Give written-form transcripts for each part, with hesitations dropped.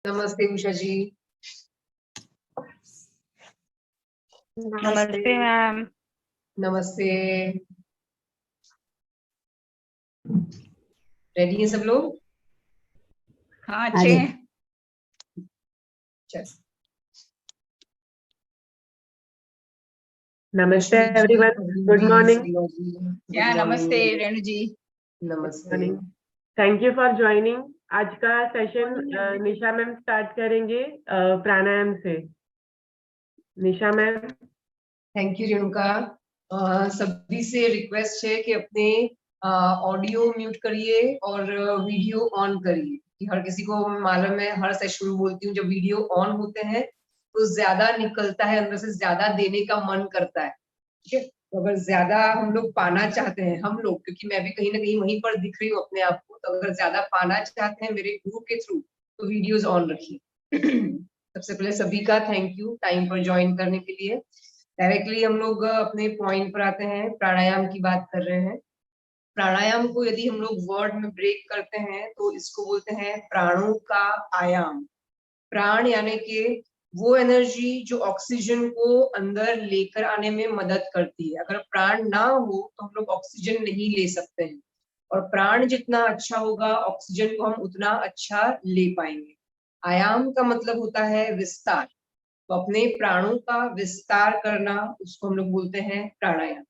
नमस्ते उषा जी। नमस्ते मैम। नमस्ते। रेडी हैं सब लोग? हाँ अच्छे हैं। चल। नमस्ते एवरीवन, गुड मॉर्निंग। क्या नमस्ते रेणु जी। नमस्ते। Thank you for joining. आज का सेशन निशा मैम स्टार्ट करेंगे प्राणायाम से। निशा मैम। Thank you Renuka. सभी से रिक्वेस्ट है कि अपने ऑडियो म्यूट करिए और वीडियो ऑन करिए। कि हर किसी को मालूम है, हर सेशन में बोलती हूँ, जब वीडियो ऑन होते हैं तो ज्यादा निकलता है, अंदर से ज्यादा देने का मन करता है। ठीक है, तो अगर ज्यादा हम लोग पाना चाहते हैं, हम लोग, क्योंकि मैं भी कहीं ना कहीं वहीं पर दिख रही हूँ अपने आप को, तो अगर ज्यादा पाना चाहते हैं मेरे गुरु के थ्रू तो वीडियोस ऑन रखिए। सबसे पहले सभी का थैंक यू टाइम पर ज्वाइन करने के लिए। डायरेक्टली हम लोग अपने पॉइंट पर आते हैं, प्राणायाम की बात कर रहे हैं। प्राणायाम को यदि हम लोग वर्ड में ब्रेक करते हैं तो इसको बोलते हैं प्राणों का आयाम। प्राण यानी कि वो एनर्जी जो ऑक्सीजन को अंदर लेकर आने में मदद करती है। अगर प्राण ना हो तो हम लोग ऑक्सीजन नहीं ले सकते हैं, और प्राण जितना अच्छा होगा ऑक्सीजन को हम उतना अच्छा ले पाएंगे। आयाम का मतलब होता है विस्तार। तो अपने प्राणों का विस्तार करना, उसको हम लोग बोलते हैं प्राणायाम।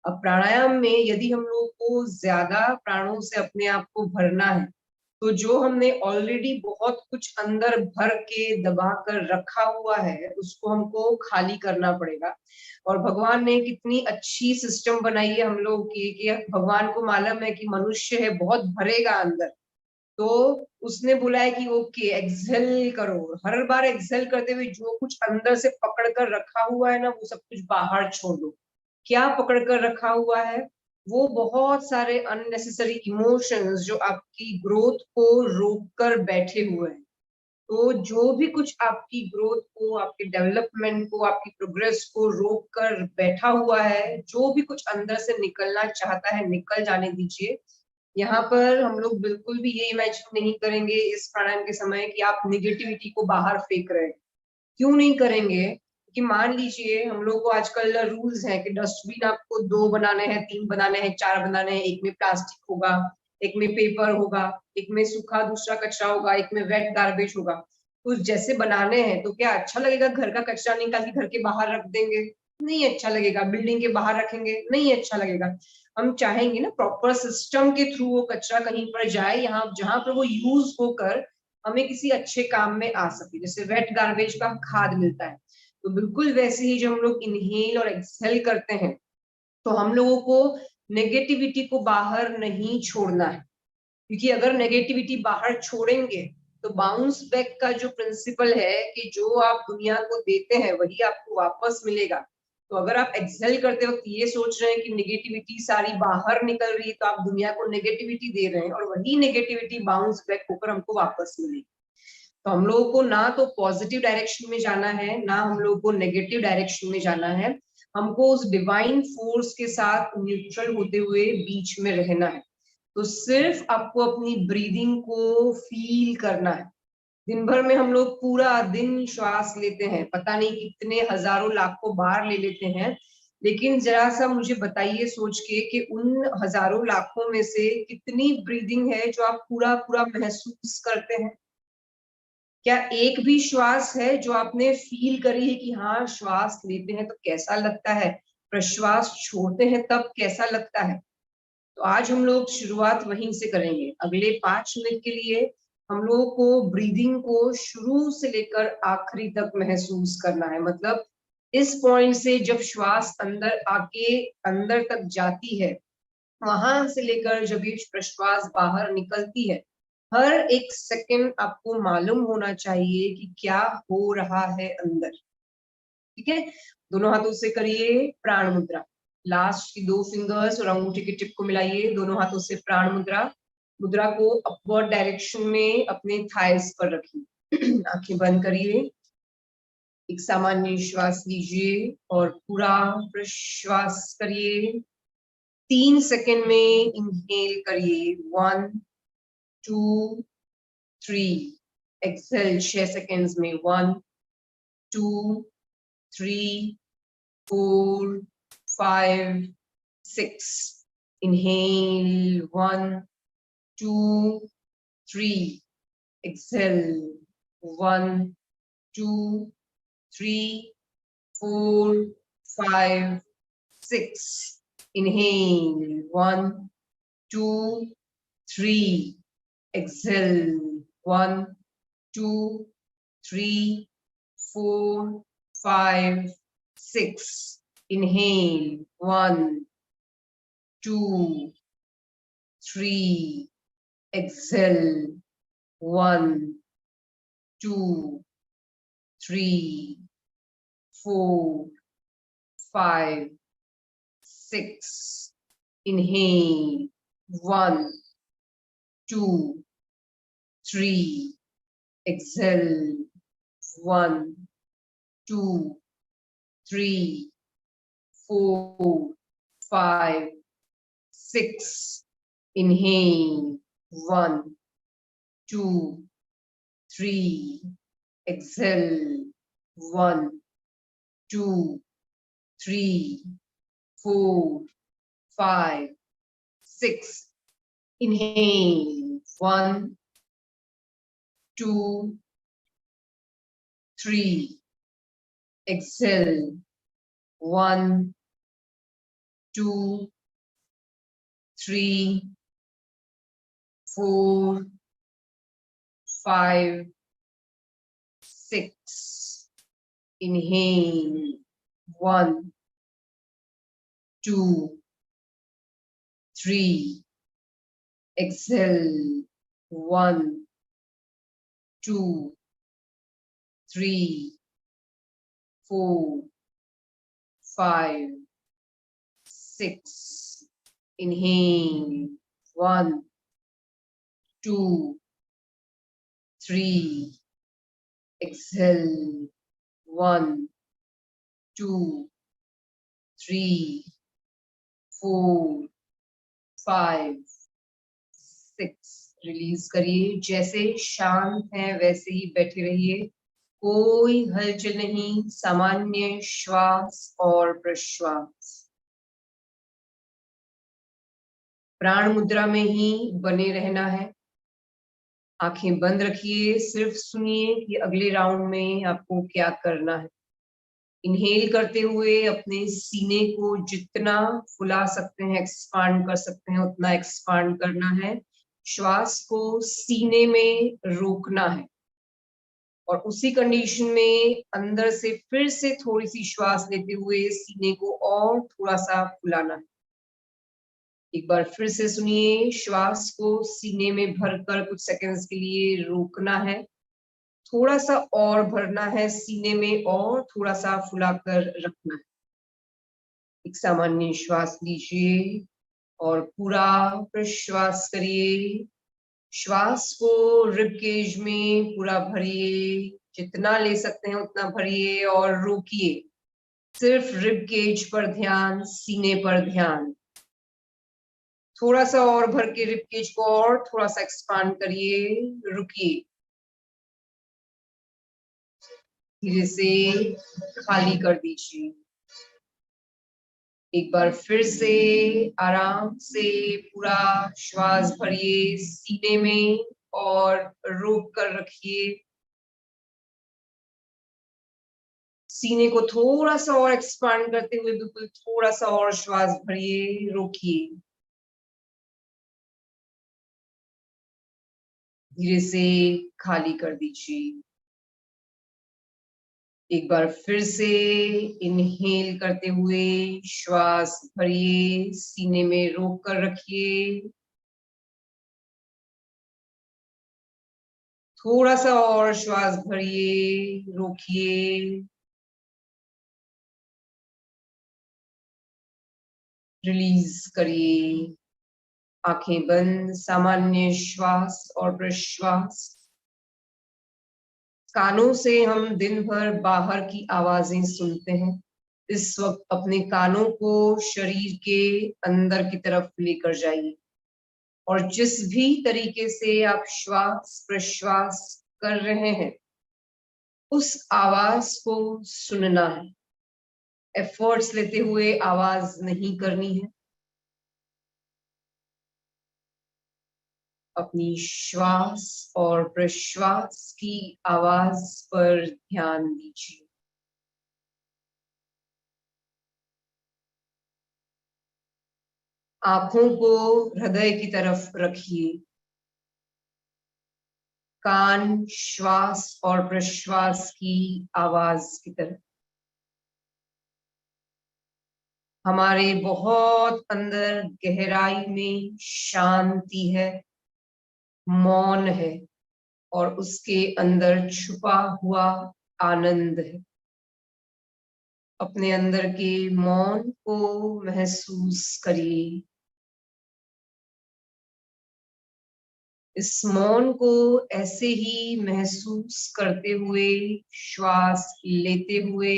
अब प्राणायाम में यदि हम लोग को ज्यादा प्राणों से अपने आप को भरना है तो जो हमने ऑलरेडी बहुत कुछ अंदर भर के दबा कर रखा हुआ है उसको हमको खाली करना पड़ेगा। और भगवान ने कितनी अच्छी सिस्टम बनाई है हम लोग की, कि भगवान को मालूम है कि मनुष्य है बहुत भरेगा अंदर, तो उसने बोला है कि ओके एक्सेल करो। हर बार एक्सेल करते हुए जो कुछ अंदर से पकड़ कर रखा हुआ है ना, वो सब कुछ बाहर छोड़ दो। क्या पकड़ कर रखा हुआ है? वो बहुत सारे अननेसेसरी इमोशंस जो आपकी ग्रोथ को रोक कर बैठे हुए हैं। तो जो भी कुछ आपकी ग्रोथ को, आपके डेवलपमेंट को, आपकी प्रोग्रेस को रोक कर बैठा हुआ है, जो भी कुछ अंदर से निकलना चाहता है निकल जाने दीजिए। यहाँ पर हम लोग बिल्कुल भी ये इमेजिन नहीं करेंगे इस प्राणायाम के समय कि आप निगेटिविटी को बाहर फेंक रहे हैं। क्यों नहीं करेंगे? कि मान लीजिए हम लोग को आजकल रूल्स है कि डस्टबिन आपको 2 बनाने हैं, 3 बनाने हैं, 4 बनाने हैं। एक में प्लास्टिक होगा, एक में पेपर होगा, एक में सूखा दूसरा कचरा होगा, एक में वेट गार्बेज होगा। तो जैसे बनाने हैं तो क्या अच्छा लगेगा घर का कचरा निकाल के घर के बाहर रख देंगे? नहीं अच्छा लगेगा। बिल्डिंग के बाहर रखेंगे? नहीं अच्छा लगेगा। हम चाहेंगे ना प्रॉपर सिस्टम के थ्रू वो कचरा कहीं पर जाए, यहाँ जहां पर वो यूज होकर हमें किसी अच्छे काम में आ सके। जैसे वेट गार्बेज का खाद मिलता है, तो बिल्कुल वैसे ही जब हम लोग इनहेल और एक्सहेल करते हैं तो हम लोगों को नेगेटिविटी को बाहर नहीं छोड़ना है। क्योंकि अगर नेगेटिविटी बाहर छोड़ेंगे तो बाउंस बैक का जो प्रिंसिपल है कि जो आप दुनिया को देते हैं वही आपको वापस मिलेगा। तो अगर आप एक्सेल करते वक्त ये सोच रहे हैं कि नेगेटिविटी सारी बाहर निकल रही है तो आप दुनिया को नेगेटिविटी दे रहे हैं, और वही नेगेटिविटी बाउंस बैक होकर हमको वापस मिलेगी। तो हम लोगों को ना तो पॉजिटिव डायरेक्शन में जाना है, ना हम लोगों को नेगेटिव डायरेक्शन में जाना है। हमको उस डिवाइन फोर्स के साथ न्यूट्रल होते हुए बीच में रहना है। तो सिर्फ आपको अपनी ब्रीदिंग को फील करना है। दिन भर में हम लोग पूरा दिन श्वास लेते हैं, पता नहीं कितने हजारों लाखों बार ले लेते हैं। लेकिन जरा सा मुझे बताइए सोच के कि उन हजारों लाखों में से कितनी ब्रीदिंग है जो आप पूरा पूरा महसूस करते हैं? क्या एक भी श्वास है जो आपने फील करी है कि हाँ श्वास लेते हैं तो कैसा लगता है, प्रश्वास छोड़ते हैं तब कैसा लगता है? तो आज हम लोग शुरुआत वहीं से करेंगे। अगले 5 मिनट के लिए हम लोगों को ब्रीदिंग को शुरू से लेकर आखिरी तक महसूस करना है। मतलब इस पॉइंट से जब श्वास अंदर आके अंदर तक जाती है, वहां से लेकर जब ये प्रश्वास बाहर निकलती है, हर एक सेकंड आपको मालूम होना चाहिए कि क्या हो रहा है अंदर। ठीक है, दोनों हाथों से करिए प्राण मुद्रा। लास्ट की 2 फिंगर्स और अंगूठे की टिप को मिलाइए, दोनों हाथों से प्राण मुद्रा। मुद्रा को अपवर्ड डायरेक्शन में अपने थाइस पर रखिए। आंखें बंद करिए, एक सामान्य श्वास लीजिए और पूरा प्रश्वास करिए। 3 सेकंड में इनहेल करिए, 1 2 3, एक्सेल 6 सेकेंड्स में 1 2 3 4 5 6 inhale 1 2 3 exhale 1 2 3 4 5 6 inhale 1 2 3 exhale 1 2 3 4 5 6 inhale 1 2 3 exhale 1 2 3 4 5 6 inhale 1 2 3 exhale 1 2 3 4 5 6 inhale 1 2 3 exhale 1 2 3 4 5 6 inhale 1 2 3 exhale 1 2 3 4 5 6 inhale 1 2 3 exhale 1 2 3 4 5 6 inhale 1 2 3 exhale 1 2 3 4 5 6 release करिए। जैसे शांत हैं वैसे ही बैठे रहिए, कोई हलचल नहीं, सामान्य श्वास और प्रश्वास। प्राण मुद्रा में ही बने रहना है। आंखें बंद रखिए, सिर्फ सुनिए कि अगले राउंड में आपको क्या करना है। इनहेल करते हुए अपने सीने को जितना फुला सकते हैं, एक्सपांड कर सकते हैं, उतना एक्सपांड करना है। श्वास को सीने में रोकना है और उसी कंडीशन में अंदर से फिर से थोड़ी सी श्वास लेते हुए सीने को और थोड़ा सा फुलाना है। एक बार फिर से सुनिए, श्वास को सीने में भरकर कुछ सेकंड्स के लिए रोकना है, थोड़ा सा और भरना है सीने में और थोड़ा सा फुलाकर रखना है। एक सामान्य श्वास लीजिए और पूरा प्रश्वास करिए। श्वास को रिब केज में पूरा भरिए, जितना ले सकते हैं उतना भरिए और रोकिए। सिर्फ रिब केज पर ध्यान, सीने पर ध्यान। थोड़ा सा और भर के रिब केज को और थोड़ा सा एक्सपांड करिए, रुकिए। धीरे से खाली कर दीजिए। एक बार फिर से आराम से पूरा श्वास भरिए सीने में और रोक कर रखिए। सीने को थोड़ा सा और एक्सपांड करते हुए बिल्कुल थोड़ा सा और श्वास भरिए, रोकिए। धीरे से खाली कर दीजिए। एक बार फिर से इनहेल करते हुए श्वास भरिए, सीने में रोक कर रखिए। थोड़ा सा और श्वास भरिए, रोकिए। रिलीज करिए। आंखें बंद, सामान्य श्वास और प्रश्वास। कानों से हम दिन भर बाहर की आवाजें सुनते हैं। इस वक्त अपने कानों को शरीर के अंदर की तरफ लेकर जाइए और जिस भी तरीके से आप श्वास प्रश्वास कर रहे हैं उस आवाज को सुनना है। एफर्ट्स लेते हुए आवाज नहीं करनी है। अपनी श्वास और प्रश्वास की आवाज पर ध्यान दीजिए। आंखों को हृदय की तरफ रखिए। कान श्वास और प्रश्वास की आवाज की तरफ। हमारे बहुत अंदर गहराई में शांति है, मौन है और उसके अंदर छुपा हुआ आनंद है। अपने अंदर के मौन को महसूस करिए। इस मौन को ऐसे ही महसूस करते हुए श्वास लेते हुए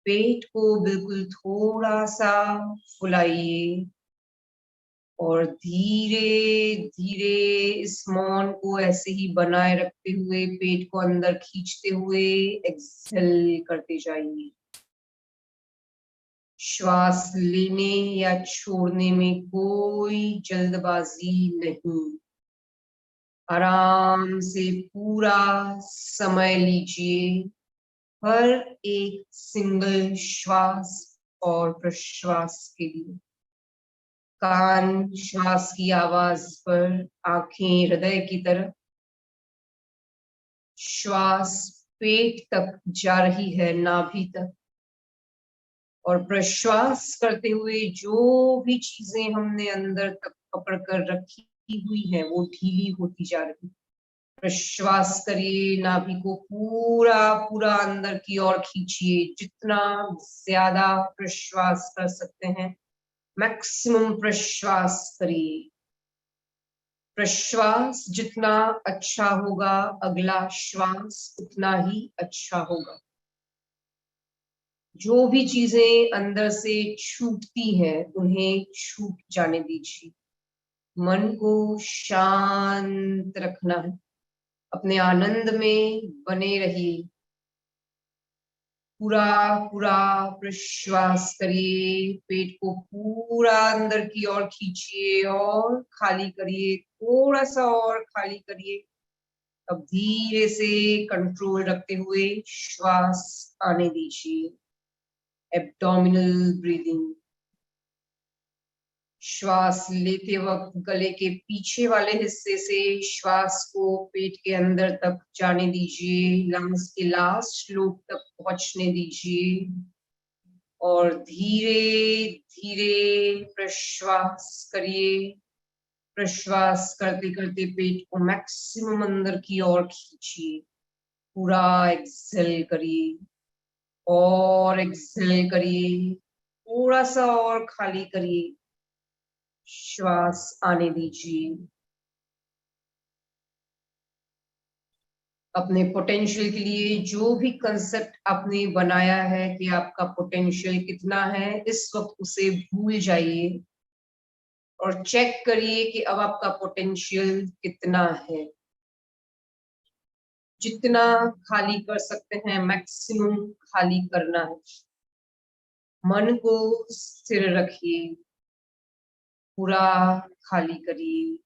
पेट को बिल्कुल थोड़ा सा फुलाइए और धीरे धीरे इस मौन को ऐसे ही बनाए रखते हुए पेट को अंदर खींचते हुए एक्सहेल करते जाइए। श्वास लेने या छोड़ने में कोई जल्दबाजी नहीं। आराम से पूरा समय लीजिए हर एक सिंगल श्वास और प्रश्वास के लिए। कान श्वास की आवाज पर, आंखें हृदय की तरफ। श्वास पेट तक जा रही है, नाभि तक, और प्रश्वास करते हुए जो भी चीजें हमने अंदर तक पकड़ कर रखी हुई है वो ढीली होती जा रही है। प्रश्वास करिए, नाभि को पूरा पूरा अंदर की ओर खींचिए। जितना ज्यादा प्रश्वास कर सकते हैं मैक्सिमम प्रश्वास करिए। प्रश्वास जितना अच्छा होगा अगला श्वास उतना ही अच्छा होगा। जो भी चीजें अंदर से छूटती हैं उन्हें छूट जाने दीजिए। मन को शांत रखना है। अपने आनंद में बने रहिए। पूरा पूरा प्रश्वास करिए। पेट को पूरा अंदर की ओर खींचिए और खाली करिए। थोड़ा सा और खाली करिए। अब धीरे से कंट्रोल रखते हुए श्वास आने दीजिए। Abdominal breathing. श्वास लेते वक्त गले के पीछे वाले हिस्से से श्वास को पेट के अंदर तक जाने दीजिए। लंग्स के लास्ट लोब तक पहुंचने दीजिए और धीरे धीरे प्रश्वास करिए। प्रश्वास करते करते पेट को मैक्सिमम अंदर की ओर खींचिए। पूरा एक्सहेल करिए और एक्सहेल करिए। थोड़ा सा और खाली करिए। श्वास आने दीजिए। अपने पोटेंशियल के लिए जो भी कंसेप्ट आपने बनाया है कि आपका पोटेंशियल कितना है, इस वक्त उसे भूल जाइए और चेक करिए कि अब आपका पोटेंशियल कितना है। जितना खाली कर सकते हैं मैक्सिमम खाली करना है। मन को स्थिर रखिए। पूरा खाली करिए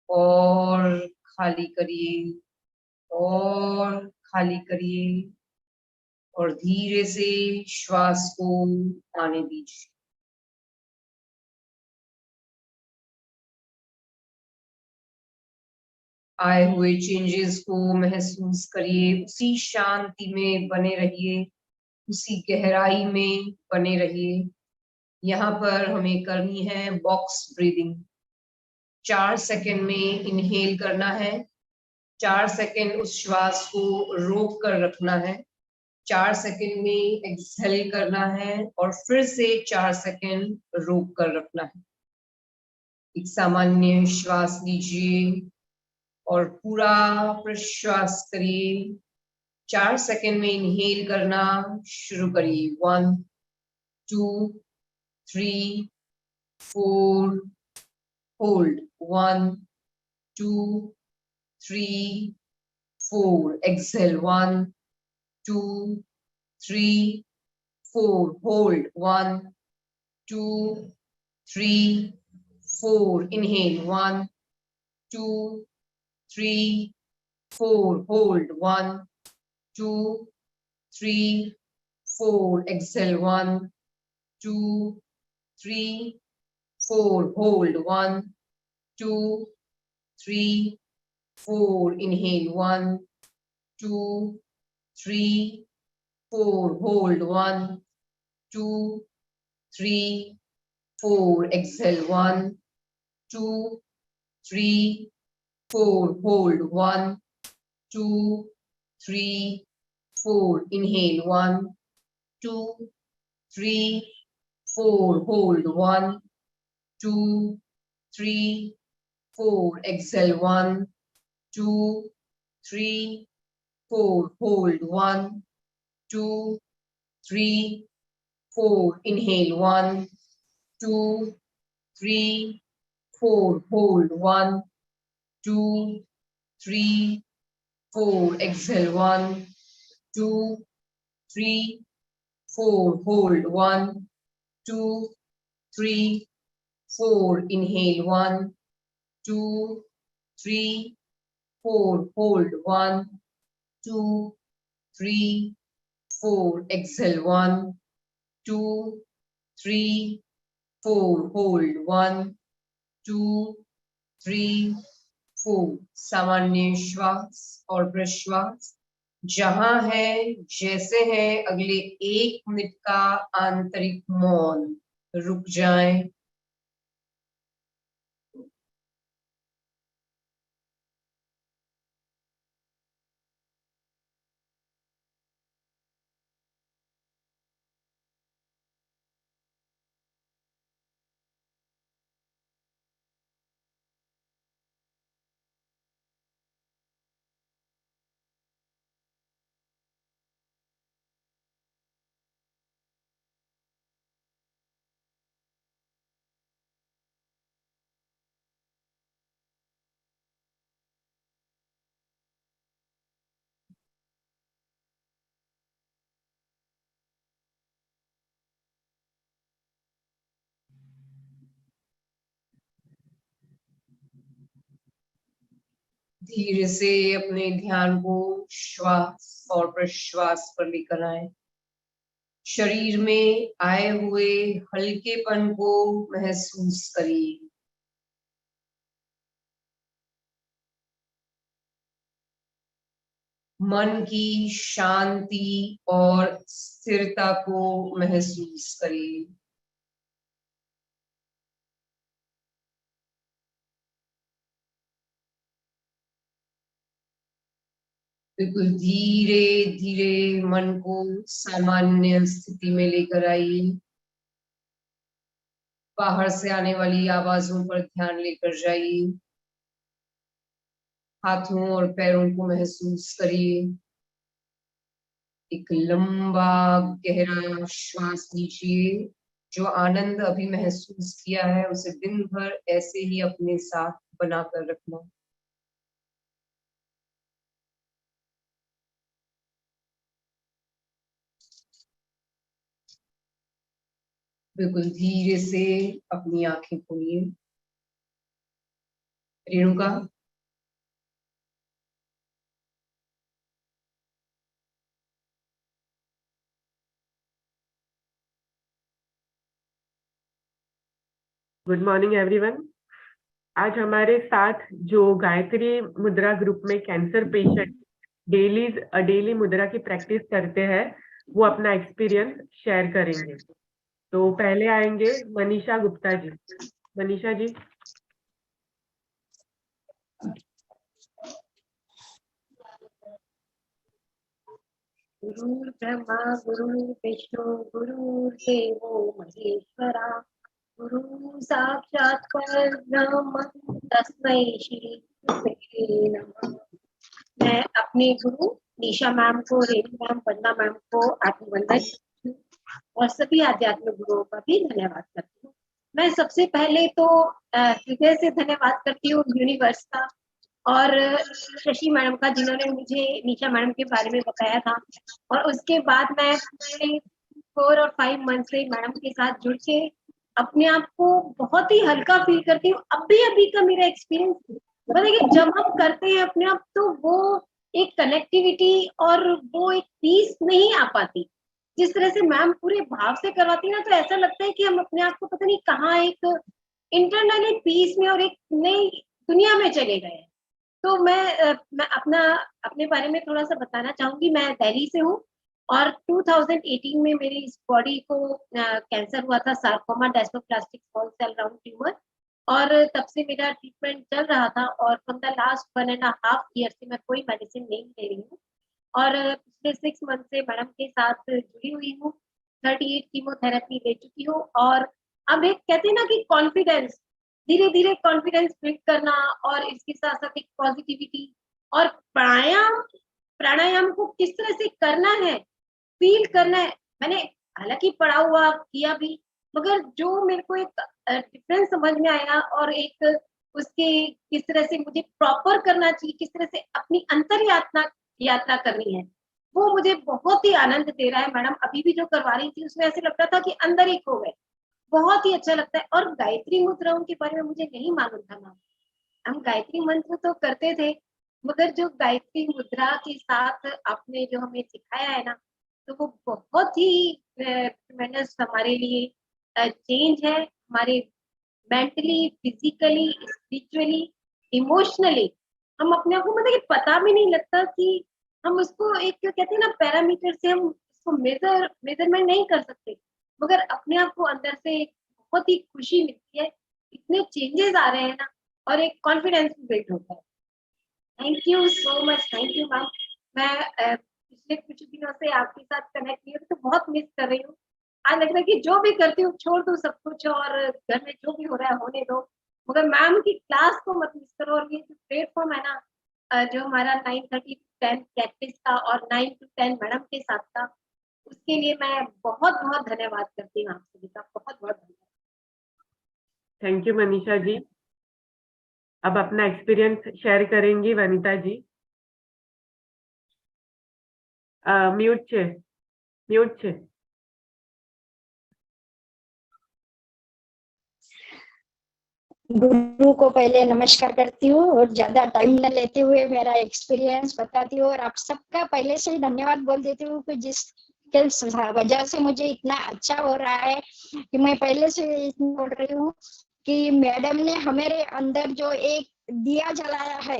और खाली करिए और खाली करिए और धीरे से श्वास को आने दीजिए। आए हुए चेंजेस को महसूस करिए। उसी शांति में बने रहिए, उसी गहराई में बने रहिए। यहाँ पर हमें करनी है बॉक्स ब्रीदिंग। 4 सेकंड में इनहेल करना है। 4 सेकंड उस श्वास को रोक कर रखना है। 4 सेकंड में एक्सहेल करना है और फिर से 4 सेकंड रोक कर रखना है। एक सामान्य श्वास लीजिए और पूरा प्रश्वास करिए। 4 सेकंड में इनहेल करना शुरू करिए। 1 2 3 4 hold. 1 2 3 4. Exhale. 1, 2, 3, 4. Hold. 1, 2, 3, 4. Inhale. 1, 2, 3, 4. Hold. 1, 2, 3, 4. Exhale. 1, 2, 3, 4. Hold. 1, 2, 3, 4. Inhale. 1, 2, 3, 4. Hold. 1, 2, 3, 4. Exhale. 1, 2, 3, 4. Hold. 1, 2, 3, 4. Inhale. 1, 2, 3, 4. Hold. 1, 2, 3, 4. Exhale. 1, 2, 3, 4. Hold. 1, 2, 3, 4. Inhale. 1, 2, 3, 4. Hold. 1, 2, 3, 4. Exhale. 1, 2, 3, 4. Hold. 1, 2, 3, 4. Inhale. 1, 2, 3, 4. Hold. 1, 2, 3, 4. Exhale. 1, 2, 3, 4. Hold. 1, 2, 3, 4. सामान्य श्वास और प्रश्वास जहां है जैसे है अगले 1 मिनट का आंतरिक मौन रुक जाएं। धीरे से अपने ध्यान को श्वास और प्रश्वास पर लेकर आए। शरीर में आए हुए हल्केपन को महसूस करिए। मन की शांति और स्थिरता को महसूस करिए। बिल्कुल धीरे धीरे मन को सामान्य स्थिति में लेकर आइए। बाहर से आने वाली आवाजों पर ध्यान लेकर जाइए। हाथों और पैरों को महसूस करिए। एक लंबा गहरा श्वास लीजिए। जो आनंद अभी महसूस किया है उसे दिन भर ऐसे ही अपने साथ बनाकर रखना। बिल्कुल धीरे से अपनी आंखें खोलिए। Renuka, good morning everyone. आज हमारे साथ जो गायत्री मुद्रा ग्रुप में कैंसर पेशेंट डेली मुद्रा की प्रैक्टिस करते हैं वो अपना एक्सपीरियंस शेयर करेंगे। तो पहले आएंगे मनीषा गुप्ता जी। मनीषा जी। गुरु ब्रह्मा गुरु विष्णु गुरुर्देवो महेश्वरा गुरु साक्षात् परब्रह्म तस्मै श्री गुरुवे नमः। मैं अपने गुरु निशा मैम को, रेणु मैम, वंदना मैम को अभिवंदन करती हूँ और सभी आध्यात्मिक गुरुओं का भी धन्यवाद करती हूँ। मैं सबसे पहले तो हृदय से धन्यवाद करती हूँ यूनिवर्स का और शशि मैडम का, जिन्होंने मुझे निशा मैडम के बारे में बताया था। और उसके बाद मैं 4 और 5 मंथ से मैडम के साथ जुड़ के अपने आप को बहुत ही हल्का फील करती हूँ। अभी का मेरा एक्सपीरियंस मतलब कि जब हम करते हैं अपने आप, तो वो एक कनेक्टिविटी और वो एक पीस नहीं आ पाती जिस तरह से मैम पूरे भाव से करवाती है ना। तो ऐसा लगता है कि हम अपने आप को पता नहीं कहाँ एक इंटरनली पीस में और एक नई दुनिया में चले गए हैं। तो मैं अपने बारे में थोड़ा सा बताना चाहूंगी। मैं दिल्ली से हूँ और 2018 में मेरी इस बॉडी को कैंसर हुआ था, sarcoma desmoplastic small cell round tumour. और तब से मेरा ट्रीटमेंट चल रहा था और फ्रॉम द लास्ट 1.5 ईयर से मैं कोई मेडिसिन नहीं ले रही हूँ। और पिछले 6 मंथ से मैडम के साथ जुड़ी हुई हूँ। 38 कीमोथेरेपी ले चुकी हूँ और अब एक कहते हैं ना कि कॉन्फिडेंस, धीरे धीरे कॉन्फिडेंस बिल्ड करना और इसके साथ साथ एक पॉजिटिविटी और प्राणायाम को किस तरह से करना है, फील करना है। मैंने हालांकि पढ़ा हुआ किया भी, मगर जो मेरे को एक डिफरेंस समझ में आया और एक उसके किस तरह से मुझे प्रॉपर करना चाहिए, किस तरह से अपनी अंतर यात्रा करनी है, वो मुझे बहुत ही आनंद दे रहा है। मैडम अभी भी जो करवा रही थी उसमें ऐसे लगता था कि अंदर ही खो गए। बहुत ही अच्छा लगता है। और गायत्री मुद्राओं के बारे में मुझे नहीं मालूम था मैम। हम गायत्री मंत्र तो करते थे, मगर जो गायत्री मुद्रा के साथ आपने जो हमें सिखाया है ना, तो वो बहुत ही ट्रेमेंडस हमारे लिए चेंज है। हमारे मेंटली, फिजिकली, स्पिरिचुअली, इमोशनली हम अपने आप को मतलब कि पता भी नहीं लगता कि हम उसको एक कहते हैं ना पैरामीटर से हम उसको मेजरमेंट नहीं कर सकते, मगर अपने आप को अंदर से एक बहुत ही खुशी मिलती है। इतने चेंजेस आ रहे हैं ना और एक कॉन्फिडेंस बिल्ड होता है। Thank you so much, thank you ma'am. मैं पिछले कुछ दिनों से आपके साथ कनेक्ट किया तो बहुत मिस कर रही हूँ। आज लग रहा है कि जो भी करती हूँ छोड़ दो सब कुछ और घर में जो भी हो रहा है होने दो, मगर मैम की क्लास को मत मिस करो। और ये जो प्लेटफॉर्म है ना, जो हमारा 9:30 to 10 प्रैक्टिस का और 9 to 10 मैडम के साथ का, उसके लिए मैं बहुत बहुत धन्यवाद करती हूँ आप सभी का। बहुत बहुत धन्यवाद। Thank you Manisha ji. अब अपना एक्सपीरियंस शेयर करेंगी वनिता जी। म्यूट छे। गुरु को पहले नमस्कार करती हूँ और ज्यादा टाइम न लेते हुए मेरा एक्सपीरियंस बताती हूँ। और आप सबका पहले से ही धन्यवाद बोल देती हूँ कि जिसके वजह से मुझे इतना अच्छा हो रहा है कि मैं पहले से बोल रही हूँ कि मैडम ने हमारे अंदर जो एक दिया जलाया है,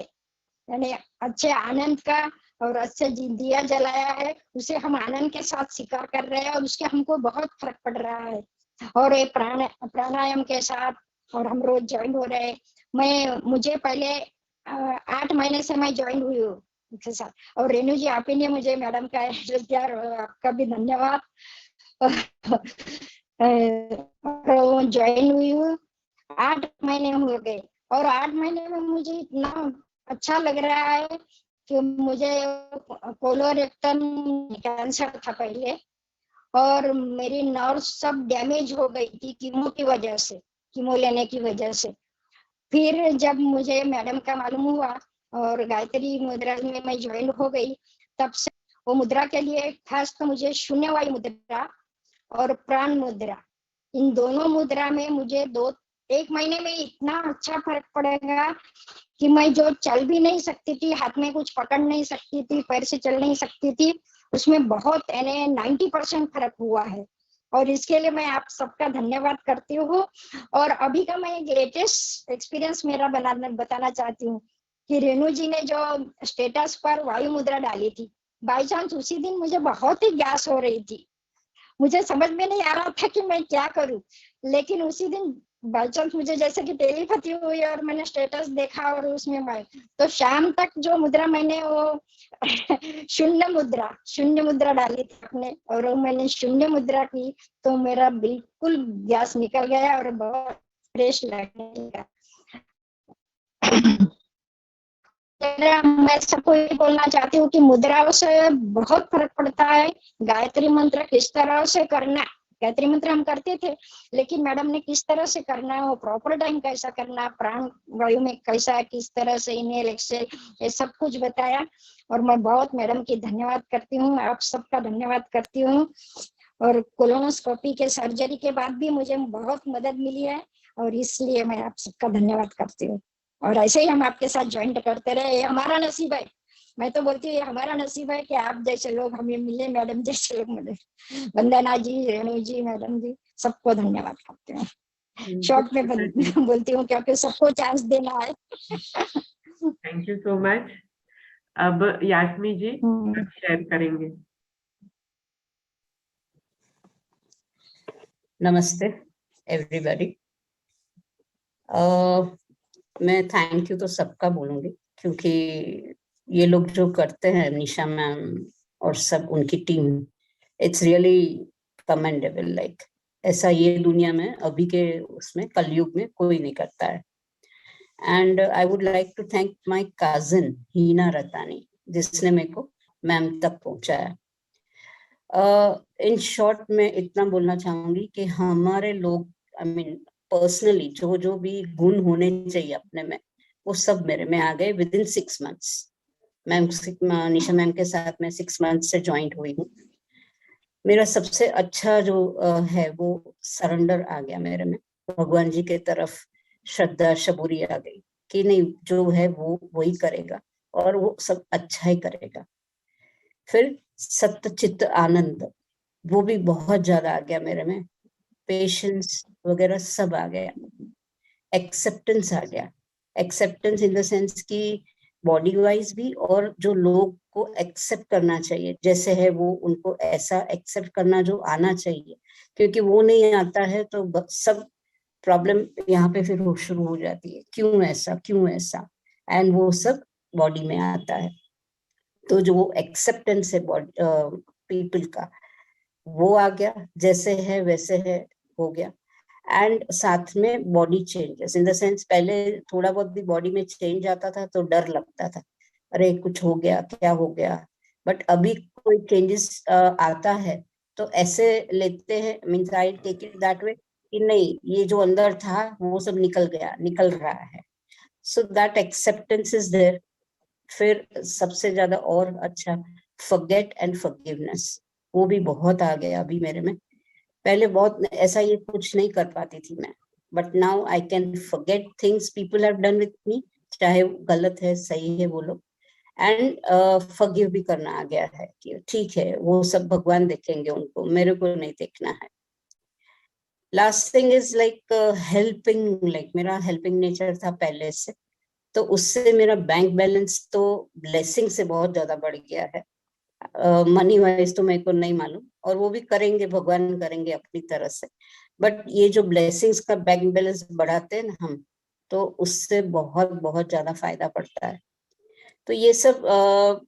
यानी अच्छे आनंद का और अच्छे दिया जलाया है, उसे हम आनंद के साथ स्वीकार कर रहे हैं और उसके हमको बहुत फर्क पड़ रहा है। और ये प्राणायाम के साथ और हम रोज ज्वाइन हो रहे हैं। मुझे पहले 8 महीने से मैं ज्वाइन हुई हूँ उसके साथ। और रेणु जी, आप ही ने मुझे मैडम का एड्रेस दिया, आपका भी धन्यवाद। ज्वाइन हुई हूँ, 8 महीने हो गए और 8 महीने में मुझे इतना अच्छा लग रहा है कि मुझे कोलोरेक्टल कैंसर था पहले और मेरी नर्व सब डैमेज हो गई थी कीमो की वजह से, कीमो लेने की वजह से। फिर जब मुझे मैडम का मालूम हुआ और गायत्री मुद्रा में मैं ज्वाइन हो गई, तब से वो मुद्रा के लिए खास तो मुझे शून्य वाली मुद्रा और प्राण मुद्रा, इन दोनों मुद्रा में मुझे 1 महीने में इतना अच्छा फर्क पड़ेगा कि मैं जो चल भी नहीं सकती थी, हाथ में कुछ पकड़ नहीं सकती थी, पैर से चल नहीं सकती थी, उसमें बहुत 90% फर्क हुआ है। और इसके लिए मैं आप सबका धन्यवाद करती हूँ। और अभी का मैं लेटेस्ट एक्सपीरियंस मेरा बताना चाहती हूँ कि रेणु जी ने जो स्टेटस पर वायु मुद्रा डाली थी, बाई चांस उसी दिन मुझे बहुत ही गैस हो रही थी। मुझे समझ में नहीं आ रहा था कि मैं क्या करूं, लेकिन उसी दिन बाई चांस मुझे जैसे कि टेलीपैथी हुई और मैंने स्टेटस देखा और उसमें मैं तो शाम तक जो मुद्रा मैंने वो शून्य मुद्रा डाली थी अपने, और वो मैंने शून्य मुद्रा की तो मेरा बिल्कुल गैस निकल गया और बहुत फ्रेश लगने लगा। मैं सबको ये बोलना चाहती हूँ कि मुद्राओं से बहुत फर्क पड़ता है। गायत्री मंत्र किस तरह से करना, गायत्री मंत्र हम करते थे, लेकिन मैडम ने किस तरह से करना है, वो प्रॉपर टाइम कैसा करना, प्राण वायु में कैसा, किस तरह से इनहेल एक्सहेल, ये सब कुछ बताया। और मैं बहुत मैडम की धन्यवाद करती हूँ, आप सबका धन्यवाद करती हूँ। और कोलोनोस्कोपी के सर्जरी के बाद भी मुझे बहुत मदद मिली है, और इसलिए मैं आप सबका धन्यवाद करती हूँ। और ऐसे ही हम आपके साथ ज्वाइंट करते रहे, ये हमारा नसीब है। मैं तो बोलती हूँ ये हमारा नसीब है कि आप जैसे लोग हमें मिले, मैडम जैसे लोग मिले। वंदना जी, रेणु जी, मैडम जी, सबको धन्यवाद करती हूँ। शॉर्ट में बोलती हूँ क्योंकि सबको चांस देना है। Thank you so much. अब यास्मी जी शेयर करेंगे। नमस्ते एवरीबॉडी। मैं थैंक यू तो सबका बोलूंगी, क्योंकि ये लोग जो करते हैं, निशा मैम और सब उनकी team, it's really commendable. Like ऐसा ये दुनिया में अभी के उसमें कलयुग में कोई नहीं करता है। And I would like to thank my cousin Heena Ratani, जिसने मेरे को मैम तक पहुंचाया। इन शॉर्ट में इतना बोलना चाहूंगी कि हमारे लोग, आई मीन पर्सनली, जो जो भी गुण होने चाहिए अपने में, वो सब मेरे में आ गए with in 6 months। Ma'am Nisha ma'am के साथ मैं 6 months से ज्वाइंट हुई हूँ। मेरा सबसे अच्छा जो है वो सरेंडर आ गया मेरे में, भगवान जी के तरफ श्रद्धा शबूरी आ गई कि नहीं, जो है वो वही करेगा और वो सब अच्छा ही करेगा। फिर सत्य चित्त आनंद, वो भी बहुत ज्यादा आ गया मेरे में। पेशेंस वगैरह सब आ गया। एक्सेप्टेंस आ गया। एक्सेप्टेंस इन द सेंस कि बॉडी वाइज भी, और जो लोग को एक्सेप्ट करना चाहिए जैसे है वो, उनको ऐसा एक्सेप्ट करना जो आना चाहिए, क्योंकि वो नहीं आता है तो सब प्रॉब्लम यहाँ पे फिर शुरू हो जाती है, क्यों ऐसा क्यों ऐसा, एंड वो सब बॉडी में आता है। तो जो वो एक्सेप्टेंस है पीपल का, वो आ गया, जैसे है वैसे है, हो गया। एंड साथ में body changes in the sense, पहले थोड़ा बहुत भी बॉडी में चेंज आता था तो डर लगता था, अरे कुछ हो गया, क्या हो गया। बट अभी कोई चेंजेस आता है तो ऐसे लेते हैं, means I take it that way कि नहीं, ये जो अंदर था वो सब निकल गया, निकल रहा है। So that acceptance is there. फिर सबसे ज्यादा और अच्छा, फॉरगेट एंड फॉरगिवनेस, वो भी बहुत आ गया अभी मेरे में। पहले बहुत ऐसा ये कुछ नहीं कर पाती थी मैं, but now I can forget things people have done with me, चाहे गलत है सही है वो लोग, एंड फॉरगिव भी करना आ गया है कि ठीक है, वो सब भगवान देखेंगे, उनको, मेरे को नहीं देखना है। Last thing is like helping, like मेरा हेल्पिंग नेचर था पहले से, तो उससे मेरा बैंक बैलेंस तो ब्लेसिंग से बहुत ज्यादा बढ़ गया है। मनी वाइज तो मेरे को नहीं मालूम, और वो भी करेंगे, भगवान करेंगे अपनी तरह से, बट ये जो ब्लेसिंग्स का बैंक बैलेंस बढ़ाते हैं ना हम, तो उससे बहुत बहुत ज्यादा फायदा पड़ता है। तो ये सब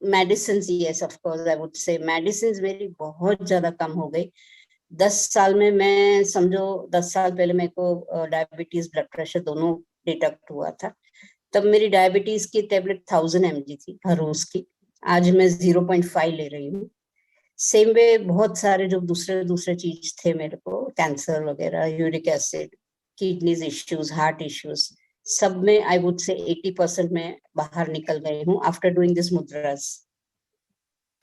medicine, yes of course I would say medicine मेरी बहुत ज्यादा कम हो गई। 10 साल में मैं समझो 10 साल पहले मेरे को डायबिटीज ब्लड प्रेशर दोनों डिटेक्ट हुआ था, तब मेरी डायबिटीज की टेबलेट 1000 mg थी हर रोज की, आज मैं 0.5 ले रही हूँ। सेम वे बहुत सारे जो दूसरे चीज थे मेरे को, कैंसर वगैरह, uric acid, kidneys issues, heart issues, सब में आई वुड से 80% में बाहर निकल गई हूँ आफ्टर डूइंग दिस मुद्रास।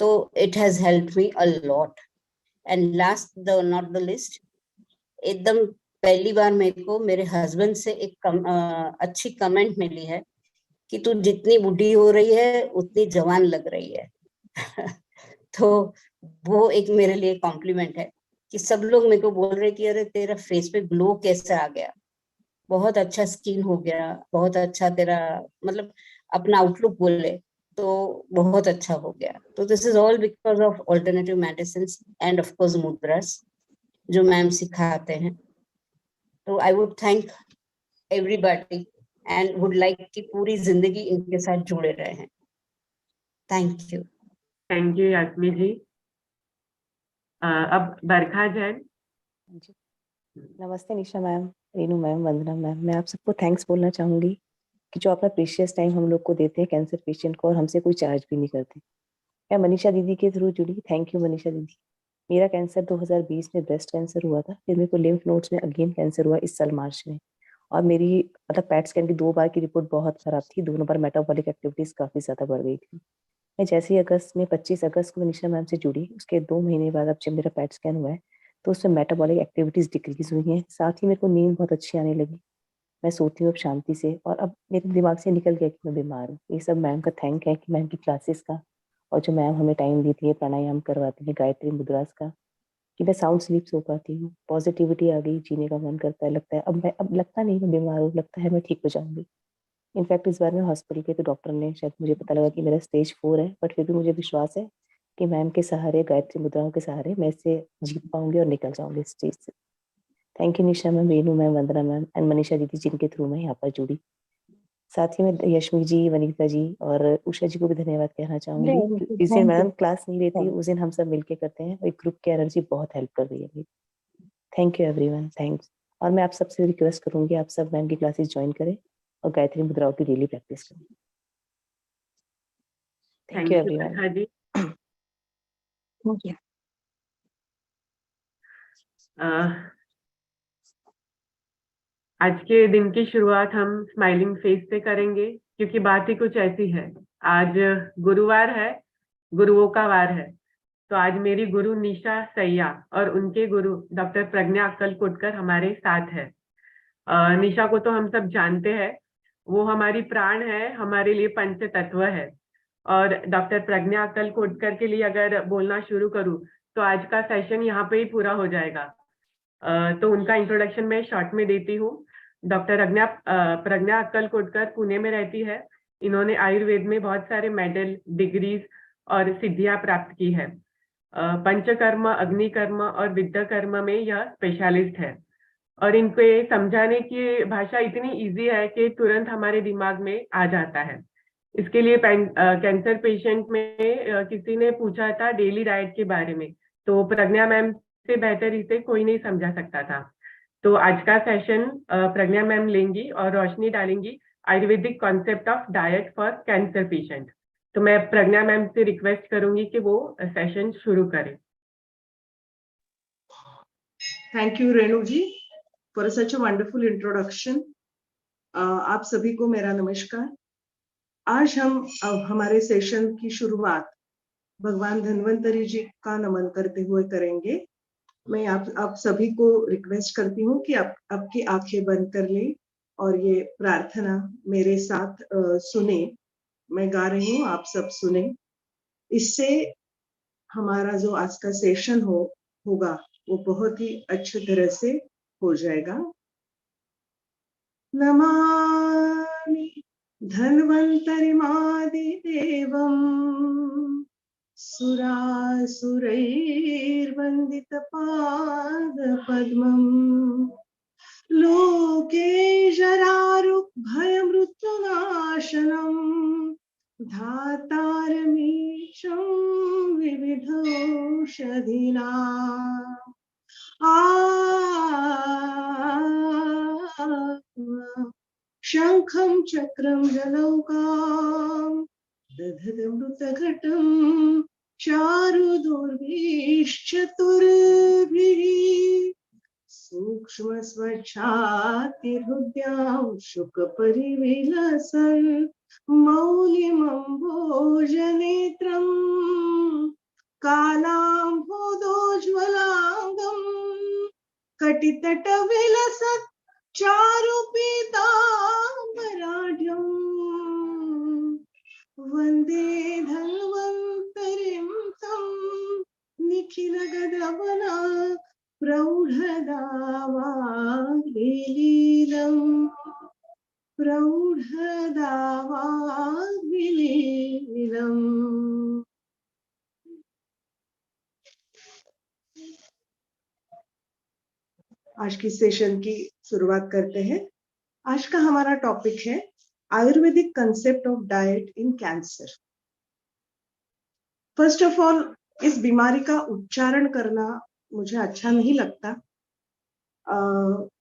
तो it has helped me a lot. And last the not the list, एकदम पहली बार मेरे को मेरे हस्बैंड से एक अच्छी कमेंट मिली है कि तू जितनी बूढ़ी हो रही है उतनी जवान लग रही है। तो वो एक मेरे लिए कॉम्प्लीमेंट है कि सब लोग मेरे को बोल रहे कि अरे तेरा फेस पे ग्लो कैसे आ गया, बहुत अच्छा स्किन हो गया, बहुत अच्छा तेरा, मतलब अपना आउटलुक बोले तो बहुत अच्छा हो गया। तो this is all because of alternative medicine and of course मुद्रास जो मैम सिखाते हैं। तो I would thank everybody and would like कि पूरी जिंदगी इनके साथ जुड़े रहे हैं। Thank you. Thank you Yasmi ji. अब बरखा जैन। नमस्ते Nisha ma'am, Renu ma'am, Vandana ma'am, मैं आप सबको थैंक्स बोलना चाहूंगी कि जो अपना प्रीशियस टाइम हम लोग को देते हैं कैंसर पेशेंट को, और हमसे कोई चार्ज भी नहीं करते। मैं मनीषा दीदी के थ्रू जुड़ी, थैंक यू मनीषा दीदी। मेरा कैंसर 2020 में ब्रेस्ट कैंसर हुआ था, फिर मेरे को लिम्फ नोड्स में अगेन कैंसर हुआ इस साल मार्च में। और मेरी मतलब पैट स्कैन की 2 बार की रिपोर्ट बहुत खराब थी, दोनों बार मेटाबॉलिक एक्टिविटीज काफी ज्यादा बढ़ गई थी। मैं जैसे ही अगस्त में 25 अगस्त को निशा मैम से जुड़ी, उसके 2 महीने बाद अब जब मेरा पैट स्कैन हुआ है तो उसमें मेटाबॉलिक एक्टिविटीज डिक्रीज हुई हैं, साथ ही मेरे को नींद बहुत अच्छी आने लगी। मैं सोती हूँ अब शांति से, और अब मेरे दिमाग से निकल गया कि मैं बीमार हूँ। ये सब मैम का थैंक है कि मैम की क्लासेस का, और जो मैम हमें टाइम देती है, प्राणायाम करवाती है, गायत्री मुद्रास का, कि मैं साउंड स्लीप सो पाती हूँ। पॉजिटिविटी आ गई, जीने का मन करता है, लगता है अब लगता नहीं मैं बीमार हूँ, लगता है मैं ठीक हो जाऊंगी। इनफैक्ट इस बार मैं हॉस्पिटल के तो डॉक्टर ने, शायद मुझे पता लगा कि मेरा स्टेज 4 है, बट फिर भी मुझे विश्वास है कि मैम के सहारे, गायत्री मुद्राओं के सहारे मैं इससे जीत पाऊंगी और निकल जाऊंगी इस चीज से। Thank you Nisha ma'am, Renu ma'am, Vandana ma'am and Manisha दीदी, जिनके थ्रू मैं यहाँ पर जुड़ी। साथ ही में यशमी जी, वनीता जी और उषा जी को भी धन्यवाद कहना चाहूंगी। इस दिन मैडम क्लास नहीं लेती, उस दिन हम सब मिलके करते हैं, और ग्रुप की एनर्जी बहुत हेल्प कर रही है मेरी। Thank you everyone, thanks. और मैं आप सबसे रिक्वेस्ट करूंगी, आप सब मैम की क्लासेस ज्वाइन करें और गायत्री मुद्राओं की डेली प्रैक्टिस करें। Thank you everyone. हाँ जी। Thank you. आज के दिन की शुरुआत हम स्माइलिंग फेस से करेंगे, क्योंकि बात ही कुछ ऐसी है। आज गुरुवार है, गुरुओं का वार है। तो आज मेरी गुरु निशा सैया और उनके गुरु डॉक्टर प्रज्ञा अक्कलकोटकर हमारे साथ है। निशा को तो हम सब जानते हैं, वो हमारी प्राण है, हमारे लिए पंच तत्व है। और डॉक्टर प्रज्ञा अक्कलकोटकर के लिए अगर बोलना शुरू करूँ तो आज का सेशन यहाँ पे ही पूरा हो जाएगा। तो उनका इंट्रोडक्शन मैं शॉर्ट में देती हूँ। डॉक्टर प्रज्ञा अक्कलकोटकर पुणे में रहती है। इन्होंने आयुर्वेद में बहुत सारे मेडल, डिग्रीज और सिद्धियां प्राप्त की है। पंचकर्म, अग्निकर्म और विद्याकर्म में यह स्पेशलिस्ट है। और इनको ये समझाने की भाषा इतनी इजी है कि तुरंत हमारे दिमाग में आ जाता है। इसके लिए कैंसर पेशेंट में किसी ने पूछा था डेली डाइट के बारे में, तो प्रज्ञा मैम से बेहतर इसे कोई नहीं समझा सकता था। तो आज का सेशन प्रज्ञा मैम लेंगी और रोशनी डालेंगी Ayurvedic concept of diet for cancer patient. तो मैं प्रज्ञा मैम से रिक्वेस्ट करूंगी कि वो सेशन शुरू करें। Thank you Renu ji for such a wonderful introduction. आप सभी को मेरा नमस्कार। आज हम हमारे सेशन की शुरुआत भगवान धन्वंतरी जी का नमन करते हुए करेंगे। मैं आप सभी को रिक्वेस्ट करती हूँ कि आप आपकी आंखें बंद कर लें और ये प्रार्थना मेरे साथ सुने। मैं गा रही हूँ, आप सब सुने। इससे हमारा जो आज का सेशन होगा वो बहुत ही अच्छी तरह से हो जाएगा। नमामि धन्वन्तरिमादिदेवम् सुरासुरैर्वन्दितपादपद्मम् लोके जरारुग्भयमृत्युनाशनम् धातारमीशं विविधौषधीनाम् शंखं चक्रं जलौकां दधदमृतघटं चारुदुर्भिश्चतुर्भिः सूक्ष्मस्वच्छातिहृद्यां शुकपरिविलसन् मौलिमम्भोजनेत्रं कालाम्भोदोज्ज्वलाङ्गं कटितटविलसत् चारुपीताम्बराढ्यं वन्दे धन्वन्तरिं तं निखिलगदवना प्रौढदावाग्निलीलम्। आज की सेशन की शुरुआत करते हैं। आज का हमारा टॉपिक है Ayurvedic concept of diet in cancer. First of all, इस बीमारी का उच्चारण करना मुझे अच्छा नहीं लगता।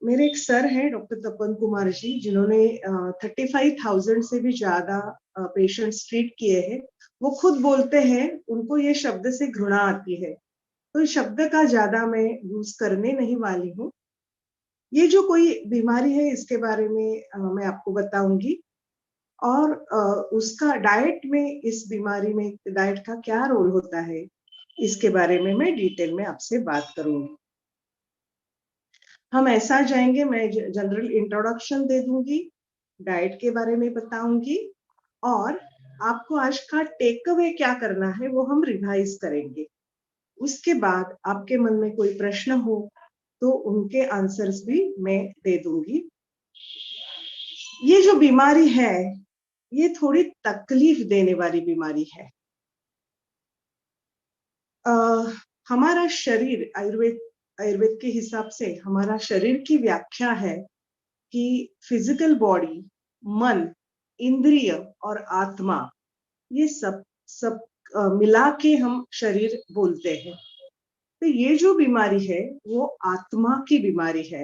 मेरे एक सर हैं डॉक्टर तपन कुमार जी, जिन्होंने 35,000 से भी ज्यादा पेशेंट्स ट्रीट किए हैं। वो खुद बोलते हैं उनको ये शब्द से घृणा आती है। तो इस शब्द का ज्यादा मैं यूज करने नहीं वाली हूँ। ये जो कोई बीमारी है इसके बारे में मैं आपको बताऊंगी, और उसका डाइट में, इस बीमारी में डाइट का क्या रोल होता है, इसके बारे में मैं डिटेल में आपसे बात करूंगी। हम ऐसा जाएंगे, मैं जनरल इंट्रोडक्शन दे दूंगी, डाइट के बारे में बताऊंगी, और आपको आज का टेक अवे क्या करना है वो हम रिवाइज करेंगे। उसके बाद आपके मन में कोई प्रश्न हो तो उनके आंसर्स भी मैं दे दूंगी। ये जो बीमारी है ये थोड़ी तकलीफ देने वाली बीमारी है। हमारा शरीर, आयुर्वेद के हिसाब से हमारा शरीर की व्याख्या है कि फिजिकल बॉडी, मन, इंद्रिय और आत्मा, ये सब मिला के हम शरीर बोलते हैं। तो ये जो बीमारी है वो आत्मा की बीमारी है,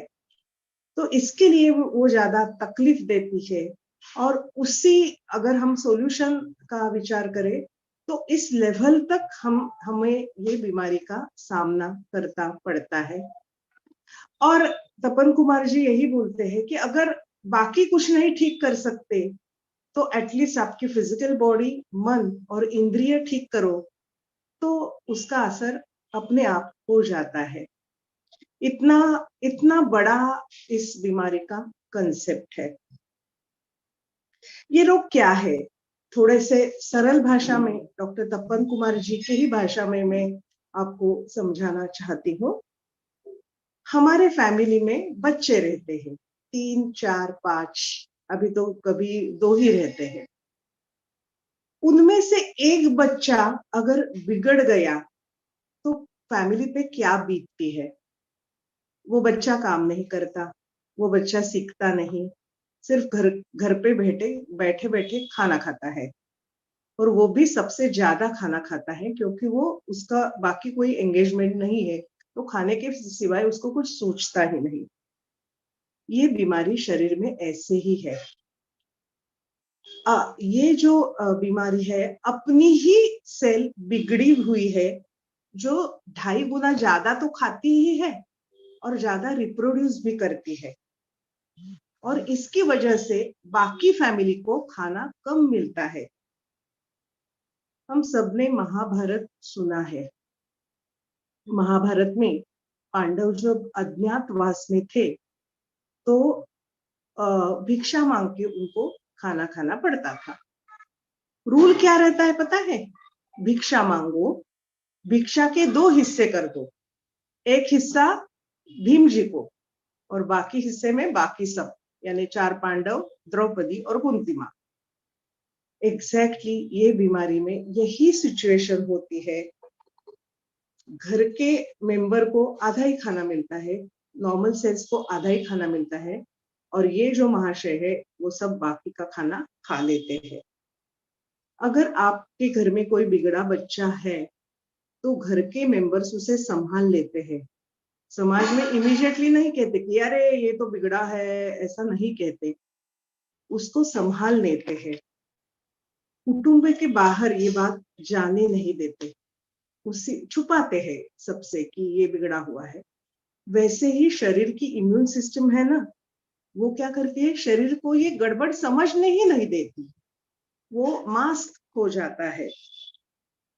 तो इसके लिए वो ज्यादा तकलीफ देती है। और उसी अगर हम सॉल्यूशन का विचार करें तो इस लेवल तक हमें ये बीमारी का सामना करना पड़ता है। और तपन कुमार जी यही बोलते हैं कि अगर बाकी कुछ नहीं ठीक कर सकते तो एटलीस्ट आपकी फिजिकल बॉडी, मन और इंद्रिय ठीक करो तो उसका असर अपने आप हो जाता है। इतना बड़ा इस बीमारी का कंसेप्ट है। ये रोग क्या है, थोड़े से सरल भाषा में, डॉक्टर तपन कुमार जी की ही भाषा में मैं आपको समझाना चाहती हूँ। हमारे फैमिली में बच्चे रहते हैं, 3, 4, 5, अभी तो कभी 2 ही रहते हैं। उनमें से एक बच्चा अगर बिगड़ गया तो फैमिली पे क्या बीतती है। वो बच्चा काम नहीं करता, वो बच्चा सीखता नहीं, सिर्फ घर पे बैठे बैठे खाना खाता है, और वो भी सबसे ज्यादा खाना खाता है क्योंकि वो उसका बाकी कोई एंगेजमेंट नहीं है, तो खाने के सिवाय उसको कुछ सोचता ही नहीं। ये बीमारी शरीर में ऐसे ही है। ये जो बीमारी है अपनी ही सेल बिगड़ी हुई है, जो 2.5 गुना ज्यादा तो खाती ही है और ज्यादा रिप्रोड्यूस भी करती है, और इसकी वजह से बाकी फैमिली को खाना कम मिलता है। हम सबने महाभारत सुना है। महाभारत में पांडव जब अज्ञातवास में थे तो भिक्षा मांग के उनको खाना खाना पड़ता था। रूल क्या रहता है पता है? भिक्षा मांगो, भिक्षा के 2 हिस्से कर दो, एक हिस्सा भीम जी को और बाकी हिस्से में बाकी सब, यानी 4 पांडव, द्रौपदी और कुंती मां। एग्जैक्टली ये बीमारी में यही सिचुएशन होती है। घर के मेंबर को आधा ही खाना मिलता है, नॉर्मल सेल्स को आधा ही खाना मिलता है, और ये जो महाशय है वो सब बाकी का खाना खा लेते हैं। अगर आपके घर में कोई बिगड़ा बच्चा है तो घर के मेंबर्स उसे संभाल लेते हैं। समाज में इमीडिएटली नहीं कहते कि अरे ये तो बिगड़ा है, ऐसा नहीं कहते, उसको संभाल लेते हैं। कुटुंब के बाहर ये बात जाने नहीं देते, उसे छुपाते हैं सबसे कि ये बिगड़ा हुआ है। वैसे ही शरीर की इम्यून सिस्टम है ना, वो क्या करती है, शरीर को ये गड़बड़ समझने ही नहीं देती, वो मास्क हो जाता है।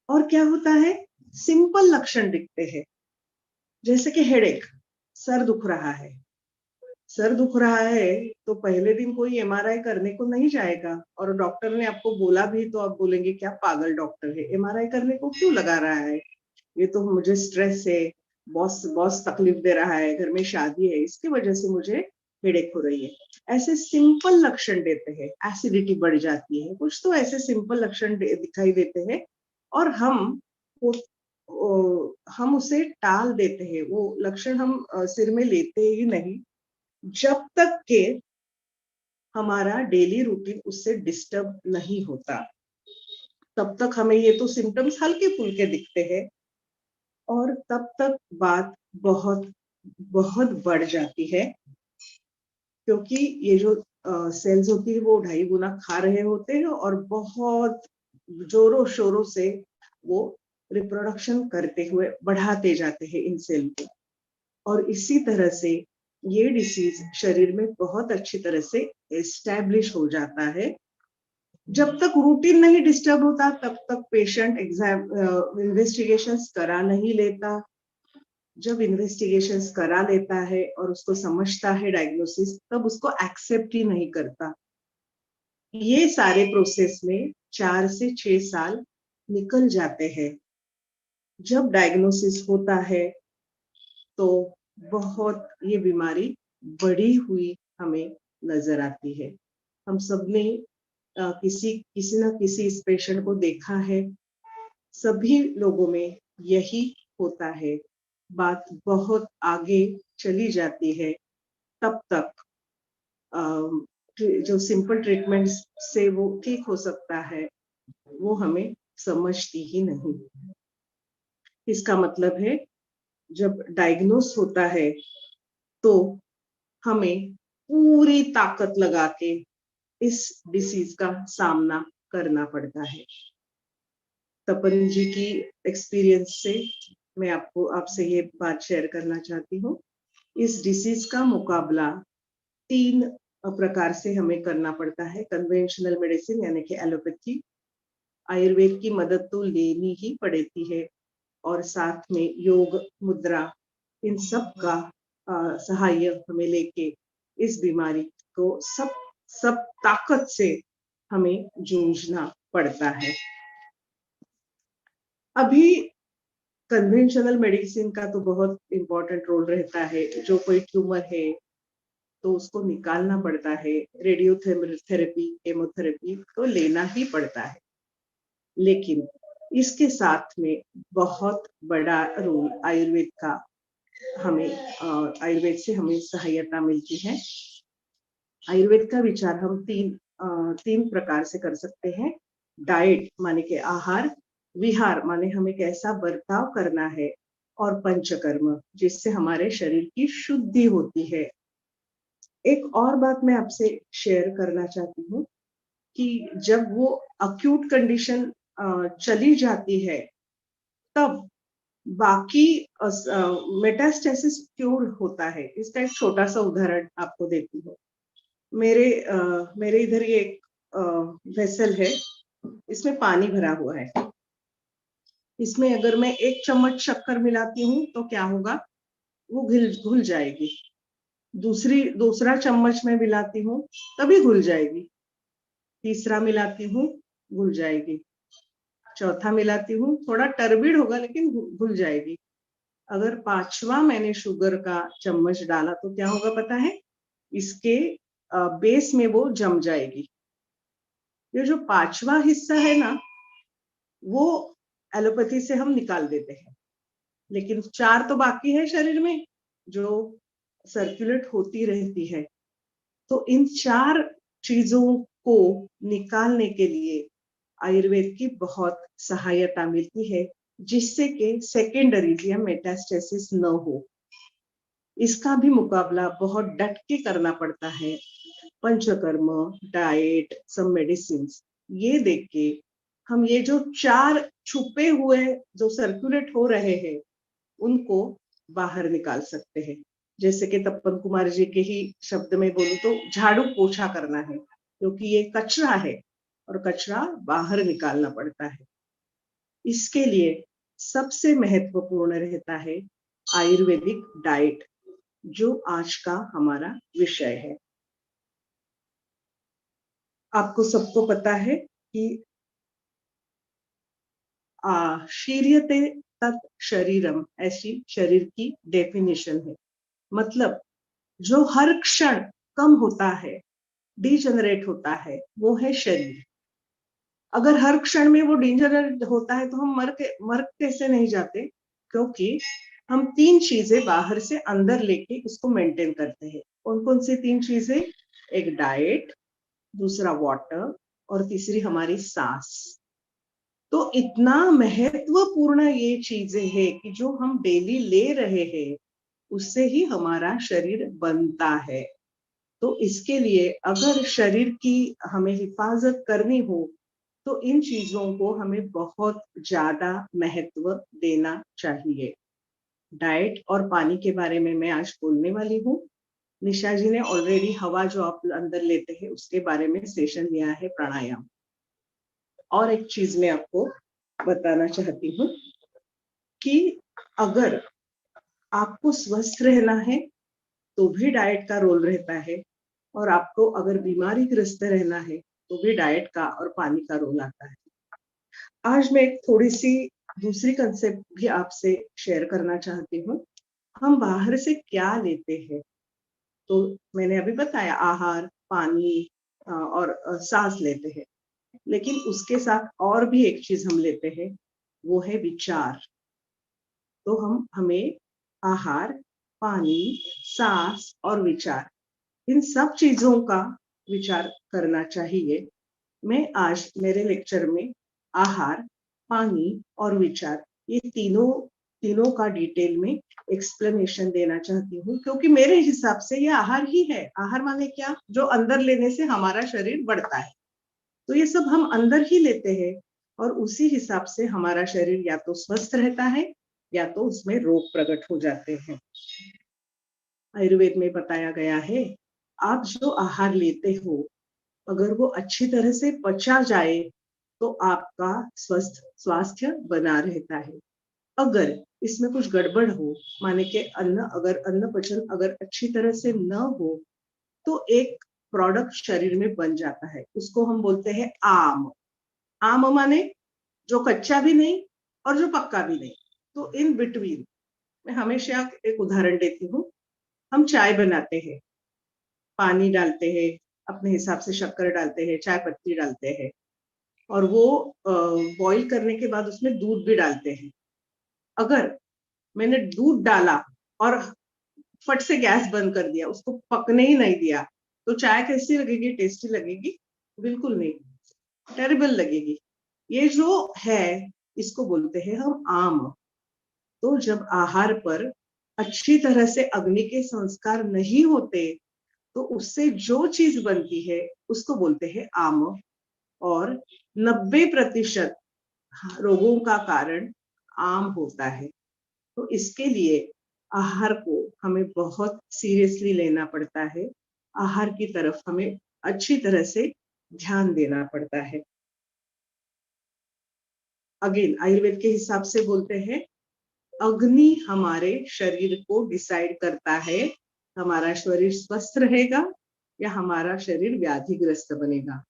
और क्या होता है, सिंपल लक्षण दिखते हैं, जैसे कि हेडेक, सर दुख रहा है। सर दुख रहा है तो पहले दिन कोई एमआरआई करने को नहीं जाएगा, और डॉक्टर ने आपको बोला भी तो आप बोलेंगे क्या पागल डॉक्टर है, एमआरआई करने को क्यों लगा रहा है, ये तो मुझे स्ट्रेस है, बॉस तकलीफ दे रहा है, घर में शादी है, इसकी वजह से मुझे हेडेक हो रही है। ऐसे सिंपल लक्षण देते हैं, एसिडिटी बढ़ जाती है, कुछ तो ऐसे सिंपल लक्षण दिखाई देते हैं, और हम उसे टाल देते हैं। वो लक्षण हम सिर में लेते ही नहीं जब तक के हमारा डेली रूटीन उससे डिस्टर्ब नहीं होता। तब तक हमें ये तो सिम्टम्स हल्के फुल्के दिखते हैं, और तब तक बात बहुत बहुत बढ़ जाती है, क्योंकि ये जो सेल्स होती है वो 2.5 गुना खा रहे होते हैं और बहुत जोरों शोरों से वो रिप्रोडक्शन करते हुए बढ़ाते जाते हैं इन सेल को, और इसी तरह से ये डिसीज शरीर में बहुत अच्छी तरह से एस्टैब्लिश हो जाता है। जब तक रूटीन नहीं डिस्टर्ब होता तब तक पेशेंट इन्वेस्टिगेशंस करा नहीं लेता। जब इन्वेस्टिगेशंस करा लेता है और उसको समझता है डायग्नोसिस, तब उसको एक्सेप्ट ही नहीं करता। ये सारे प्रोसेस में 4 से 6 साल निकल जाते हैं। जब डायग्नोसिस होता है तो बहुत ये बीमारी बढ़ी हुई हमें नजर आती है। हम सबने किसी न किसी इस पेशेंट को देखा है। सभी लोगों में यही होता है। बात बहुत आगे चली जाती है, तब तक जो सिंपल ट्रीटमेंट से वो ठीक हो सकता है, वो हमें समझती ही नहीं। इसका मतलब है जब डायग्नोस होता है तो हमें पूरी ताकत लगा के इस डिसीज का सामना करना पड़ता है। तपन जी की एक्सपीरियंस से मैं आपसे ये बात शेयर करना चाहती हूँ। इस डिसीज का मुकाबला 3 प्रकार से हमें करना पड़ता है। कन्वेंशनल मेडिसिन यानी कि एलोपैथी, आयुर्वेद की मदद तो लेनी ही पड़ती है, और साथ में योग, मुद्रा, इन सब का सहाय हमें लेके इस बीमारी को सब ताकत से हमें जूझना पड़ता है। अभी कन्वेंशनल मेडिसिन का तो बहुत इंपॉर्टेंट रोल रहता है। जो कोई ट्यूमर है तो उसको निकालना पड़ता है, रेडियोथेरेपी, केमोथेरेपी तो लेना ही पड़ता है। लेकिन इसके साथ में बहुत बड़ा रोल आयुर्वेद का आयुर्वेद से हमें सहायता मिलती है। आयुर्वेद का विचार हम तीन प्रकार से कर सकते हैं। डाइट माने के आहार, विहार माने हमें कैसा बर्ताव करना है, और पंचकर्म जिससे हमारे शरीर की शुद्धि होती है। एक और बात मैं आपसे शेयर करना चाहती हूँ कि जब वो अक्यूट कंडीशन चली जाती है, तब बाकी मेटास्टेसिस क्योर होता है। इसका एक छोटा सा उदाहरण आपको देती हूँ। मेरे इधर ये एक वेसल है, इसमें पानी भरा हुआ है। इसमें अगर मैं 1 चम्मच शक्कर मिलाती हूँ तो क्या होगा, वो घुल जाएगी। दूसरा चम्मच में मिलाती हूँ तभी घुल जाएगी। तीसरा मिलाती हूँ, घुल जाएगी। चौथा मिलाती हूँ, थोड़ा टर्बिड होगा लेकिन घुल जाएगी। अगर 5वां मैंने शुगर का चम्मच डाला तो क्या होगा पता है, इसके बेस में वो जम जाएगी। ये जो 5वां हिस्सा है ना, वो एलोपैथी से हम निकाल देते हैं, लेकिन 4 तो बाकी है शरीर में जो सर्कुलेट होती रहती है। तो इन 4 चीजों को निकालने के लिए आयुर्वेद की बहुत सहायता मिलती है, जिससे कि सेकेंडरी या मेटास्टेसिस न हो। इसका भी मुकाबला बहुत डट के करना पड़ता है। पंचकर्म, डाइट, सब मेडिसिन, ये देख के हम ये जो 4 छुपे हुए जो सर्कुलेट हो रहे हैं उनको बाहर निकाल सकते हैं। जैसे कि तपन कुमार जी के ही शब्द में बोलूं तो झाड़ू पोछा करना है, क्योंकि ये कचरा है और कचरा बाहर निकालना पड़ता है। इसके लिए सबसे महत्वपूर्ण रहता है आयुर्वेदिक डाइट, जो आज का हमारा विषय है। आपको सबको पता है कि शीर्यते तत् शरीरम, ऐसी शरीर की डेफिनेशन है। मतलब जो हर क्षण कम होता है, डिजेनरेट होता है, वो है शरीर। अगर हर क्षण में वो डिजेनरेट होता है तो हम मर कैसे नहीं जाते, क्योंकि हम 3 चीजें बाहर से अंदर लेके उसको मेंटेन करते हैं। कौन कौन सी 3 चीजें? एक डाइट, दूसरा वाटर, और तीसरी हमारी सांस। तो इतना महत्वपूर्ण ये चीजें हैं कि जो हम डेली ले रहे हैं उससे ही हमारा शरीर बनता है। तो इसके लिए अगर शरीर की हमें हिफाजत करनी हो तो इन चीजों को हमें बहुत ज्यादा महत्व देना चाहिए। डाइट और पानी के बारे में मैं आज बोलने वाली हूँ। निशा जी ने ऑलरेडी हवा जो आप अंदर लेते हैं उसके बारे में सेशन लिया है, प्राणायाम। और एक चीज मैं आपको बताना चाहती हूँ कि अगर आपको स्वस्थ रहना है तो भी डाइट का रोल रहता है, और आपको अगर बीमारी ग्रस्त रहना है तो भी डाइट का और पानी का रोल आता है। आज मैं एक थोड़ी सी दूसरी कंसेप्ट भी आपसे शेयर करना चाहती हूँ। हम बाहर से क्या लेते हैं? तो मैंने अभी बताया आहार, पानी और सांस लेते हैं, लेकिन उसके साथ और भी एक चीज हम लेते हैं, वो है विचार। तो हमें आहार, पानी, सांस और विचार, इन सब चीजों का विचार करना चाहिए। मैं आज मेरे लेक्चर में आहार, पानी और विचार, ये तीनों का डिटेल में एक्सप्लेनेशन देना चाहती हूँ, क्योंकि मेरे हिसाब से ये आहार ही है। आहार माने क्या? जो अंदर लेने से हमारा शरीर बढ़ता है। तो ये सब हम अंदर ही लेते हैं और उसी हिसाब से हमारा शरीर या तो स्वस्थ रहता है या तो उसमें रोग प्रकट हो जाते हैं। आयुर्वेद में बताया गया है, आप जो आहार लेते हो अगर वो अच्छी तरह से पचा जाए तो आपका स्वास्थ्य बना रहता है। अगर इसमें कुछ गड़बड़ हो, माने के अन्न पचन अगर अच्छी तरह से न हो, तो एक प्रोडक्ट शरीर में बन जाता है, उसको हम बोलते हैं आम। आम माने जो कच्चा भी नहीं और जो पक्का भी नहीं, तो इन बिटवीन। मैं हमेशा एक उदाहरण देती हूँ। हम चाय बनाते हैं, पानी डालते हैं, अपने हिसाब से शक्कर डालते हैं, चाय पत्ती डालते हैं, और वो बॉईल करने के बाद उसमें दूध भी डालते हैं। अगर मैंने दूध डाला और फट से गैस बंद कर दिया, उसको पकने ही नहीं दिया, तो चाय कैसी लगेगी? टेस्टी लगेगी? बिल्कुल नहीं, टेरिबल लगेगी। ये जो है इसको बोलते हैं हम आम। तो जब आहार पर अच्छी तरह से अग्नि के संस्कार नहीं होते तो उससे जो चीज बनती है उसको बोलते हैं आम, और 90% रोगों का कारण आम होता है। तो इसके लिए आहार को हमें बहुत सीरियसली लेना पड़ता है। आहार की तरफ हमें अच्छी तरह से ध्यान देना पड़ता है। अगेन आयुर्वेद के हिसाब से बोलते हैं, अग्नि हमारे शरीर को डिसाइड करता है हमारा शरीर स्वस्थ रहेगा या हमारा शरीर व्याधिग्रस्त बनेगा।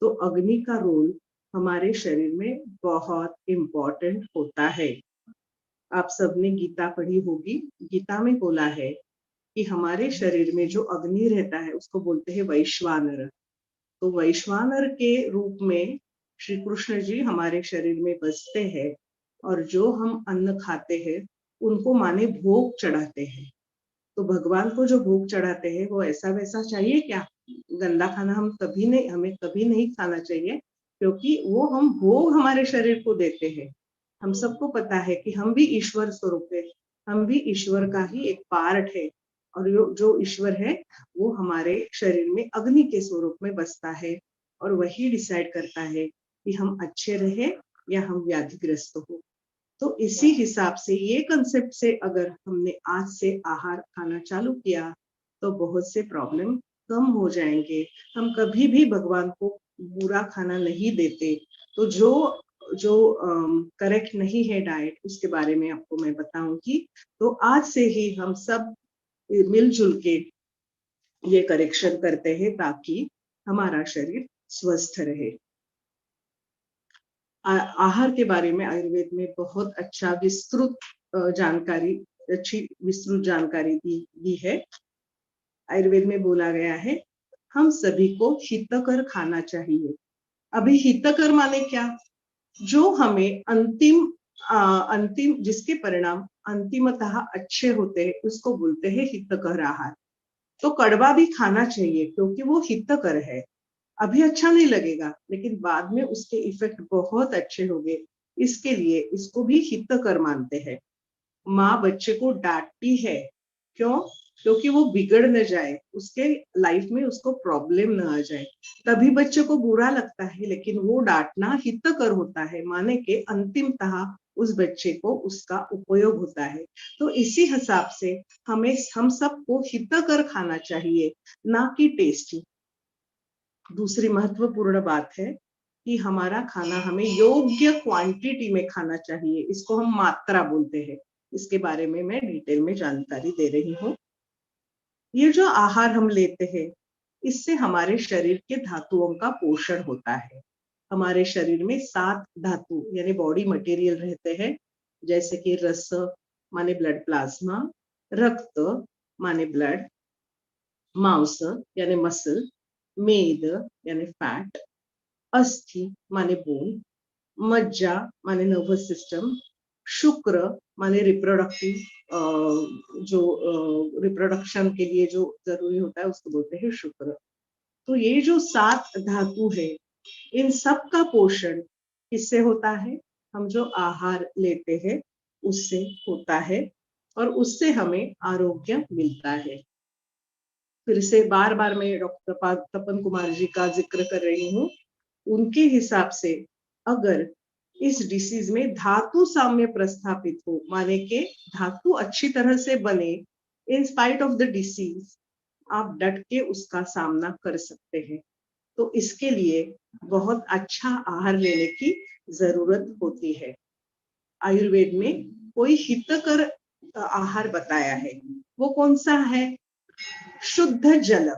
तो अग्नि का रोल हमारे शरीर में बहुत इम्पोर्टेंट होता है। आप सबने गीता पढ़ी होगी। गीता में बोला है कि हमारे शरीर में जो अग्नि रहता है उसको बोलते हैं वैश्वानर। तो वैश्वानर के रूप में श्री कृष्ण जी हमारे शरीर में बसते हैं, और जो हम अन्न खाते हैं उनको माने भोग चढ़ाते हैं। तो भगवान को जो भोग चढ़ाते हैं वो ऐसा वैसा चाहिए क्या? गंदा खाना हमें कभी नहीं खाना चाहिए, क्योंकि वो हम भोग हमारे शरीर को देते हैं। हम सबको पता है कि हम भी ईश्वर स्वरूप है, हम भी ईश्वर का ही एक पार्ट है, और जो ईश्वर है वो हमारे शरीर में अग्नि के स्वरूप में बसता है, और वही डिसाइड करता है कि हम अच्छे रहे या हम व्याधिग्रस्त हो। तो इसी हिसाब से ये कंसेप्ट से अगर हमने आज से आहार खाना चालू किया तो बहुत से प्रॉब्लम कम हो जाएंगे। हम कभी भी भगवान को बुरा खाना नहीं देते। तो जो करेक्ट नहीं है डाइट, उसके बारे में आपको मैं बताऊंगी। तो आज से ही हम सब मिलजुल के ये करेक्शन करते हैं ताकि हमारा शरीर स्वस्थ रहे। आहार के बारे में आयुर्वेद में बहुत अच्छी विस्तृत जानकारी दी है। आयुर्वेद में बोला गया है, हम सभी को हितकर खाना चाहिए। अभी हितकर माने क्या? जो हमें अंतिम जिसके परिणाम अंतिमतः अच्छे होते हैं उसको बोलते हैं हितकर आहार। तो कड़वा भी खाना चाहिए क्योंकि वो हितकर है। अभी अच्छा नहीं लगेगा लेकिन बाद में उसके इफेक्ट बहुत अच्छे होंगे, इसके लिए इसको भी हितकर मानते हैं। माँ बच्चे को डांटती है, क्यों? क्योंकि वो बिगड़ न जाए, उसके लाइफ में उसको प्रॉब्लम न आ जाए। तभी बच्चे को बुरा लगता है, लेकिन वो डांटना हितकर होता है, माने के अंतिमतः उस बच्चे को उसका उपयोग होता है। तो इसी हिसाब से हम सबको हितकर खाना चाहिए, ना कि टेस्टी। दूसरी महत्वपूर्ण बात है कि हमारा खाना हमें योग्य क्वांटिटी में खाना चाहिए, इसको हम मात्रा बोलते हैं। इसके बारे में मैं डिटेल में जानकारी दे रही हूँ। ये जो आहार हम लेते हैं, इससे हमारे शरीर के धातुओं का पोषण होता है। हमारे शरीर में 7 धातु यानी बॉडी मटेरियल रहते हैं, जैसे कि रस माने ब्लड प्लाज्मा, रक्त माने ब्लड, मांस यानी मसल, मेद यानी फैट, अस्थि माने बोन, मज्जा माने नर्वस सिस्टम, शुक्र माने रिप्रोडक्टिव, जो रिप्रोडक्शन के लिए जो जरूरी होता है उसको बोलते हैं शुक्र। तो ये जो 7 धातु है, इन सब का पोषण किससे होता है? हम जो आहार लेते हैं उससे होता है, और उससे हमें आरोग्य मिलता है। फिर से बार बार मैं डॉक्टर तपन कुमार जी का जिक्र कर रही हूँ। उनके हिसाब से अगर इस डिसीज में धातु साम्य प्रस्थापित हो, माने के धातु अच्छी तरह से बने, in spite of the disease आप डट के उसका सामना कर सकते हैं। तो इसके लिए बहुत अच्छा आहार लेने की जरूरत होती है। आयुर्वेद में कोई हितकर आहार बताया है, वो कौन सा है? शुद्ध जल।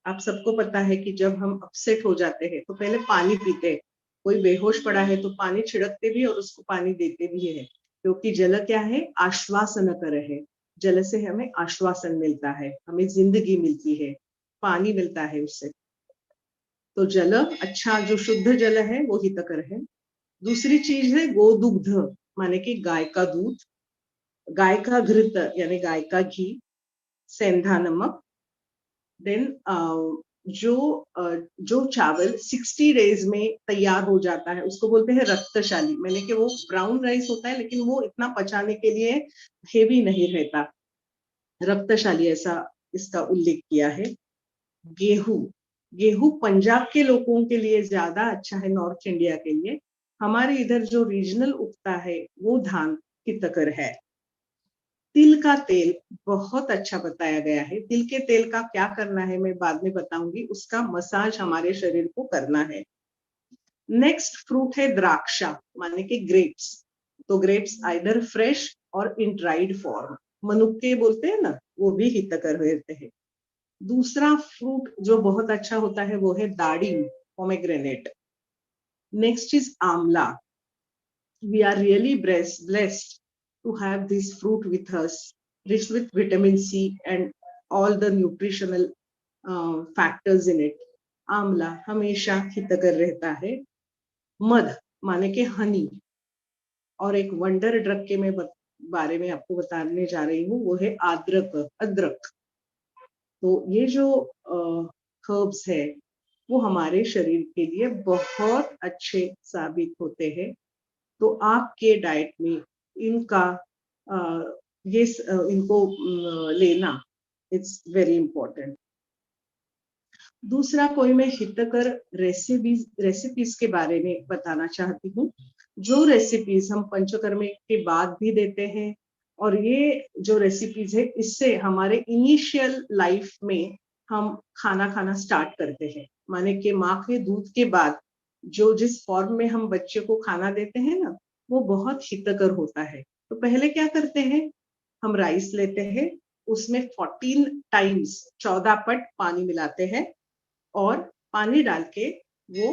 आप सबको पता है कि जब हम अपसेट हो जाते हैं तो पहले पानी पीते हैं। कोई बेहोश पड़ा है तो पानी छिड़कते भी और उसको पानी देते भी है, क्योंकि जल क्या है? आश्वासन कर है। जल से हमें आश्वासन मिलता है, हमें जिंदगी मिलती है, पानी मिलता है उससे। तो जल अच्छा, जो शुद्ध जल है वो हितकर है। दूसरी चीज है गोदुग्ध, माने कि गाय का दूध, गाय का घृत यानी गाय का घी, सेंधा नमक, देन जो चावल 60 डेज में तैयार हो जाता है उसको बोलते हैं रक्तशाली। मैंने कि वो ब्राउन राइस होता है लेकिन वो इतना पचाने के लिए हेवी नहीं रहता, रक्तशाली ऐसा इसका उल्लेख किया है। गेहूं, गेहूं पंजाब के लोगों के लिए ज्यादा अच्छा है, नॉर्थ इंडिया के लिए। हमारे इधर जो रीजनल उगता है वो धान हितकर है। तिल का तेल बहुत अच्छा बताया गया है। तिल के तेल का क्या करना है मैं बाद में बताऊंगी, उसका मसाज हमारे शरीर को करना है। नेक्स्ट फ्रूट है द्राक्षा, माने कि ग्रेप्स। तो ग्रेप्स आइदर फ्रेश और इन ड्राइड फॉर्म, मनुक्के बोलते हैं ना, वो भी हितकर रहते हैं। दूसरा फ्रूट जो बहुत अच्छा होता है वो है दाड़िम, पोमेग्रेनेट। नेक्स्ट इज आंवला। We are really blessed to have this fruit with us, rich with vitamin C and all the nutritional factors in it. आंवला हमेशा हितकर रहता है। मध माने के हनी, और एक वंडर ड्रग के मैं बारे में आपको बताने जा रही हूँ, वो है अदरक। तो ये जो हर्ब्स है वो हमारे शरीर के लिए बहुत अच्छे साबित होते हैं। तो आपके डाइट में इनका इनको लेना इट्स वेरी इंपॉर्टेंट। दूसरा कोई मैं हितकर रेसिपीज के बारे में बताना चाहती हूँ। जो रेसिपीज हम पंचकर्म के बाद भी देते हैं, और ये जो रेसिपीज है इससे हमारे इनिशियल लाइफ में हम खाना स्टार्ट करते हैं, माने कि माँ के दूध के बाद जो जिस फॉर्म में हम बच्चे को खाना देते हैं ना, वो बहुत हितकर होता है। तो पहले क्या करते हैं, हम राइस लेते हैं, उसमें 14 टाइम्स 14 पट पानी मिलाते हैं और पानी डाल के वो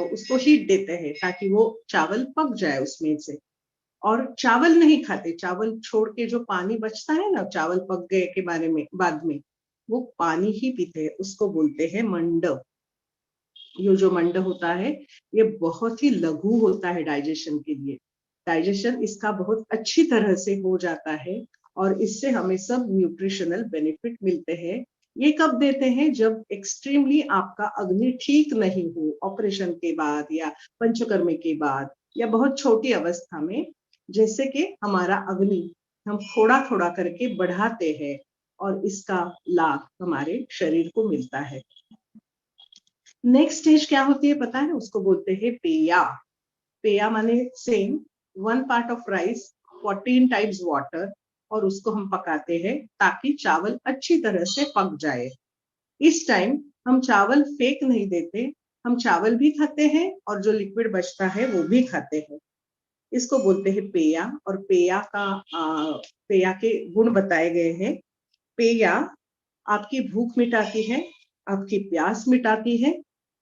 उसको हीट देते हैं ताकि वो चावल पक जाए उसमें से। और चावल नहीं खाते, चावल छोड़ के जो पानी बचता है ना चावल पक गए के बारे में बाद में, वो पानी ही पीते हैं, उसको बोलते हैं मंड। ये जो मंड होता है ये बहुत ही लघु होता है डाइजेशन के लिए। डाइजेशन इसका बहुत अच्छी तरह से हो जाता है और इससे हमें सब न्यूट्रिशनल बेनिफिट मिलते हैं। ये कब देते हैं, जब एक्सट्रीमली आपका अग्नि ठीक नहीं हो, ऑपरेशन के बाद या पंचकर्म के बाद या बहुत छोटी अवस्था में, जैसे कि हमारा अग्नि हम थोड़ा थोड़ा करके बढ़ाते हैं और इसका लाभ हमारे शरीर को मिलता है। नेक्स्ट स्टेज क्या होती है पता है? उसको बोलते हैं पेया। पेया माने same 1 part of rice 14 times water, और उसको हम पकाते हैं ताकि चावल अच्छी तरह से पक जाए। इस टाइम हम चावल फेंक नहीं देते, हम चावल भी खाते हैं और जो लिक्विड बचता है वो भी खाते हैं। इसको बोलते हैं पेया। और पेया के गुण बताए गए हैं। पेया आपकी भूख मिटाती है, आपकी प्यास मिटाती है,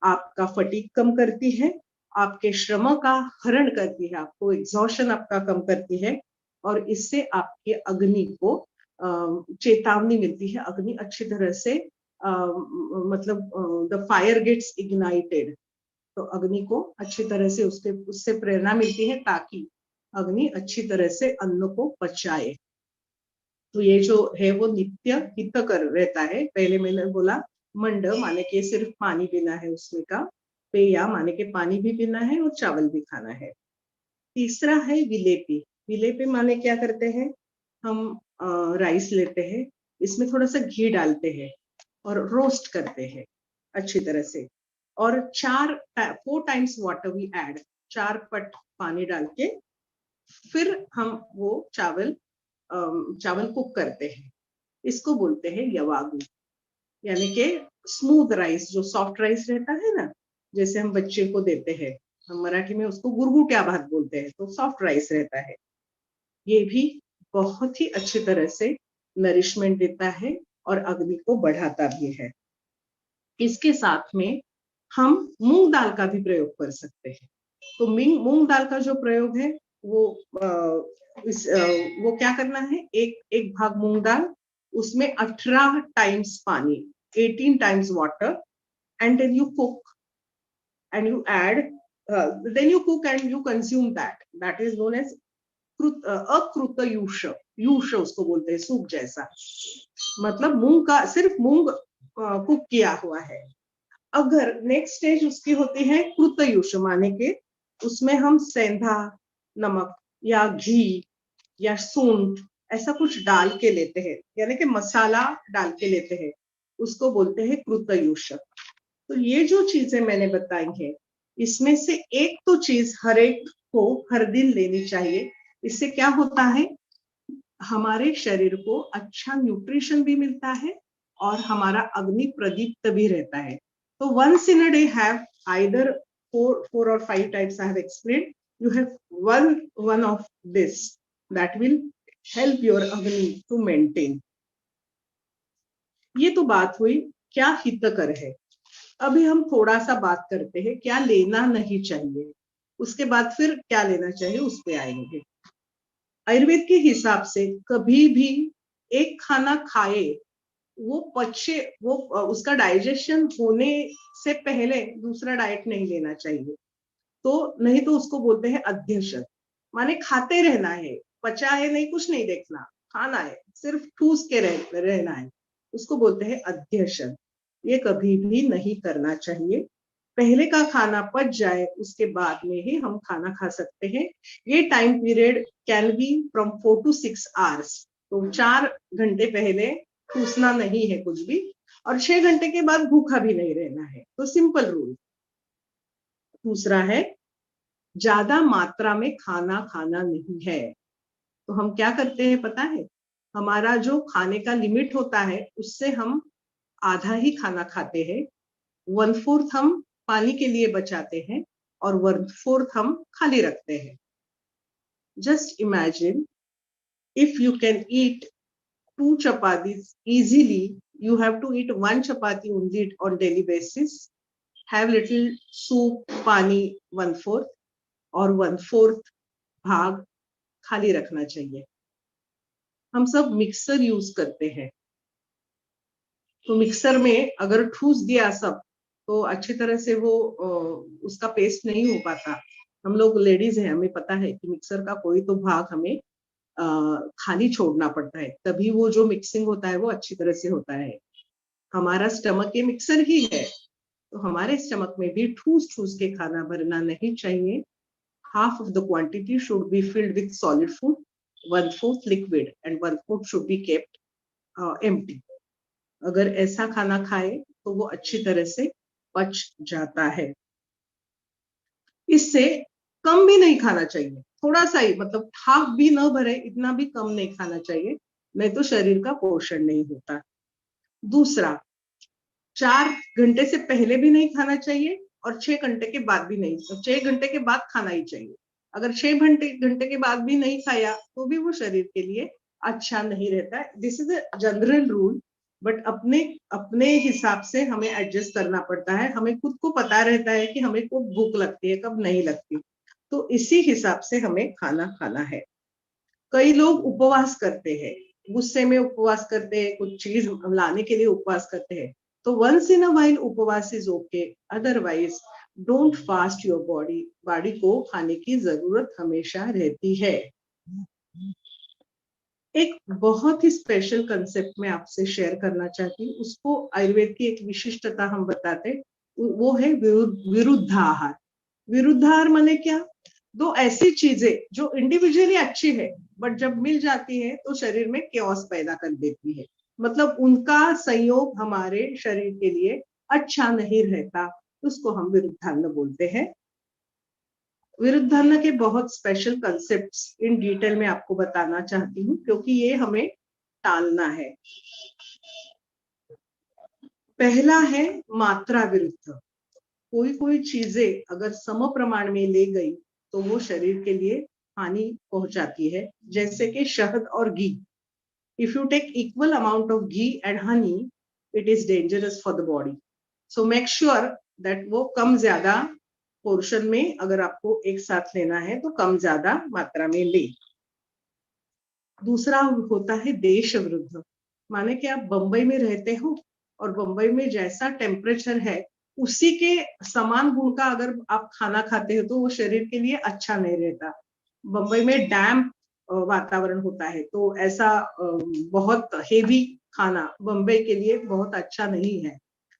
आपका फटीग कम करती है, आपके श्रम का हरण करती है, आपको एग्जॉशन आपका कम करती है, और इससे आपके अग्नि को चेतावनी मिलती है। अग्नि अच्छी तरह से मतलब द फायर गेट्स इग्नाइटेड, तो अग्नि को अच्छी तरह से उससे प्रेरणा मिलती है ताकि अग्नि अच्छी तरह से अन्न को पचाए। तो ये जो है वो नित्य हितकर रहता है। पहले मैंने बोला मंड माने के सिर्फ पानी पीना है उसमें का, पेया माने के पानी भी पीना है और चावल भी खाना है। तीसरा है विलेपी। विलेपी माने क्या करते हैं? हम राइस लेते हैं, इसमें थोड़ा सा घी डालते हैं और रोस्ट करते हैं अच्छी तरह से, और 4 टाइम्स वाटर वी ऐड, 4 पट पानी डाल के फिर हम वो चावल कुक करते हैं। इसको बोलते हैं यवागु, यानी कि स्मूथ राइस, जो सॉफ्ट राइस रहता है ना, जैसे हम बच्चे को देते हैं, हम मराठी में उसको गुरगुट्या भात बोलते हैं, तो सॉफ्ट राइस रहता है। ये भी बहुत ही अच्छी तरह से नरिशमेंट देता है और अग्नि को बढ़ाता भी है। इसके साथ में हम मूंग दाल का भी प्रयोग कर सकते हैं। तो मूंग दाल का जो प्रयोग है वो क्या करना है? एक भाग मूंग दाल, उसमें 18 टाइम्स पानी, 18 times water, and then you cook and you add then you cook and you consume that is known as अकृत यूष उसको बोलते हैं, सूप जैसा। मतलब मूंग का सिर्फ मूंग कुक किया हुआ है। अगर नेक्स्ट स्टेज उसकी होती है कृत यूष, माने के उसमें हम सेंधा नमक या घी या सूंठ ऐसा कुछ डाल के लेते हैं, यानी कि मसाला डाल के लेते हैं, उसको बोलते हैं कृतयुष। तो ये जो चीजें मैंने बताई हैं, इसमें से एक तो चीज हर एक को हर दिन लेनी चाहिए। इससे क्या होता है? हमारे शरीर को अच्छा न्यूट्रिशन भी मिलता है और हमारा अग्नि प्रदीप्त भी रहता है। तो once in a day have either 4 or 5 types I have explained, you have one of this that will help your agni to maintain. ये तो बात हुई क्या हितकर है। अभी हम थोड़ा सा बात करते हैं क्या लेना नहीं चाहिए, उसके बाद फिर क्या लेना चाहिए उस पे आएंगे। आयुर्वेद के हिसाब से कभी भी एक खाना खाए वो पचे, वो उसका डाइजेशन होने से पहले दूसरा डाइट नहीं लेना चाहिए। तो नहीं तो उसको बोलते हैं अध्यशन, माने खाते रहना है, पचा है नहीं, कुछ नहीं देखना, खाना है, सिर्फ ठूस के रहना है, उसको बोलते हैं अध्यशन। ये कभी भी नहीं करना चाहिए। पहले का खाना पच जाए उसके बाद में ही हम खाना खा सकते हैं। ये time period can be from 4 to 6 hours। तो 4 घंटे पहले ठूसना नहीं है कुछ भी, और 6 घंटे के बाद भूखा भी नहीं रहना है। तो सिंपल रूल। दूसरा है ज्यादा मात्रा में खाना खाना नहीं है। तो हम क्या करते हैं पता है? हमारा जो खाने का लिमिट होता है उससे हम आधा ही खाना खाते हैं, 1/4 हम पानी के लिए बचाते हैं और 1/4 हम खाली रखते हैं। Just imagine if you can eat 2 chapatis easily, you have to eat 1 chapati only on daily basis. Have little soup, पानी 1/4 और 1/4 भाग खाली रखना चाहिए। हम सब मिक्सर यूज करते हैं, तो मिक्सर में अगर ठूस दिया सब तो अच्छी तरह से वो उसका पेस्ट नहीं हो पाता। हम लोग लेडीज हैं, हमें पता है कि मिक्सर का कोई तो भाग हमें खाली छोड़ना पड़ता है, तभी वो जो मिक्सिंग होता है वो अच्छी तरह से होता है। हमारा स्टमक ये मिक्सर ही है, तो हमारे स्टमक में भी ठूस ठूस के खाना भरना नहीं चाहिए। Half of the quantity should be filled with solid food, 1/4 liquid and 1/4 should be kept empty. अगर ऐसा खाना खाए तो वो अच्छी तरह से पच जाता है। इससे कम भी नहीं खाना चाहिए, थोड़ा सा ही, मतलब हाफ भी न भरे इतना भी कम नहीं खाना चाहिए, नहीं तो शरीर का पोषण नहीं होता। दूसरा, 4 घंटे से पहले भी नहीं खाना चाहिए और 6 घंटे के बाद भी नहीं, 6 घंटे के बाद खाना ही चाहिए। अगर 6 घंटे के बाद भी नहीं खाया तो भी वो शरीर के लिए अच्छा नहीं रहता है। This is a general rule, but अपने अपने हिसाब से हमें एडजस्ट करना पड़ता है। हमें खुद को पता रहता है कि हमें कब भूख लगती है, कब नहीं लगती, तो इसी हिसाब से हमें खाना खाना है। कई लोग उपवास करते हैं, गुस्से में उपवास करते हैं, कुछ चीज लाने के लिए उपवास करते हैं, तो वंस इन अ वाइल उपवास is okay, otherwise don't fast your body. Body को खाने की जरूरत हमेशा रहती है। एक बहुत ही स्पेशल कंसेप्ट में आपसे शेयर करना चाहती हूँ, उसको आयुर्वेद की एक विशिष्टता हम बताते, वो है विरुद्धाहार। विरुद्धाहार माने क्या? दो ऐसी चीजें जो इंडिविजुअली अच्छी है बट जब मिल जाती है तो शरीर में केओस पैदा कर देती है, मतलब उनका संयोग हमारे शरीर के लिए अच्छा नहीं रहता, उसको हम विरुद्धान्न बोलते हैं। विरुद्धान्न के बहुत स्पेशल कंसेप्ट्स इन डिटेल में आपको बताना चाहती हूँ, क्योंकि ये हमें टालना है। पहला है मात्रा विरुद्ध। कोई चीजें अगर सम प्रमाण में ले गई तो वो शरीर के लिए हानि पहुंचाती है, जैसे कि शहद और घी। If you take equal amount of ghee and honey, it is dangerous for the body. So make sure that वो कम ज्यादा पोर्शन में, अगर आपको एक साथ लेना है तो कम ज्यादा मात्रा में ले। दूसरा होता है देश विरुद्ध। माने कि आप बंबई में रहते हो और बंबई में जैसा टेम्परेचर है उसी के समान गुण का अगर आप खाना खाते हो तो वो शरीर के लिए अच्छा नहीं रहता। बंबई में डैम्प वातावरण होता है, तो ऐसा बहुत हेवी खाना बंबई के लिए बहुत अच्छा नहीं है।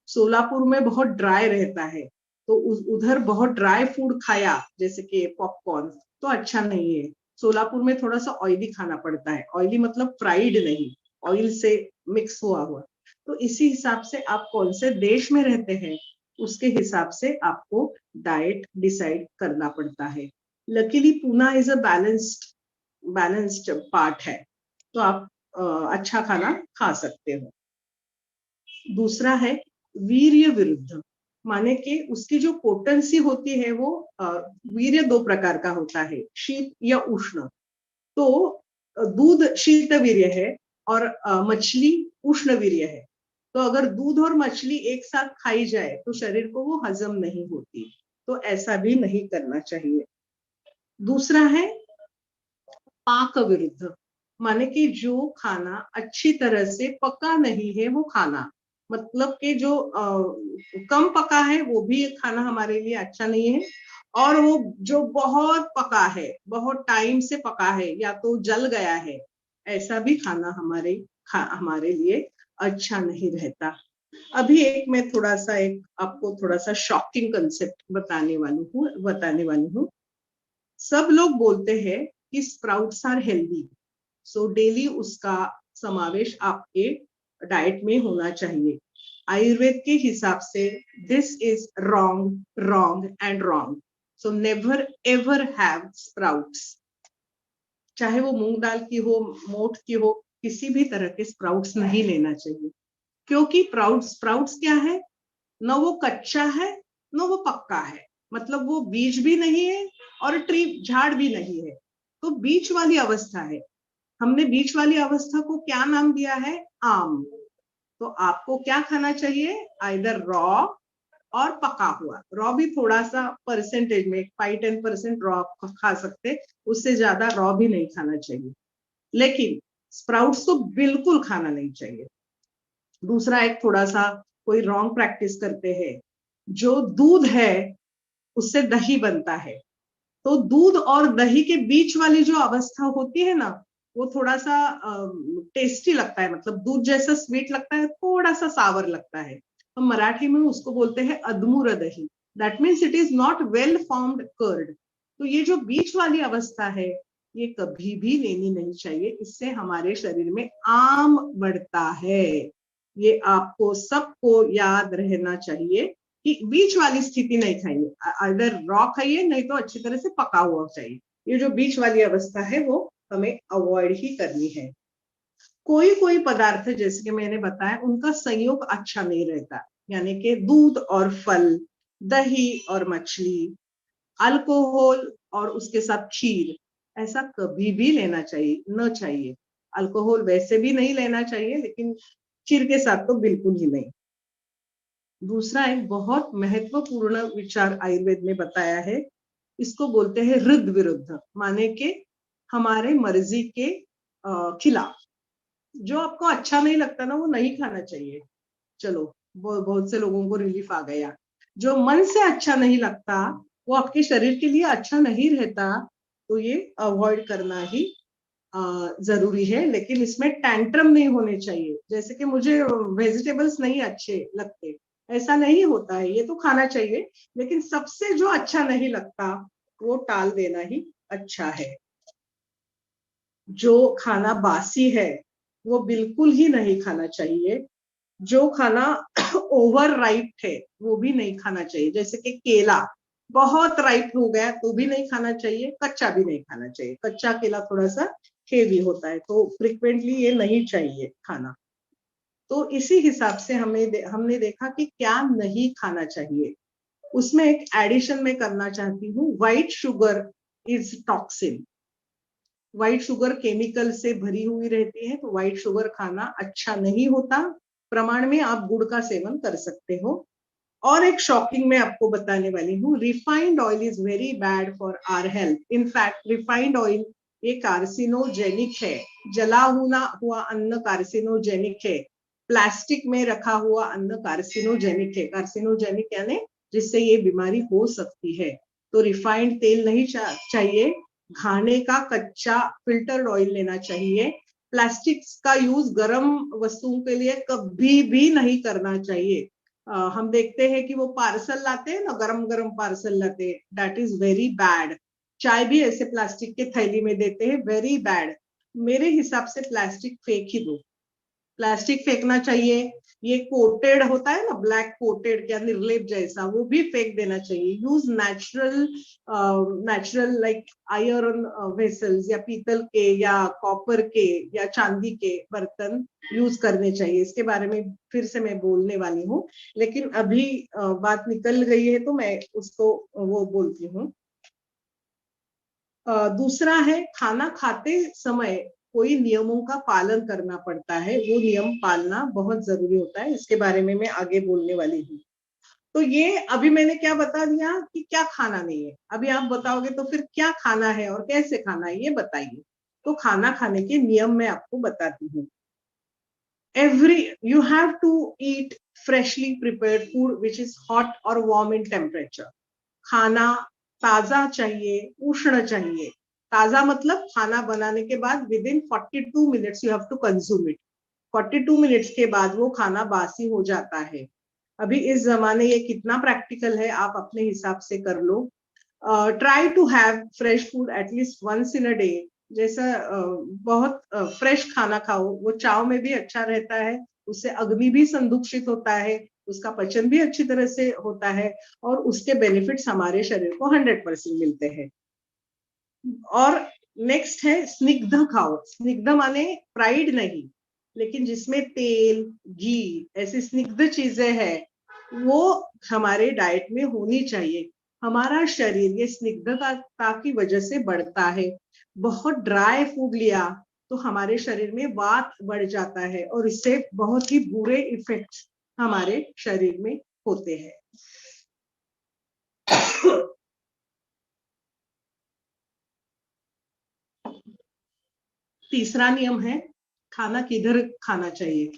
सोलापुर में बहुत ड्राई रहता है, तो उधर बहुत ड्राई फूड खाया जैसे कि पॉपकॉर्न, तो अच्छा नहीं है। सोलापुर में थोड़ा सा ऑयली खाना पड़ता है, ऑयली मतलब फ्राइड नहीं, ऑयल से मिक्स हुआ हुआ। तो इसी हिसाब से आप कौन से देश में रहते हैं उसके हिसाब से आपको डाइट डिसाइड करना पड़ता है। Luckily Poona is a balanced part है, तो आप अच्छा खाना खा सकते हो। दूसरा है वीर्य विरुद्ध। माने कि उसकी जो पोटेंसी होती है वो वीर्य 2 प्रकार का होता है, शीत या उष्ण। तो दूध शीत वीर्य है और मछली उष्ण वीर्य है। तो अगर दूध और मछली एक साथ खाई जाए तो शरीर को वो हजम नहीं होती, तो ऐसा भी नहीं करना चाहिए। दूसरा है पाक विरुद्ध। माने कि जो खाना अच्छी तरह से पका नहीं है वो खाना, मतलब कि जो कम पका है वो भी खाना हमारे लिए अच्छा नहीं है, और वो जो बहुत पका है, बहुत टाइम से पका है या तो जल गया है, ऐसा भी खाना हमारे लिए अच्छा नहीं रहता। अभी मैं आपको थोड़ा सा शॉकिंग कंसेप्ट बताने वाली हूँ। सब लोग बोलते हैं कि sprouts are healthy, so daily उसका समावेश आपके डाइट में होना चाहिए। आयुर्वेद के हिसाब से this is wrong and wrong. So never ever have sprouts, चाहे वो मूंग दाल की हो, मोठ की हो, किसी भी तरह के स्प्राउट्स नहीं लेना चाहिए। क्योंकि स्प्राउट्स क्या है, न वो कच्चा है न वो पक्का है, मतलब वो बीज भी नहीं है और झाड़ भी नहीं है, तो बीच वाली अवस्था है। हमने बीच वाली अवस्था को क्या नाम दिया है? आम। तो आपको क्या खाना चाहिए? आइदर रॉ और पका हुआ। रॉ भी थोड़ा सा परसेंटेज में 5-10% रॉ खा सकते, उससे ज्यादा रॉ भी नहीं खाना चाहिए, लेकिन स्प्राउट्स तो बिल्कुल खाना नहीं चाहिए। दूसरा एक थोड़ा सा कोई रॉन्ग प्रैक्टिस करते हैं, जो दूध है उससे दही बनता है, तो दूध और दही के बीच वाली जो अवस्था होती है ना, वो थोड़ा सा टेस्टी लगता है, मतलब दूध जैसा स्वीट लगता है, थोड़ा सा सावर लगता है। हम मराठी में उसको बोलते हैं अधमूर दही। That means it is not well formed curd. तो ये जो बीच वाली अवस्था है ये कभी भी लेनी नहीं चाहिए। इससे हमारे शरीर में आम बढ़ता है। ये आपको सबको याद रहना चाहिए कि बीच वाली स्थिति नहीं खाइए। अगर रॉ खाइए, नहीं तो अच्छी तरह से पका हुआ चाहिए। ये जो बीच वाली अवस्था है वो हमें अवॉइड ही करनी है। कोई कोई पदार्थ जैसे कि मैंने बताया उनका संयोग अच्छा नहीं रहता, यानी कि दूध और फल, दही और मछली, अल्कोहल और उसके साथ खीर, ऐसा कभी भी लेना चाहिए न चाहिए। अल्कोहल वैसे भी नहीं लेना चाहिए, लेकिन खीर के साथ तो बिल्कुल ही नहीं। दूसरा एक बहुत महत्वपूर्ण विचार आयुर्वेद में बताया है, इसको बोलते हैं हृद विरुद्ध, माने के हमारे मर्जी के खिलाफ। जो आपको अच्छा नहीं लगता ना, वो नहीं खाना चाहिए। चलो, बहुत से लोगों को रिलीफ आ गया। जो मन से अच्छा नहीं लगता, वो आपके शरीर के लिए अच्छा नहीं रहता, तो ये अवॉइड करना ही जरूरी है। लेकिन इसमें टैंट्रम नहीं होने चाहिए, जैसे कि मुझे वेजिटेबल्स नहीं अच्छे लगते, ऐसा नहीं होता है। ये तो खाना चाहिए, लेकिन सबसे जो अच्छा नहीं लगता वो टाल देना ही अच्छा है। जो खाना बासी है वो बिल्कुल ही नहीं खाना चाहिए। जो खाना ओवर राइप है वो भी नहीं खाना चाहिए, जैसे कि केला बहुत राइप हो गया तो भी नहीं खाना चाहिए, कच्चा भी नहीं खाना चाहिए। कच्चा केला थोड़ा सा हेवी होता है, तो फ्रिक्वेंटली ये नहीं चाहिए खाना। तो इसी हिसाब से हमने देखा कि क्या नहीं खाना चाहिए। उसमें एक एडिशन में करना चाहती हूँ, white sugar is toxin. White sugar chemical से भरी हुई रहती है, तो व्हाइट शुगर खाना अच्छा नहीं होता। प्रमाण में आप गुड़ का सेवन कर सकते हो। और एक शॉकिंग मैं आपको बताने वाली हूँ, refined oil is very bad for our health. In fact refined oil ये कार्सिनोजेनिक है। जला हुआ अन्न कार्सिनोजेनिक है। प्लास्टिक में रखा हुआ अन्न कार्सिनोजेनिक है। कार्सिनोजेनिक यानी जिससे ये बीमारी हो सकती है। तो रिफाइंड तेल नहीं चाहिए। घाने का कच्चा फिल्टर्ड ऑयल लेना चाहिए। प्लास्टिक का यूज गर्म वस्तुओं के लिए कभी भी नहीं करना चाहिए। हम देखते हैं कि वो पार्सल लाते हैं ना, गरम गरम पार्सल लाते हैं, दैट इज वेरी बैड। चाय भी ऐसे प्लास्टिक के थैली में देते हैं, वेरी बैड। मेरे हिसाब से प्लास्टिक फेंक ही दो। प्लास्टिक फेंकना चाहिए। ये कोटेड होता है ना, ब्लैक कोटेड या निर्लेप जैसा, वो भी फेंक देना चाहिए। Use natural like iron vessels या पीतल के या कॉपर के या चांदी के बर्तन यूज करने चाहिए। इसके बारे में फिर से मैं बोलने वाली हूँ, लेकिन अभी बात निकल गई है तो मैं उसको वो बोलती हूँ। दूसरा है, खाना खाते समय कोई नियमों का पालन करना पड़ता है। वो नियम पालना बहुत जरूरी होता है। इसके बारे में मैं आगे बोलने वाली हूँ। तो ये अभी मैंने क्या बता दिया कि क्या खाना नहीं है। अभी आप बताओगे तो फिर क्या खाना है और कैसे खाना है ये बताइए। तो खाना खाने के नियम मैं आपको बताती हूँ। You have to eat freshly prepared food which is hot or warm in temperature. खाना ताजा चाहिए, उष्ण चाहिए। ताजा मतलब खाना बनाने के बाद within 42 minutes you have to consume it. 42 minutes के बाद वो खाना बासी हो जाता है। अभी इस जमाने ये कितना प्रैक्टिकल है आप अपने हिसाब से कर लो। Try to have fresh food at least once in a day. जैसा बहुत फ्रेश खाना खाओ, वो चाव में भी अच्छा रहता है, उससे अग्नि भी संदूषित होता है, उसका पचन भी अच्छी तरह से होता है और उसके बेनिफिट्स हमारे शरीर को 100% मिलते हैं। और नेक्स्ट है स्निग्ध खाओ। स्निग्ध माने फ्राइड नहीं, लेकिन जिसमें तेल, घी ऐसी स्निग्ध चीजें हैं वो हमारे डाइट में होनी चाहिए। हमारा शरीर ये स्निग्धता की वजह से बढ़ता है। बहुत ड्राई फूड लिया तो हमारे शरीर में वात बढ़ जाता है और इससे बहुत ही बुरे इफेक्ट्स हमारे शरीर में होते हैं। तीसरा नियम है, खाना किधर खाना चाहिए।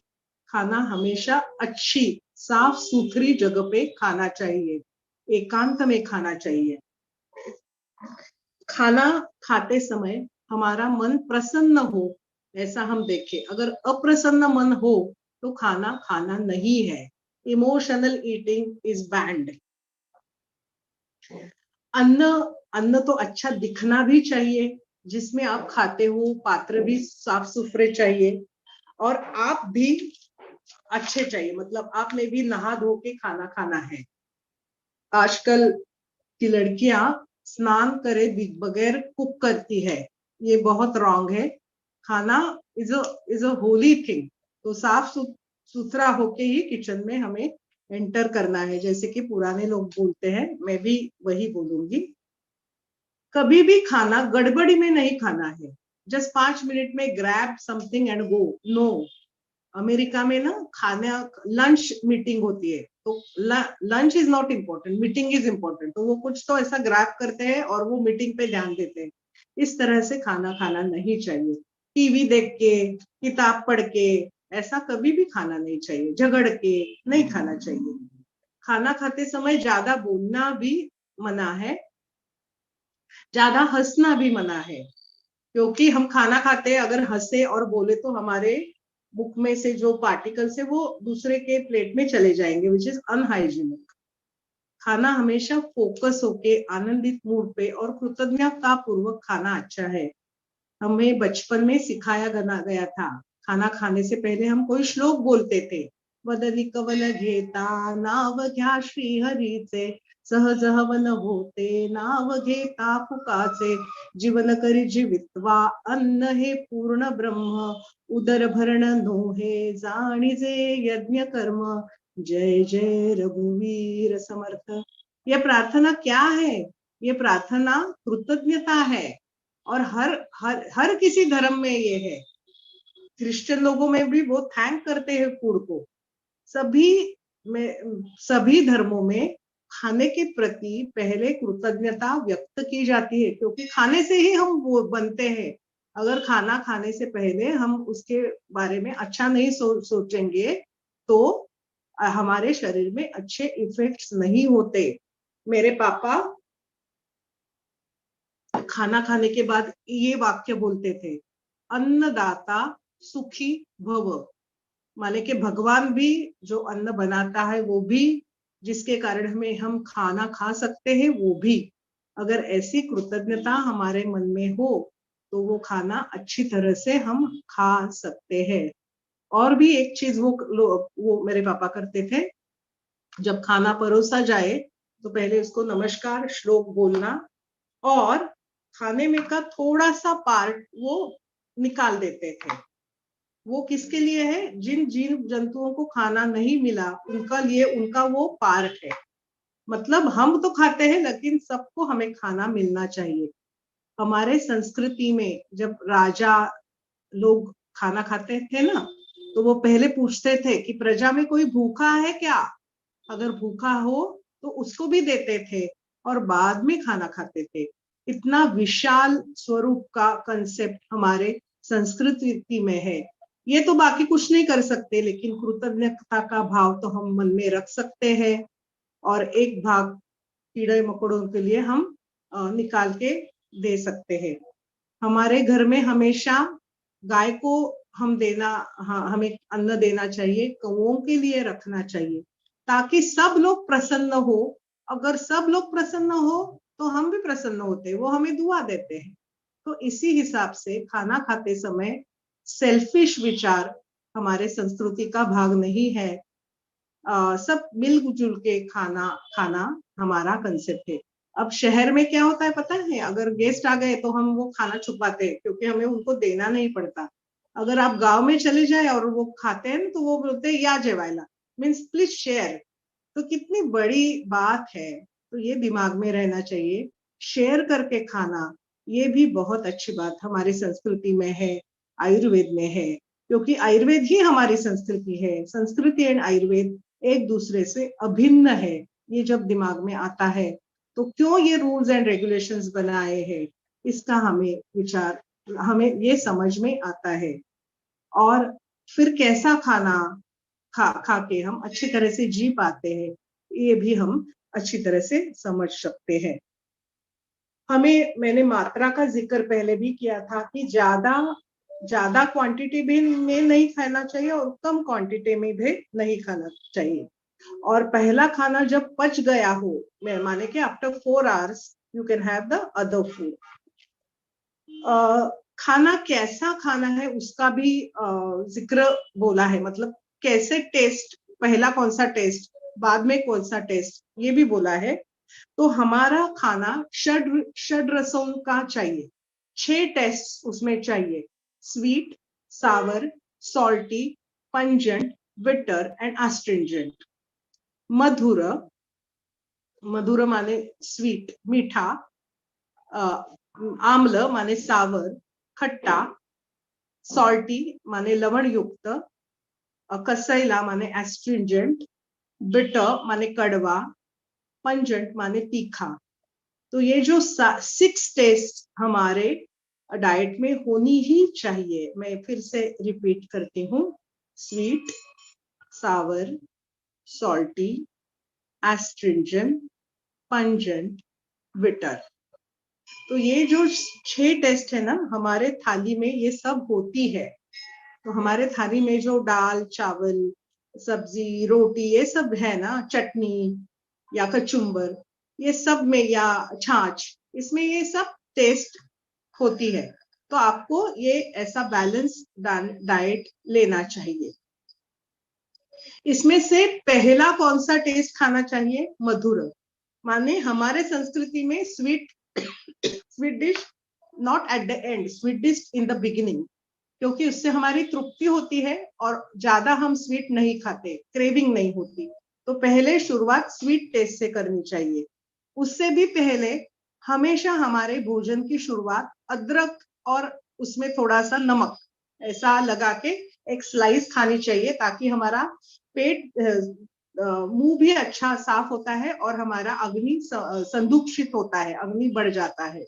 खाना हमेशा अच्छी साफ सुथरी जगह पे खाना चाहिए, एकांत में खाना चाहिए। खाना खाते समय हमारा मन प्रसन्न हो ऐसा हम देखें। अगर अप्रसन्न मन हो तो खाना खाना नहीं है। Emotional eating is band. अन्न तो अच्छा दिखना भी चाहिए, जिसमें आप खाते हो, पात्र भी साफ सुथरे चाहिए और आप भी अच्छे चाहिए, मतलब आपने भी नहा धो के खाना खाना है। आजकल की लड़कियां स्नान करे बगैर कुक करती है, ये बहुत रॉन्ग है। खाना इज अ होली थिंग, तो साफ सुथरा होके ही किचन में हमें एंटर करना है, जैसे कि पुराने लोग बोलते हैं, मैं भी वही बोलूंगी। कभी भी खाना गड़बड़ी में नहीं खाना है, जस्ट 5 मिनट में grab something and go, no. America में ना खाना लंच मीटिंग होती है, तो lunch is not important, meeting is important, तो वो कुछ तो ऐसा ग्रैब करते हैं और वो मीटिंग पे ध्यान देते हैं। इस तरह से खाना खाना नहीं चाहिए, टीवी देख के, किताब पढ़ के, ऐसा कभी भी खाना नहीं चाहिए, झगड़ के नहीं खाना चाहिए। खाना खाते समय ज्यादा बोलना भी मना है, ज्यादा हंसना भी मना है, क्योंकि हम खाना खाते हैं, अगर हंसे और बोले तो हमारे मुख में से जो पार्टिकल्स है वो दूसरे के प्लेट में चले जाएंगे, विच इज अनहाइजीनिक। खाना हमेशा फोकस होके आनंदित मूड पे और कृतज्ञता पूर्वक खाना अच्छा है। हमें बचपन में सिखाया गया था, खाना खाने से पहले हम कोई श्लोक बोलते थे, वदनी कवन घेता नाव घ्या श्री हरीचे, सहज हवन होते नाव घेता फुकाचे, जीवन करी जीवित्वा अन्न हे पूर्ण ब्रह्म, उदर भरण नोहे जाणीजे यज्ञ कर्म, जय जय रघुवीर समर्थ। ये प्रार्थना क्या है? ये प्रार्थना कृतज्ञता है, और हर किसी धर्म में ये है। क्रिश्चियन लोगों में भी वो थैंक करते हैं फूड को। सभी धर्मों में खाने के प्रति पहले कृतज्ञता व्यक्त की जाती है, क्योंकि खाने से ही हम वो बनते हैं। अगर खाना खाने से पहले हम उसके बारे में अच्छा नहीं सोचेंगे तो हमारे शरीर में अच्छे इफेक्ट्स नहीं होते। मेरे पापा खाना खाने के बाद ये वाक्य बोलते थे, अन्नदाता सुखी भव, माने कि भगवान भी जो अन्न बनाता है वो भी, जिसके कारण हमें हम खाना खा सकते हैं वो भी, अगर ऐसी कृतज्ञता हमारे मन में हो तो वो खाना अच्छी तरह से हम खा सकते हैं। और भी एक चीज वो मेरे पापा करते थे, जब खाना परोसा जाए तो पहले उसको नमस्कार श्लोक बोलना, और खाने में का थोड़ा सा पार्ट वो निकाल देते थे। वो किसके लिए है? जिन जीव जंतुओं को खाना नहीं मिला उनका लिए उनका वो पार्ट है। मतलब हम तो खाते हैं लेकिन सबको हमें खाना मिलना चाहिए। हमारे संस्कृति में जब राजा लोग खाना खाते थे ना, तो वो पहले पूछते थे कि प्रजा में कोई भूखा है क्या? अगर भूखा हो तो उसको भी देते थे और बाद में खाना खाते थे। इतना विशाल स्वरूप का कंसेप्ट हमारे संस्कृति में है। ये तो बाकी कुछ नहीं कर सकते, लेकिन कृतज्ञता का भाव तो हम मन में रख सकते हैं, और एक भाग कीड़े मकोड़ों के लिए हम निकाल के दे सकते हैं। हमारे घर में हमेशा गाय को हमें अन्न देना चाहिए, कौओं के लिए रखना चाहिए, ताकि सब लोग प्रसन्न हो। अगर सब लोग प्रसन्न हो तो हम भी प्रसन्न होते हैं, वो हमें दुआ देते हैं। तो इसी हिसाब से खाना खाते समय सेल्फिश विचार हमारे संस्कृति का भाग नहीं है। सब मिलजुल के खाना हमारा कंसेप्ट है। अब शहर में क्या होता है पता है? अगर गेस्ट आ गए तो हम वो खाना छुपाते हैं, क्योंकि हमें उनको देना नहीं पड़ता। अगर आप गांव में चले जाए और वो खाते हैं तो वो बोलते हैं या जेवायला, मीन्स प्लीज शेयर। तो कितनी बड़ी बात है, तो ये दिमाग में रहना चाहिए। शेयर करके खाना, ये भी बहुत अच्छी बात हमारी संस्कृति में है, आयुर्वेद में है, क्योंकि आयुर्वेद ही हमारी संस्कृति है। संस्कृति एंड आयुर्वेद एक दूसरे से अभिन्न है। ये जब दिमाग में आता है तो क्यों ये रूल्स एंड रेगुलेशंस बनाए हैं, इसका हमें ये समझ में आता है। और फिर कैसा खाना खा के हम अच्छी तरह से जी पाते हैं, ये भी हम अच्छी तरह से समझ सकते हैं। मैंने मात्रा का जिक्र पहले भी किया था कि ज्यादा क्वांटिटी भी में नहीं खाना चाहिए और कम क्वांटिटी में भी नहीं खाना चाहिए। और पहला खाना जब पच गया हो, माने कि after 4 hours you can have the other food. खाना कैसा खाना है उसका भी जिक्र बोला है, मतलब कैसे टेस्ट, पहला कौन सा टेस्ट, बाद में कौन सा टेस्ट, ये भी बोला है। तो हमारा खाना षड रसों का चाहिए, 6 टेस्ट उसमें चाहिए, sweet, sour, salty, pungent, bitter and astringent. मधुर, मधुर माने स्वीट मीठा, आम्ल माने सावर, खट्टा, सॉल्टी माने लवण युक्त, कसैला माने एस्ट्रिंजेंट, बिटर माने कड़वा, पंजेंट माने तीखा। तो ये जो 6 टेस्ट हमारे डाइट में होनी ही चाहिए। मैं फिर से रिपीट करती हूँ, sweet, sour, salty, astringent, pungent, bitter. तो ये जो 6 टेस्ट है ना, हमारे थाली में ये सब होती है। तो हमारे थाली में जो दाल, चावल, सब्जी, रोटी, ये सब है ना, चटनी या कचुम्बर, ये सब में, या छाछ, इसमें ये सब टेस्ट होती है। तो आपको ये ऐसा बैलेंस डाइट लेना चाहिए। इसमें से पहला कौन सा टेस्ट खाना चाहिए? मधुर, माने हमारे संस्कृति में sweet dish not at the end, sweet dish in the beginning, क्योंकि उससे हमारी तृप्ति होती है और ज्यादा हम स्वीट नहीं खाते, क्रेविंग नहीं होती। तो पहले शुरुआत स्वीट टेस्ट से करनी चाहिए। उससे भी पहले हमेशा हमारे भोजन की शुरुआत अदरक और उसमें थोड़ा सा नमक ऐसा लगा के एक स्लाइस खानी चाहिए, ताकि हमारा पेट, मुंह भी अच्छा साफ होता है और हमारा अग्नि संदूषित होता है, अग्नि बढ़ जाता है।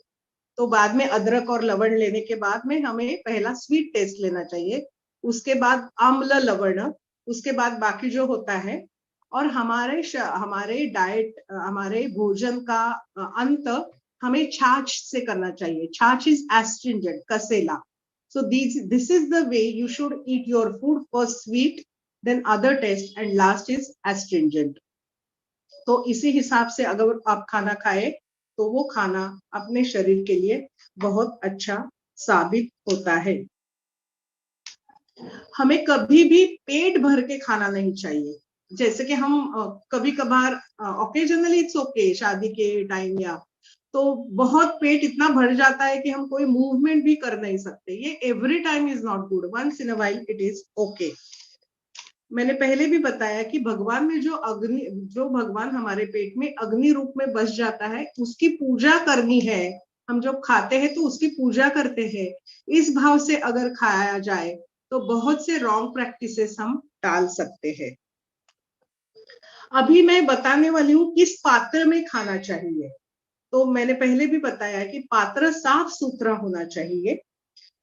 तो बाद में अदरक और लवण लेने के बाद में हमें पहला स्वीट टेस्ट लेना चाहिए, उसके बाद आम्ल लवण, उसके बाद बाकी जो होता है। और हमारे डाइट, हमारे भोजन का अंत हमें छाछ से करना चाहिए। छाछ इज एस्ट्रिंजेंट, कसेला। So this is the way you should eat your food, first sweet, then other taste, and last is astringent. तो इसी हिसाब से अगर आप खाना खाए तो वो खाना अपने शरीर के लिए बहुत अच्छा साबित होता है। हमें कभी भी पेट भर के खाना नहीं चाहिए। जैसे कि हम कभी कभार, ओकेजनली इट्स ओके, शादी के टाइम या तो बहुत पेट इतना भर जाता है कि हम कोई मूवमेंट भी कर नहीं सकते। ये every time is not good, once in a while it is okay. मैंने पहले भी बताया कि भगवान में जो भगवान हमारे पेट में अग्नि रूप में बस जाता है, उसकी पूजा करनी है। हम जब खाते हैं तो उसकी पूजा करते हैं। इस भाव से अगर खाया जाए तो बहुत से रॉन्ग प्रैक्टिसेस हम टाल सकते हैं। अभी मैं बताने वाली हूँ किस पात्र में खाना चाहिए। तो मैंने पहले भी बताया कि पात्र साफ सुथरा होना चाहिए।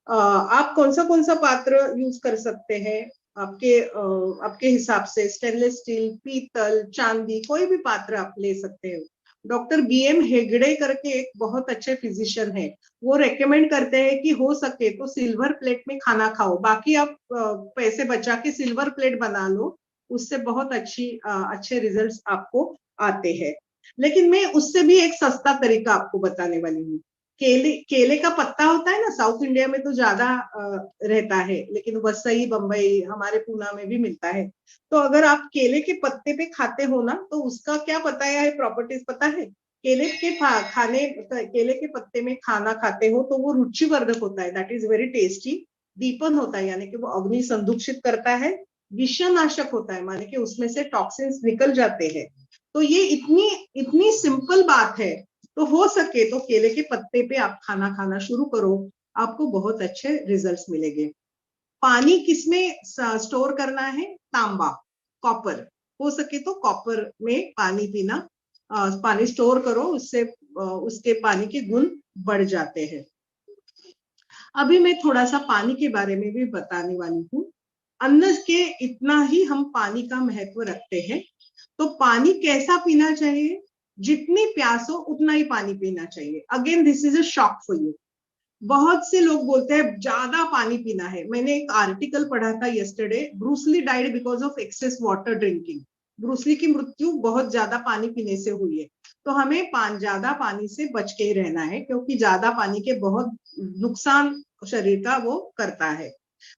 आप कौन सा पात्र यूज कर सकते हैं? आपके हिसाब से स्टेनलेस स्टील, पीतल, चांदी, कोई भी पात्र आप ले सकते हो। डॉक्टर BM हेगड़े करके एक बहुत अच्छे फिजिशियन है, वो रेकमेंड करते हैं कि हो सके तो सिल्वर प्लेट में खाना खाओ। बाकी आप पैसे बचा के सिल्वर प्लेट बना लो, उससे बहुत अच्छे रिजल्ट्स आपको आते हैं। लेकिन मैं उससे भी एक सस्ता तरीका आपको बताने वाली हूँ। केले का पत्ता होता है ना, साउथ इंडिया में तो ज्यादा रहता है, लेकिन वसई, बंबई, हमारे पूना में भी मिलता है। तो अगर आप केले के पत्ते पे खाते हो ना, तो उसका क्या पता है प्रॉपर्टीज पता है? केले के पत्ते में खाना खाते हो तो वो रुचिवर्धक होता है, दैट इज वेरी टेस्टी। दीपन होता है, यानी कि वो अग्नि संदूषित करता है। विषनाशक होता है, माने कि उसमें से टॉक्सिन्स निकल जाते हैं। तो ये इतनी सिंपल बात है। तो हो सके तो केले के पत्ते पे आप खाना खाना शुरू करो, आपको बहुत अच्छे रिजल्ट्स मिलेंगे। पानी किसमें स्टोर करना है? तांबा, कॉपर। हो सके तो कॉपर में पानी पीना, पानी स्टोर करो, उससे उसके पानी के गुण बढ़ जाते हैं। अभी मैं थोड़ा सा पानी के बारे में भी बताने वाली हूँ। अन्न के इतना ही हम पानी का महत्व रखते हैं। तो पानी कैसा पीना चाहिए? जितनी प्यास हो उतना ही पानी पीना चाहिए। Again this is a shock for you. बहुत से लोग बोलते हैं ज्यादा पानी पीना है। मैंने एक आर्टिकल पढ़ा था yesterday, Bruce Lee died because of excess water drinking. Bruce Lee की मृत्यु बहुत ज्यादा पानी पीने से हुई है। तो हमें ज्यादा पानी से बच के ही रहना है, क्योंकि ज्यादा पानी के बहुत नुकसान शरीर का वो करता है।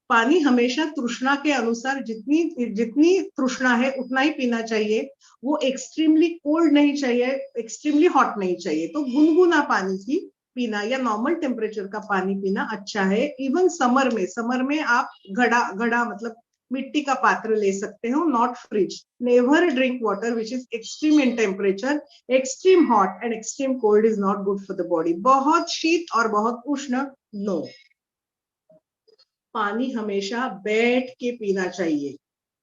पानी हमेशा तृष्णा के अनुसार, जितनी जितनी तृष्णा है उतना ही पीना चाहिए। वो एक्सट्रीमली कोल्ड नहीं चाहिए, एक्सट्रीमली हॉट नहीं चाहिए। तो गुनगुना पानी की पीना या नॉर्मल टेम्परेचर का पानी पीना अच्छा है। इवन समर में आप घड़ा मतलब मिट्टी का पात्र ले सकते हो, not fridge. Never drink water which is extreme in temperature. Extreme hot and extreme cold is not good for the body. बहुत शीत और बहुत उष्ण नो। पानी हमेशा बैठ के पीना चाहिए।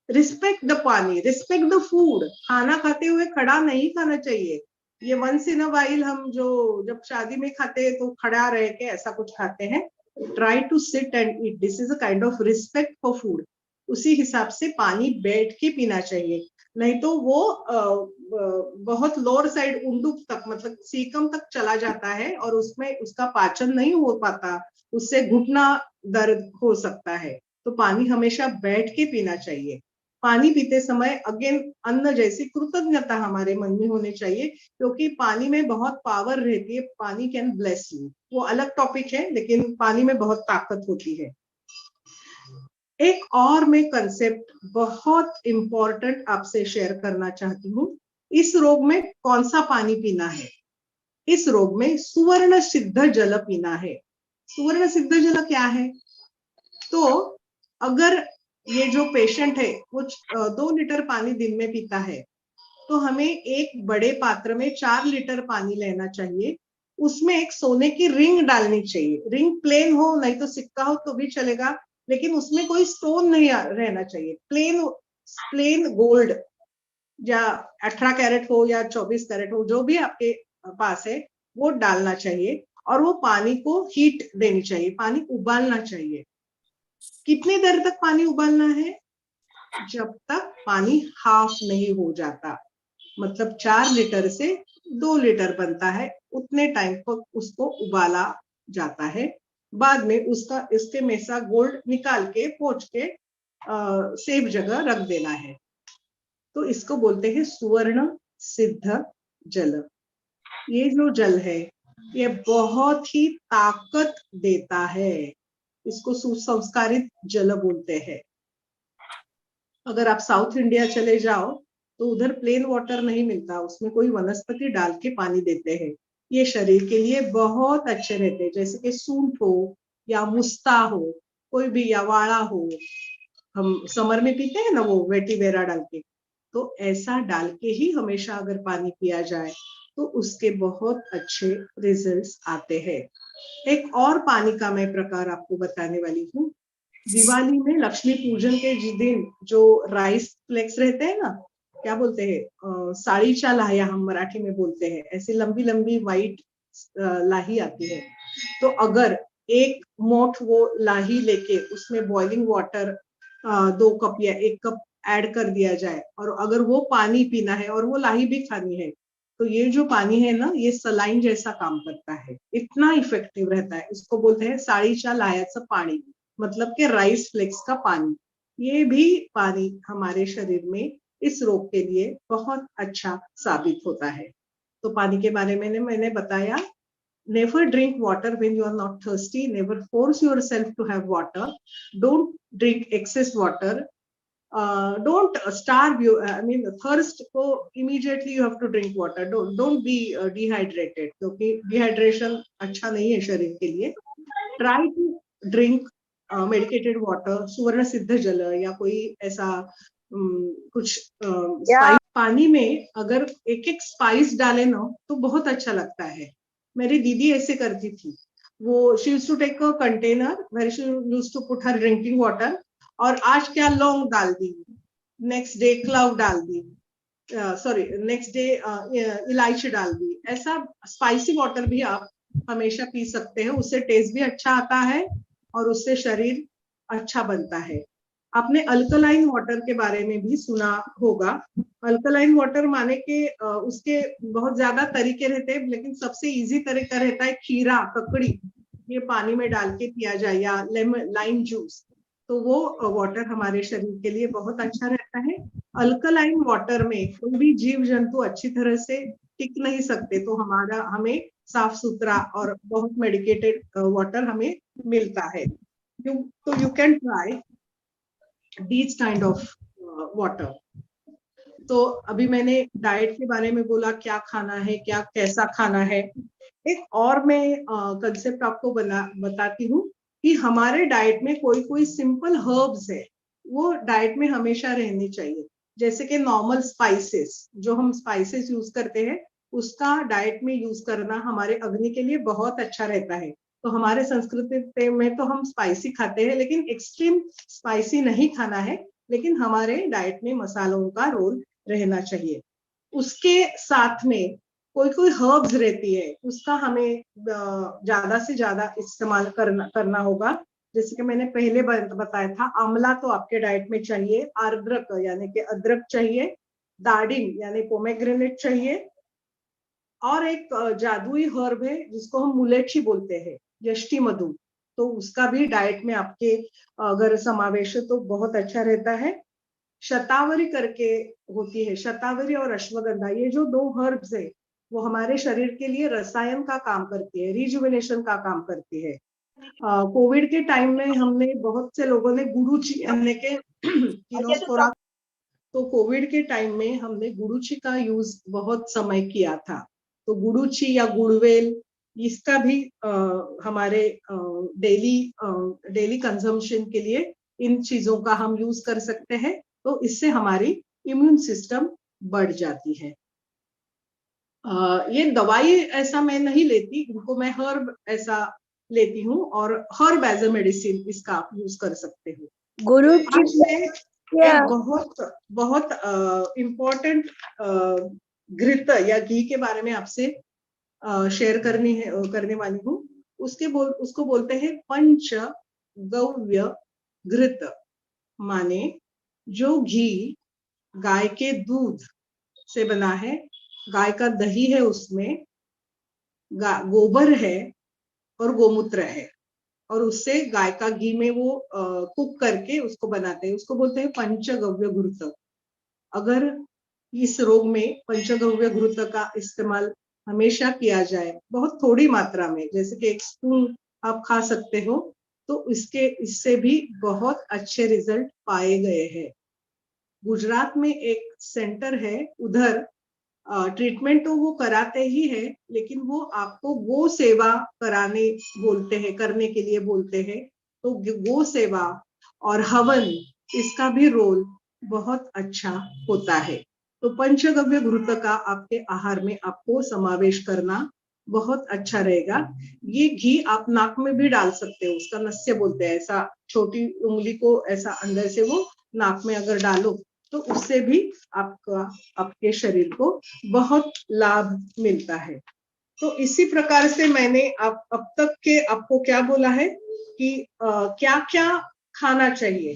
रिस्पेक्ट द पानी, रिस्पेक्ट द फूड। खाना खाते हुए खड़ा नहीं खाना चाहिए। ये वंस इन अ वाइल हम जो जब शादी में खाते हैं तो खड़ा रह के ऐसा कुछ खाते हैं। Try to sit and eat, this is a kind of respect for food. उसी हिसाब से पानी बैठ के पीना चाहिए, नहीं तो वो बहुत लोअर साइड उंडुक तक मतलब सीकम तक चला जाता है और उसमें उसका पाचन नहीं हो पाता, उससे घुटना दर्द हो सकता है। तो पानी हमेशा बैठ के पीना चाहिए। पानी पीते समय अगेन अन्न जैसी कृतज्ञता हमारे मन में होनी चाहिए, क्योंकि पानी में बहुत पावर रहती है। पानी कैन ब्लेस यू, वो अलग टॉपिक है, लेकिन पानी में बहुत ताकत होती है। एक और मैं कंसेप्ट बहुत इंपॉर्टेंट आपसे शेयर करना चाहती हूँ। इस रोग में कौन सा पानी पीना है? इस रोग में सुवर्ण सिद्ध जल पीना है। सुवर्ण सिद्ध जल क्या है? तो अगर ये जो पेशेंट है वो 2 लीटर पानी दिन में पीता है, तो हमें एक बड़े पात्र में 4 लीटर पानी लेना चाहिए। उसमें एक सोने की रिंग डालनी चाहिए। रिंग प्लेन हो, नहीं तो सिक्का हो तो भी चलेगा, लेकिन उसमें कोई स्टोन नहीं रहना चाहिए। प्लेन गोल्ड, या 18 कैरेट हो या 24 कैरेट हो, जो भी आपके पास है वो डालना चाहिए। और वो पानी को हीट देनी चाहिए, पानी उबालना चाहिए। कितनी देर तक पानी उबालना है? जब तक पानी हाफ नहीं हो जाता, मतलब 4 लीटर से 2 लीटर बनता है, उतने टाइम तक उसको उबाला जाता है। बाद में इसके में से गोल्ड निकाल के पोंछ के सेफ जगह रख देना है। तो इसको बोलते हैं सुवर्ण सिद्ध जल। ये जो जल है ये बहुत ही ताकत देता है। इसको सुसंस्कारित जल बोलते हैं। अगर आप साउथ इंडिया चले जाओ तो उधर प्लेन वाटर नहीं मिलता, उसमें कोई वनस्पति डाल के पानी देते हैं। ये शरीर के लिए बहुत अच्छे रहते हैं, जैसे कि सूंठ हो या मुस्ता हो, कोई भी, या वाड़ा हो। हम समर में पीते हैं ना वो वेटिवेरा डाल के, तो ऐसा डाल के ही हमेशा अगर पानी पिया जाए तो उसके बहुत अच्छे रिजल्ट्स आते हैं। एक और पानी का मैं प्रकार आपको बताने वाली हूँ। दिवाली में लक्ष्मी पूजन के दिन जो राइस फ्लेक्स रहते हैं ना, क्या बोलते हैं, साड़ीच्या लाह्या हम मराठी में बोलते हैं। ऐसी लंबी लंबी वाइट लाही आती है। तो अगर एक मोठ वो लाही लेके उसमें बॉइलिंग वाटर 2 कप या 1 कप ऐड कर दिया जाए, और अगर वो पानी पीना है और वो लाही भी खानी है, तो ये जो पानी है ना, ये सलाइन जैसा काम करता है, इतना इफेक्टिव रहता है। इसको बोलते हैं साड़ीच्या लाह्याचं पाणी, मतलब के राइस फ्लेक्स का पानी। ये भी पानी हमारे शरीर में इस रोग के लिए बहुत अच्छा साबित होता है। तो पानी के बारे में मैंने बताया। Never drink water when you are not thirsty. Never force yourself to have water. Don't drink excess water. Don't starve you. I mean, thirst. So immediately you have to drink water. Don't be dehydrated. क्योंकि dehydration अच्छा नहीं है शरीर के लिए. Try to drink medicated water, सुवर्ण सिद्ध जल, या कोई ऐसा कुछ स्पाइस। पानी में अगर एक एक स्पाइस डाले ना तो बहुत अच्छा लगता है। मेरी दीदी ऐसे करती थी। वो she used to take a container where she used to put her drinking water, और आज क्या लौंग डाल दी, नेक्स्ट डे क्लव डाल दी, नेक्स्ट डे इलायची डाल दी। ऐसा स्पाइसी वाटर भी आप हमेशा पी सकते हैं, उससे टेस्ट भी अच्छा आता है और उससे शरीर अच्छा बनता है। आपने अल्कलाइन वाटर के बारे में भी सुना होगा। अल्कलाइन वाटर माने के उसके बहुत ज्यादा तरीके रहते हैं, लेकिन सबसे इजी तरीका रहता है खीरा, ककड़ी, ये पानी में डाल के पिया जाए, या लेमन लाइम जूस। तो वो वाटर हमारे शरीर के लिए बहुत अच्छा रहता है। अल्कलाइन वाटर में कोई भी जीव जंतु अच्छी तरह से टिक नहीं सकते, तो हमें साफ सुथरा और बहुत मेडिकेटेड वाटर हमें मिलता है। तो you can try these kind of water. तो अभी मैंने डाइट के बारे में बोला, क्या खाना है, क्या कैसा खाना है। एक और मैं कंसेप्ट आपको बताती हूँ कि हमारे डाइट में कोई कोई सिंपल हर्ब्स है, वो डाइट में हमेशा रहनी चाहिए। जैसे कि नॉर्मल स्पाइसेस, जो हम स्पाइसेस यूज करते हैं, उसका डाइट में यूज करना हमारे अग्नि के लिए बहुत अच्छा रहता है। तो हमारे संस्कृति में तो हम स्पाइसी खाते हैं, लेकिन एक्सट्रीम स्पाइसी नहीं खाना है, लेकिन हमारे डाइट में मसालों का रोल रहना चाहिए। उसके साथ में कोई कोई हर्ब्स रहती है, उसका हमें ज्यादा से ज्यादा इस्तेमाल करना होगा। जैसे कि मैंने पहले बताया था, आंवला तो आपके डाइट में चाहिए, आर्द्रक यानी कि अदरक चाहिए, दाडिम यानी पोमेग्रेनेट चाहिए, और एक जादुई हर्ब है जिसको हम मुलेठी बोलते हैं, यष्टि मधु, तो उसका भी डाइट में आपके अगर समावेश है तो बहुत अच्छा रहता है। शतावरी करके होती है, शतावरी और अश्वगंधा, ये जो 2 हर्ब्स है वो हमारे शरीर के लिए रसायन का काम करती है, रिजुविनेशन का काम करती है। कोविड के टाइम में हमने बहुत से लोगों ने गुरुची यानी के किनोस्पोरा, तो कोविड के टाइम में हमने गुरुची का यूज बहुत समय किया था। तो गुरुची या गुड़वेल, इसका भी हमारे डेली कंजम्पशन के लिए इन चीजों का हम यूज कर सकते हैं, तो इससे हमारी इम्यून सिस्टम बढ़ जाती है। ये दवाई ऐसा मैं नहीं लेती, इनको मैं हर्ब ऐसा लेती हूँ, और हर्ब एज अ मेडिसिन इसका आप यूज कर सकते हो। गुरु आज मैं एक बहुत इम्पोर्टेंट घृत या घी के बारे में आपसे शेयर करने वाली हूँ। उसको बोलते हैं पंचगव्य घृत, माने जो घी गाय के दूध से बना है, गाय का दही है, उसमें गोबर है और गोमूत्र है, और उससे गाय का घी में वो कुक करके उसको बनाते हैं, उसको बोलते हैं पंचगव्य घृत। अगर इस रोग में पंचगव्य घृत का इस्तेमाल हमेशा किया जाए, बहुत थोड़ी मात्रा में, जैसे कि 1 स्पून आप खा सकते हो, तो इससे भी बहुत अच्छे रिजल्ट पाए गए हैं। गुजरात में एक सेंटर है, उधर ट्रीटमेंट तो वो कराते ही है, लेकिन वो आपको गो सेवा करने के लिए बोलते हैं। तो गो सेवा और हवन, इसका भी रोल बहुत अच्छा होता है। तो पंचगव्य घृत का आपके आहार में आपको समावेश करना बहुत अच्छा रहेगा। ये घी आप नाक में भी डाल सकते हो, उसका नस्य बोलते हैं, ऐसा छोटी उंगली को ऐसा अंदर से वो नाक में अगर डालो, तो उससे भी आपके शरीर को बहुत लाभ मिलता है। तो इसी प्रकार से मैंने अब तक के आपको क्या बोला है कि क्या क्या खाना चाहिए।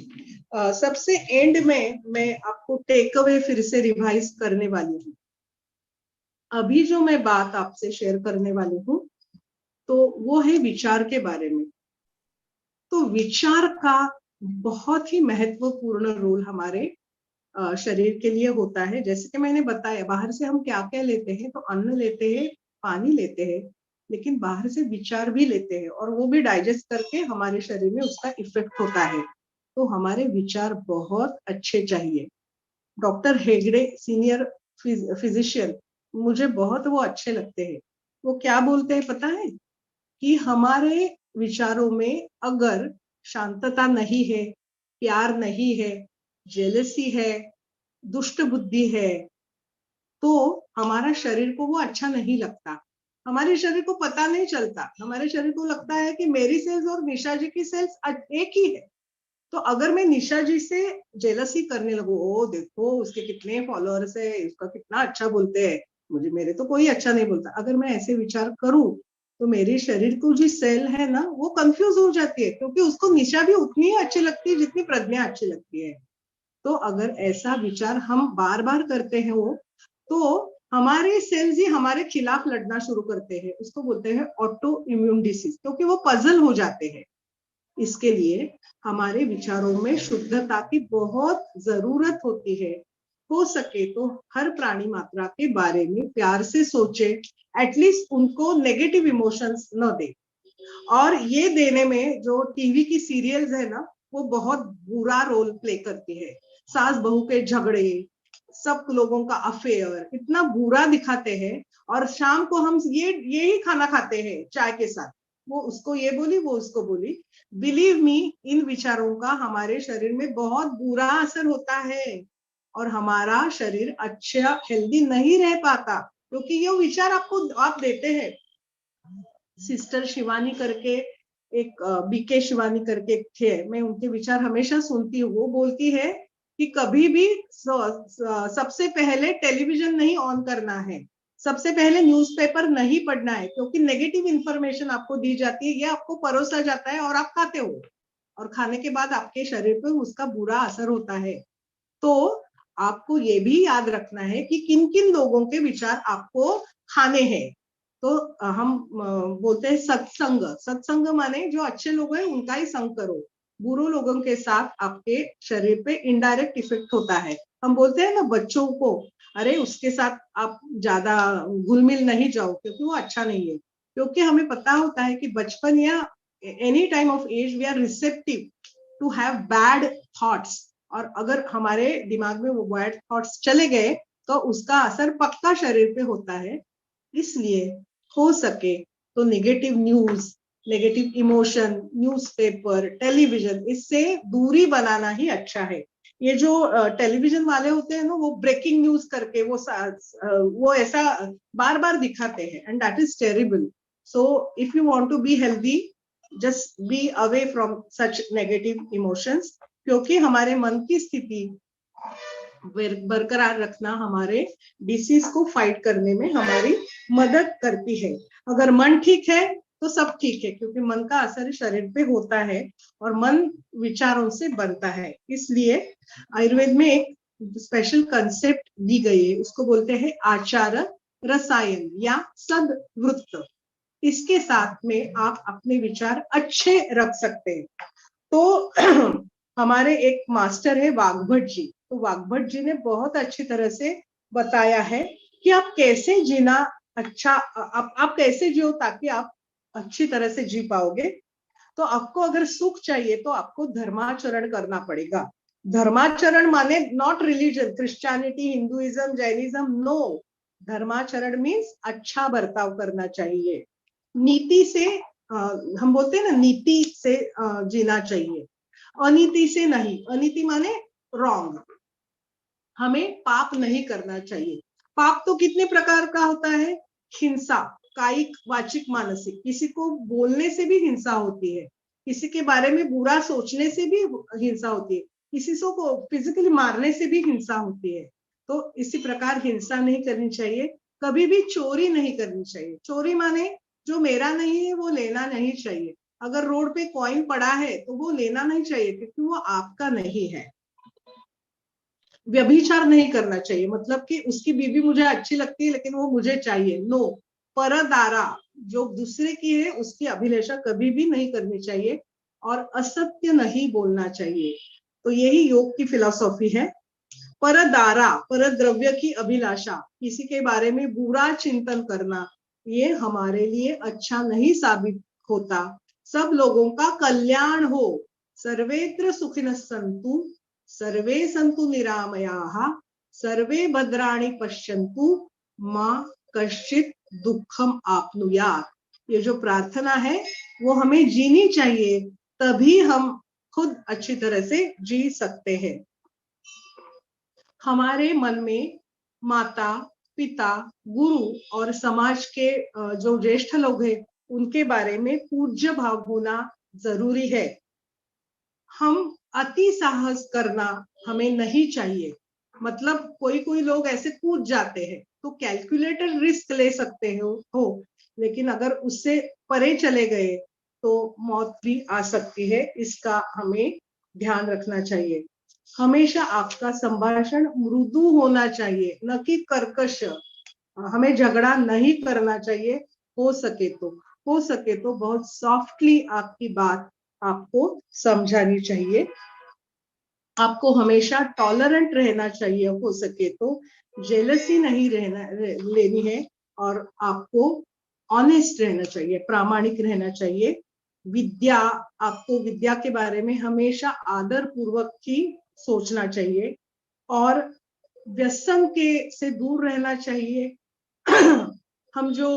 सबसे एंड में मैं आपको टेक अवे फिर से रिवाइज करने वाली हूँ। अभी जो मैं बात आपसे शेयर करने वाली हूँ, तो वो है विचार के बारे में। तो विचार का बहुत ही महत्वपूर्ण रोल हमारे शरीर के लिए होता है। जैसे कि मैंने बताया, बाहर से हम क्या क्या लेते हैं, तो अन्न लेते हैं, पानी लेते हैं, लेकिन बाहर से विचार भी लेते हैं, और वो भी डाइजेस्ट करके हमारे शरीर में उसका इफेक्ट होता है। तो हमारे विचार बहुत अच्छे चाहिए। डॉक्टर हेगड़े, सीनियर फिजिशियन, मुझे बहुत वो अच्छे लगते हैं। वो क्या बोलते हैं पता है, कि हमारे विचारों में अगर शांतता नहीं है, प्यार नहीं है, जेलसी है, दुष्ट बुद्धि है, तो हमारा शरीर को वो अच्छा नहीं लगता। हमारे शरीर को पता नहीं चलता, हमारे शरीर को लगता है कि मेरी सेल्स और निशा जी की सेल्स एक ही है। तो अगर मैं निशा जी से जेलसी करने लगूं, ओ देखो उसके कितने फॉलोअर्स है, उसका कितना अच्छा बोलते हैं, मेरे तो कोई अच्छा नहीं बोलता, अगर मैं ऐसे विचार करूं, तो मेरे शरीर को जो सेल है ना, वो कंफ्यूज हो जाती है, क्योंकि उसको निशा भी उतनी ही अच्छी लगती है जितनी प्रज्ञा अच्छी लगती है। तो अगर ऐसा विचार हम बार बार करते हैं तो हमारे सेल्स ही हमारे खिलाफ लड़ना शुरू करते हैं। उसको बोलते हैं ऑटो इम्यून डिसीज, क्योंकि वो पजल हो जाते हैं। इसके लिए हमारे विचारों में शुद्धता की बहुत जरूरत होती है। हो सके तो हर प्राणी मात्रा के बारे में प्यार से सोचे, एटलीस्ट उनको नेगेटिव इमोशंस न दे। और ये देने में जो टीवी की सीरियल्स है ना, वो बहुत बुरा रोल प्ले करती है। सास बहू के झगड़े, सब लोगों का अफेयर इतना बुरा दिखाते हैं, और शाम को हम यही खाना खाते हैं चाय के साथ। वो उसको ये बोली, वो उसको बोली। बिलीव मी, इन विचारों का हमारे शरीर में बहुत बुरा असर होता है और हमारा शरीर अच्छा हेल्दी नहीं रह पाता, क्योंकि ये विचार आप देते हैं। सिस्टर शिवानी करके एक बीके शिवानी करके एक थे, मैं उनके विचार हमेशा सुनती हूँ। वो बोलती है कि कभी भी सबसे पहले टेलीविजन नहीं ऑन करना है, सबसे पहले न्यूज़पेपर नहीं पढ़ना है, क्योंकि नेगेटिव इंफॉर्मेशन आपको दी जाती है, ये आपको परोसा जाता है और आप खाते हो, और खाने के बाद आपके शरीर पर उसका बुरा असर होता है। तो आपको ये भी याद रखना है कि किन किन लोगों के विचार आपको खाने हैं। तो हम बोलते हैं सत्संग। सत्संग माने जो अच्छे लोग हैं उनका ही संग करो, बुरे लोगों के साथ आपके शरीर पे इनडायरेक्ट इफेक्ट होता है। हम बोलते हैं ना बच्चों को, अरे उसके साथ आप ज्यादा घुल मिल नहीं जाओ क्योंकि वो अच्छा नहीं है, क्योंकि हमें पता होता है कि बचपन या any time of age we are receptive to have bad thoughts, और अगर हमारे दिमाग में वो बैड थॉट्स चले गए तो उसका असर पक्का शरीर पे होता है। इसलिए हो सके तो negative news, negative emotion, newspaper, television, इससे दूरी बनाना ही अच्छा है। ये जो टेलीविजन वाले होते हैं ना, वो ब्रेकिंग न्यूज करके वो ऐसा बार बार दिखाते हैं, and that is terrible. So if you want to be healthy, just be away from such negative emotions, क्योंकि हमारे मन की स्थिति बरकरार रखना हमारे डिसीज को फाइट करने में हमारी मदद करती है। अगर मन ठीक है तो सब ठीक है, क्योंकि मन का असर शरीर पे होता है और मन विचारों से बनता है। इसलिए आयुर्वेद में एक स्पेशल कंसेप्ट दी गई है, उसको बोलते हैं आचार रसायन या सद्वृत्त। इसके साथ में आप अपने विचार अच्छे रख सकते हैं। तो हमारे एक मास्टर है वाग्भट जी, तो वाग्भट जी ने बहुत अच्छी तरह से बताया है कि आप कैसे जीना अच्छा, आप कैसे जियो ताकि आप अच्छी तरह से जी पाओगे। तो आपको अगर सुख चाहिए तो आपको धर्माचरण करना पड़ेगा। धर्माचरण माने not religion, Christianity, Hinduism, Jainism, no. धर्माचरण मीन्स अच्छा बर्ताव करना चाहिए, नीति से हम बोलते हैं ना, नीति से जीना चाहिए, अनीति से नहीं। अनीति माने रॉन्ग, हमें पाप नहीं करना चाहिए। पाप तो कितने प्रकार का होता है, हिंसा, कायिक, वाचिक, मानसिक। किसी को बोलने से भी हिंसा होती है, किसी के बारे में बुरा सोचने से भी हिंसा होती है, किसी को फिजिकली मारने से भी हिंसा होती है। तो इसी प्रकार हिंसा नहीं करनी चाहिए। कभी भी चोरी नहीं करनी चाहिए। चोरी माने जो मेरा नहीं है वो लेना नहीं चाहिए। अगर रोड पे कॉइन पड़ा है तो वो लेना नहीं चाहिए, क्योंकि वो आपका नहीं है। व्यभिचार नहीं करना चाहिए, मतलब कि उसकी बीवी मुझे अच्छी लगती है लेकिन वो मुझे चाहिए, नो। परदारा, जो दूसरे की है उसकी अभिलाषा कभी भी नहीं करनी चाहिए, और असत्य नहीं बोलना चाहिए। तो यही योग की फिलॉसफी है। परदारा, परद्रव्य की अभिलाषा, किसी के बारे में बुरा चिंतन करना, ये हमारे लिए अच्छा नहीं साबित होता। सब लोगों का कल्याण हो। सर्वेत्र सुखिनः सन्तु, सर्वे सन्तु निरामयाः, सर्वे भद्राणि पश्यन्तु, मा कश्चित् दुःखम आपनुयात्। ये जो प्रार्थना है वो हमें जीनी चाहिए, तभी हम खुद अच्छी तरह से जी सकते हैं। हमारे मन में माता, पिता, गुरु और समाज के जो ज्येष्ठ लोग हैं उनके बारे में पूज्य भाव होना जरूरी है। हम अति साहस करना हमें नहीं चाहिए। मतलब कोई लोग ऐसे कूद जाते हैं तो कैलकुलेटेड रिस्क ले सकते हो, लेकिन अगर उससे परे चले गए तो मौत भी आ सकती है। इसका हमें ध्यान रखना चाहिए। हमेशा आपका संभाषण मृदु होना चाहिए, न कि कर्कश। हमें झगड़ा नहीं करना चाहिए। हो सके तो बहुत सॉफ्टली आपकी बात आपको समझानी चाहिए। आपको हमेशा टॉलरेंट रहना चाहिए, हो सके तो जेलसी नहीं लेनी है, और आपको ऑनेस्ट रहना चाहिए, प्रामाणिक रहना चाहिए। विद्या, आपको विद्या के बारे में हमेशा आदर पूर्वक ही सोचना चाहिए, और व्यसन के से दूर रहना चाहिए। हम जो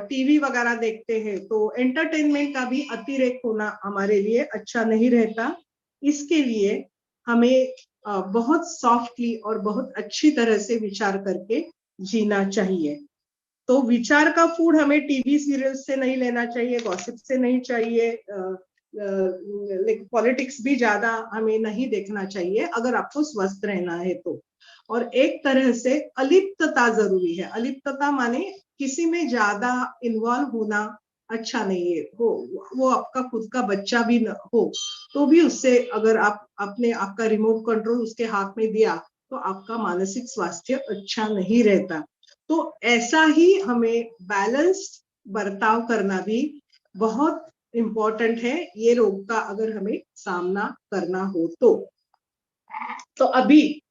टीवी वगैरह देखते हैं तो एंटरटेनमेंट का भी अतिरेक होना हमारे लिए अच्छा नहीं रहता। इसके लिए हमें बहुत सॉफ्टली और बहुत अच्छी तरह से विचार करके जीना चाहिए। तो विचार का फूड हमें टीवी सीरियल से नहीं लेना चाहिए, गॉसिप से नहीं चाहिए, पॉलिटिक्स भी ज्यादा हमें नहीं देखना चाहिए अगर आपको स्वस्थ रहना है तो। और एक तरह से अलिप्तता जरूरी है। अलिप्तता माने किसी में ज्यादा इन्वॉल्व होना अच्छा नहीं है। वो आपका खुद का बच्चा भी न हो तो भी उससे अगर आपका रिमोट कंट्रोल उसके हाथ में दिया तो आपका मानसिक स्वास्थ्य अच्छा नहीं रहता। तो ऐसा ही हमें बैलेंस्ड बर्ताव करना भी बहुत इम्पोर्टेंट है, ये रोग का अगर हमें सामना करना हो तो अभी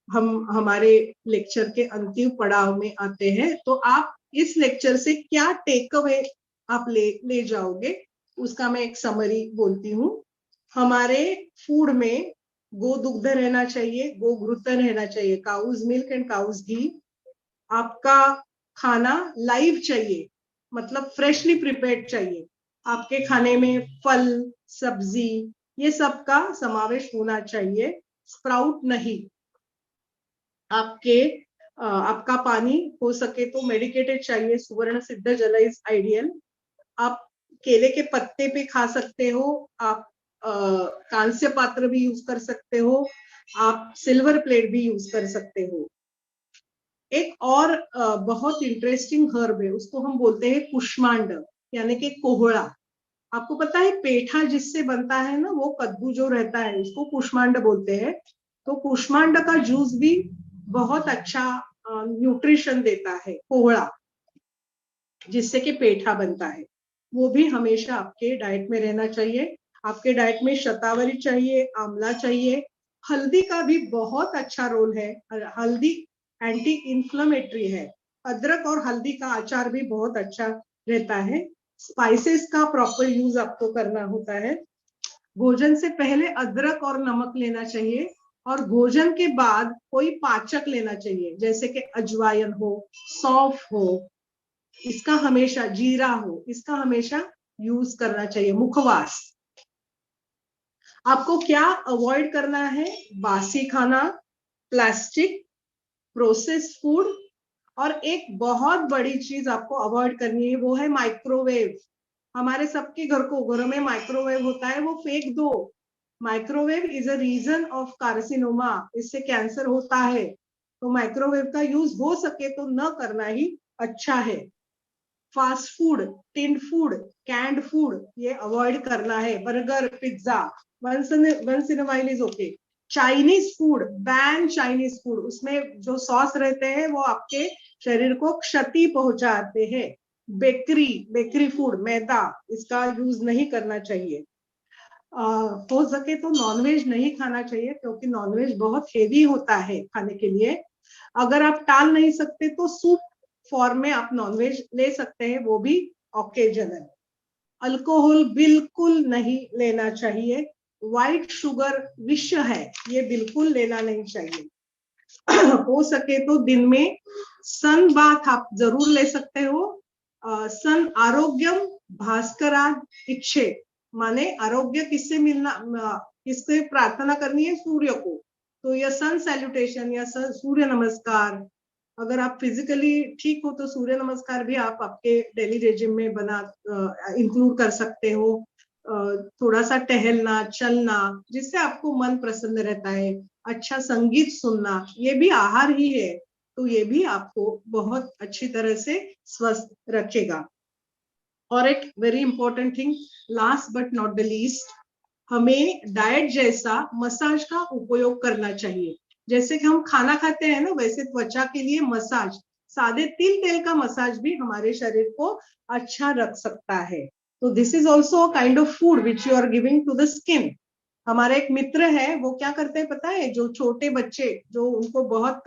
हम हमारे लेक्चर के अंतिम पड़ाव में आते हैं। तो आप इस लेक्चर से क्या टेक अवे आप ले जाओगे, उसका मैं एक समरी बोलती हूँ। हमारे फूड में गो दुग्ध रहना चाहिए, गो घृत रहना चाहिए, काउज मिल्क एंड काउज घी। आपका खाना लाइव चाहिए, मतलब फ्रेशली प्रिपेयर्ड चाहिए। आपके खाने में फल, सब्जी, ये सब का समावेश होना चाहिए, स्प्राउट नहीं। आपका पानी हो सके तो मेडिकेटेड चाहिए, सुवर्ण सिद्ध जल इज आइडियल। आप केले के पत्ते पे खा सकते हो, आप कांस्य पात्र भी यूज कर सकते हो, आप सिल्वर प्लेट भी यूज कर सकते हो। एक और बहुत इंटरेस्टिंग हर्ब है, उसको हम बोलते हैं कुष्मांड, यानी कि कोहड़ा। आपको पता है पेठा जिससे बनता है ना, वो कद्दू जो रहता है उसको कुष्मांड बोलते हैं। तो कुष्मांड का जूस भी बहुत अच्छा न्यूट्रिशन देता है, कोहड़ा जिससे कि पेठा बनता है, वो भी हमेशा आपके डाइट में रहना चाहिए। आपके डाइट में शतावरी चाहिए, आंवला चाहिए। हल्दी का भी बहुत अच्छा रोल है, हल्दी एंटी इंफ्लेमेटरी है। अदरक और हल्दी का अचार भी बहुत अच्छा रहता है। स्पाइसेस का प्रॉपर यूज आपको करना होता है। भोजन से पहले अदरक और नमक लेना चाहिए, और भोजन के बाद कोई पाचक लेना चाहिए, जैसे कि अजवाइन हो, सौंफ हो, इसका हमेशा, जीरा हो, इसका हमेशा यूज करना चाहिए। मुखवास, आपको क्या अवॉइड करना है? बासी खाना, प्लास्टिक, प्रोसेस्ड फूड, और एक बहुत बड़ी चीज आपको अवॉइड करनी है, वो है माइक्रोवेव। हमारे सबके घरों में माइक्रोवेव होता है, वो फेंक दो। Microwave is a reason of carcinoma, इससे कैंसर होता है। तो माइक्रोवेव का यूज हो सके तो न करना ही अच्छा है। Fast food, tin food, canned food, ये अवॉइड करना है। Burger, pizza, once in a while is okay. Chinese food, ban Chinese food, उसमें जो सॉस रहते हैं वो आपके शरीर को क्षति पहुंचाते हैं। बेकरी फूड, मैदा, इसका यूज नहीं करना चाहिए। हो सके तो नॉनवेज नहीं खाना चाहिए, क्योंकि नॉनवेज बहुत हेवी होता है खाने के लिए। अगर आप टाल नहीं सकते तो सूप फॉर्म में आप नॉनवेज ले सकते हैं, वो भी ओकेजनल। अल्कोहल बिल्कुल नहीं लेना चाहिए। व्हाइट शुगर विष है, ये बिल्कुल लेना नहीं चाहिए। हो सके तो दिन में सन बाथ आप जरूर ले सकते हो। सन आरोग्यम भास्कराद इच्छे, माने आरोग्य किससे मिलना, किससे प्रार्थना करनी है? सूर्य को। तो यह सन सैल्यूटेशन या सूर्य नमस्कार, अगर आप फिजिकली ठीक हो तो सूर्य नमस्कार भी आप आपके डेली रेजिम में इंक्लूड कर सकते हो। थोड़ा सा टहलना, चलना, जिससे आपको मन प्रसन्न रहता है। अच्छा संगीत सुनना, ये भी आहार ही है, तो ये भी आपको बहुत अच्छी तरह से स्वस्थ रखेगा। और एक very important thing, last but not the least, हमें डाइट जैसा मसाज का उपयोग करना चाहिए। जैसे कि हम खाना खाते हैं ना, वैसे त्वचा के लिए मसाज, सादे तिल तेल का मसाज भी हमारे शरीर को अच्छा रख सकता है। तो this is also a kind of food which you are giving to the skin. हमारा एक मित्र है, वो क्या करते हैं पता है, जो छोटे बच्चे जो उनको बहुत